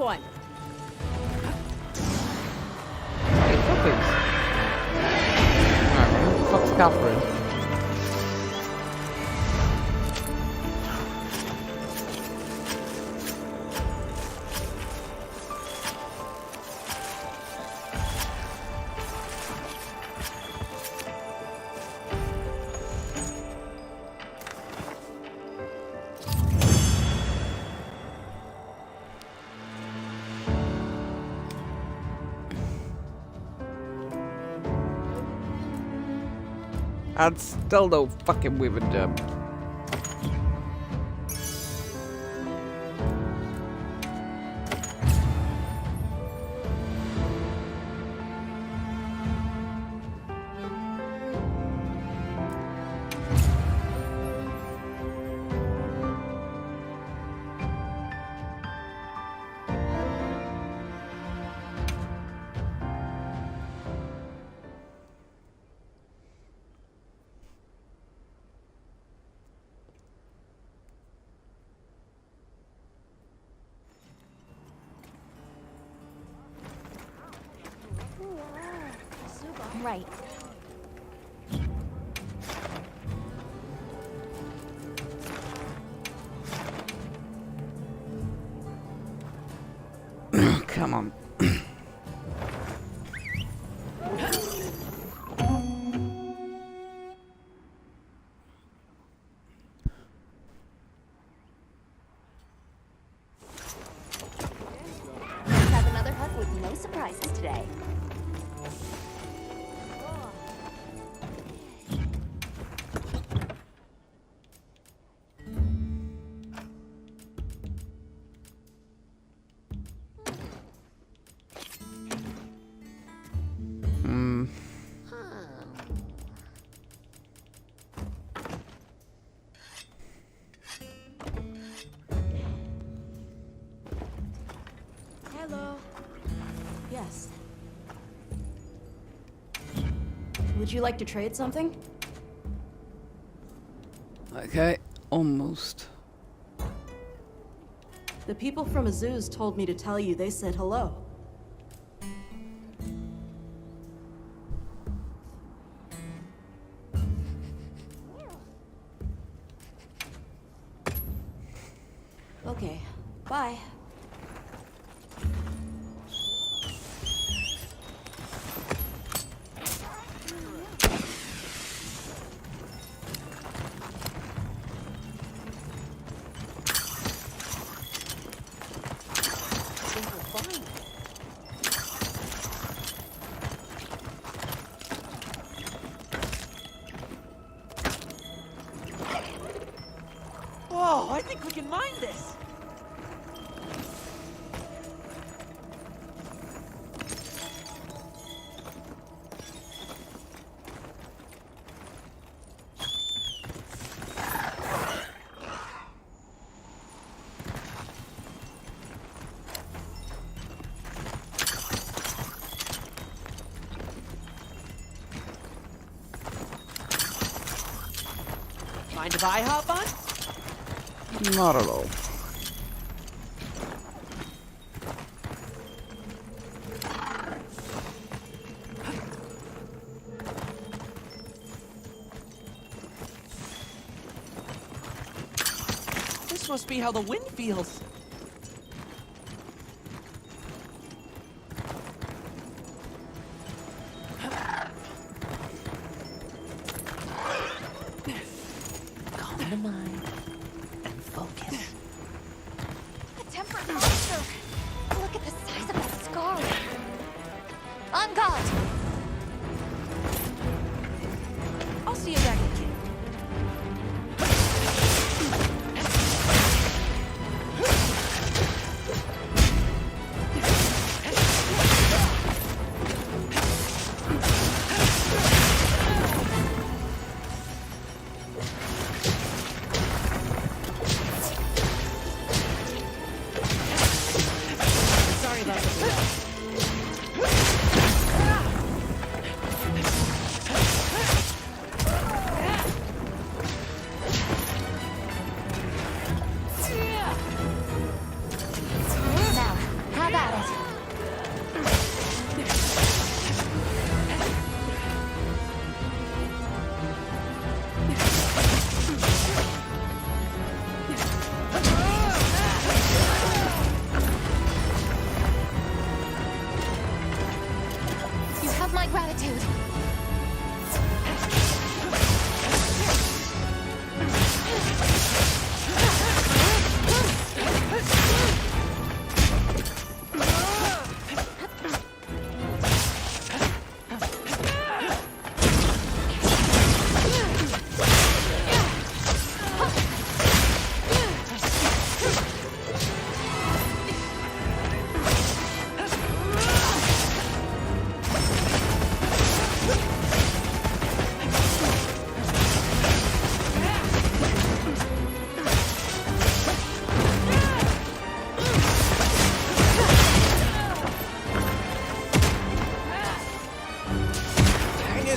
one. Hey, puppies. Alright, who the fuck's Catherine? And still no fucking women them. Right. Come on. Have another hut with no surprises today. Hello. Yes. Would you like to trade something? Okay, almost. The people from Azuz told me to tell you they said hello. Okay, bye. Oh, I think we can mine this. Mind if I hop on? Not at all. This must be how the wind feels. Calm the mind and focus. A tempered monster! Look at the size of that scar! On guard! I'll see you back in camp.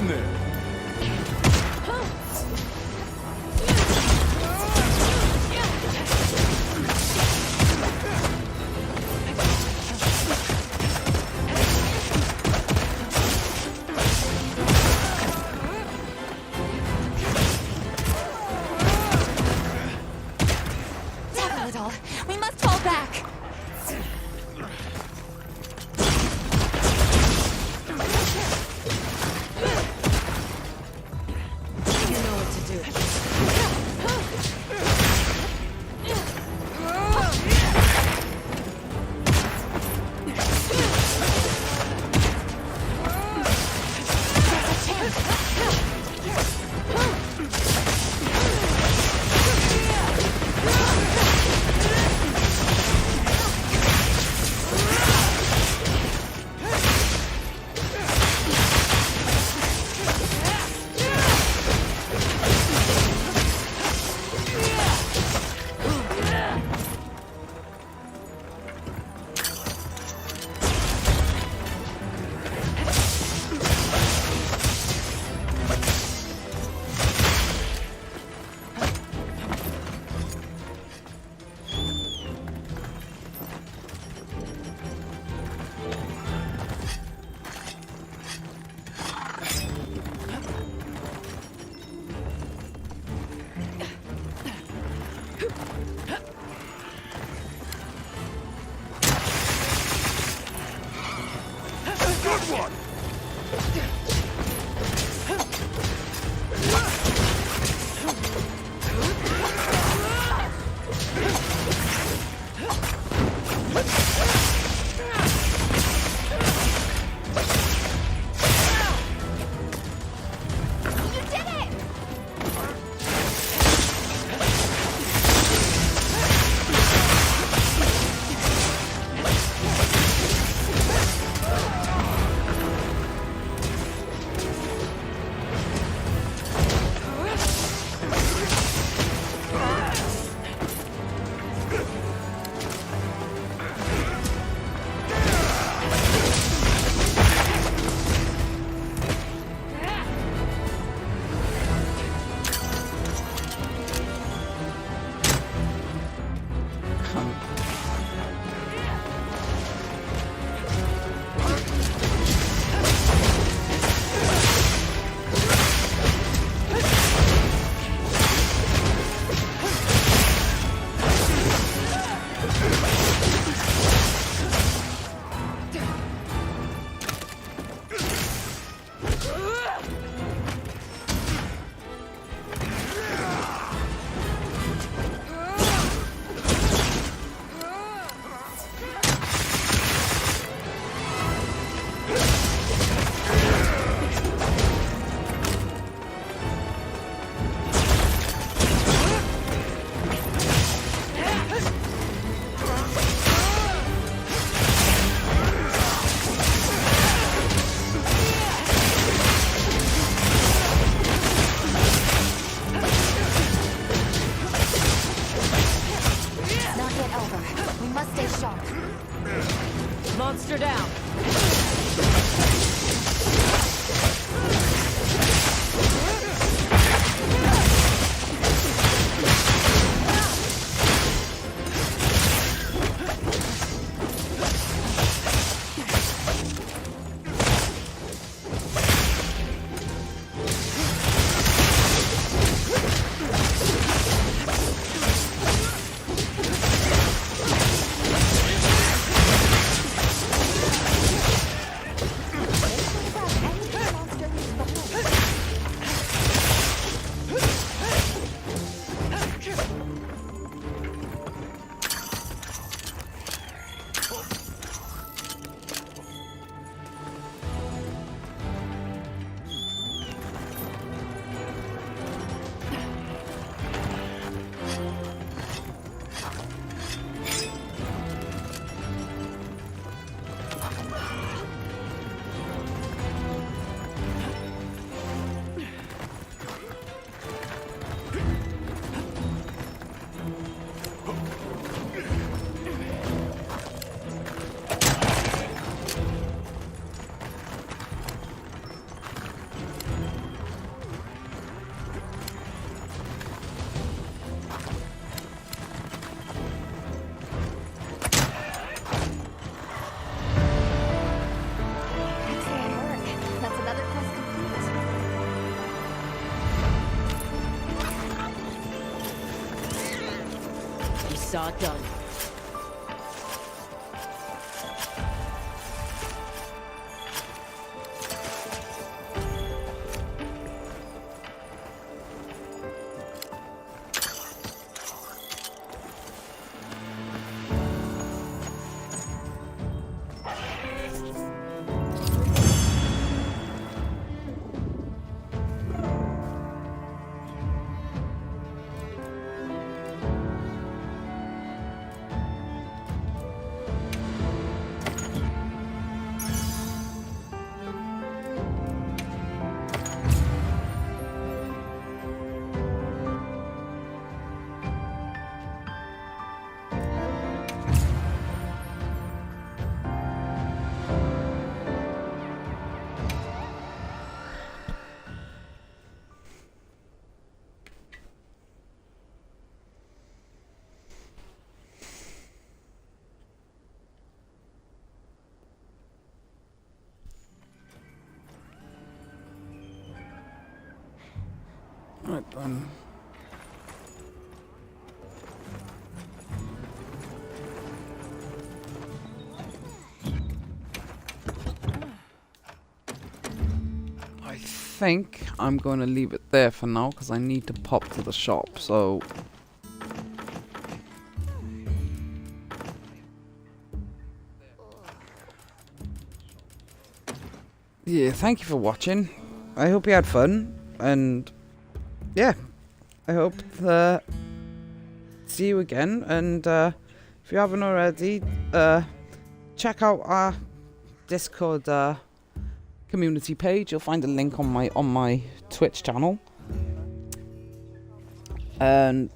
in there! Tackle it all. We must fall back. saw done. Right then. I think I'm going to leave it there for now because I need to pop to the shop, so... Yeah, thank you for watching. I hope you had fun, and yeah, I hope to see you again, and if you haven't already, check out our Discord community page. You'll find a link on my Twitch channel, and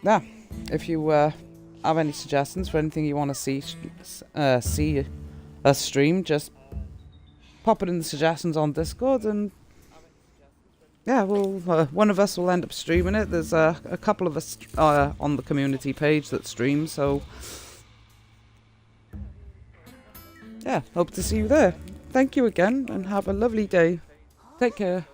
yeah, if you have any suggestions for anything you want to see us stream, just pop it in the suggestions on Discord, and yeah, well, one of us will end up streaming it. There's a couple of us on the community page that stream, so yeah, hope to see you there. Thank you again, and have a lovely day. Take care.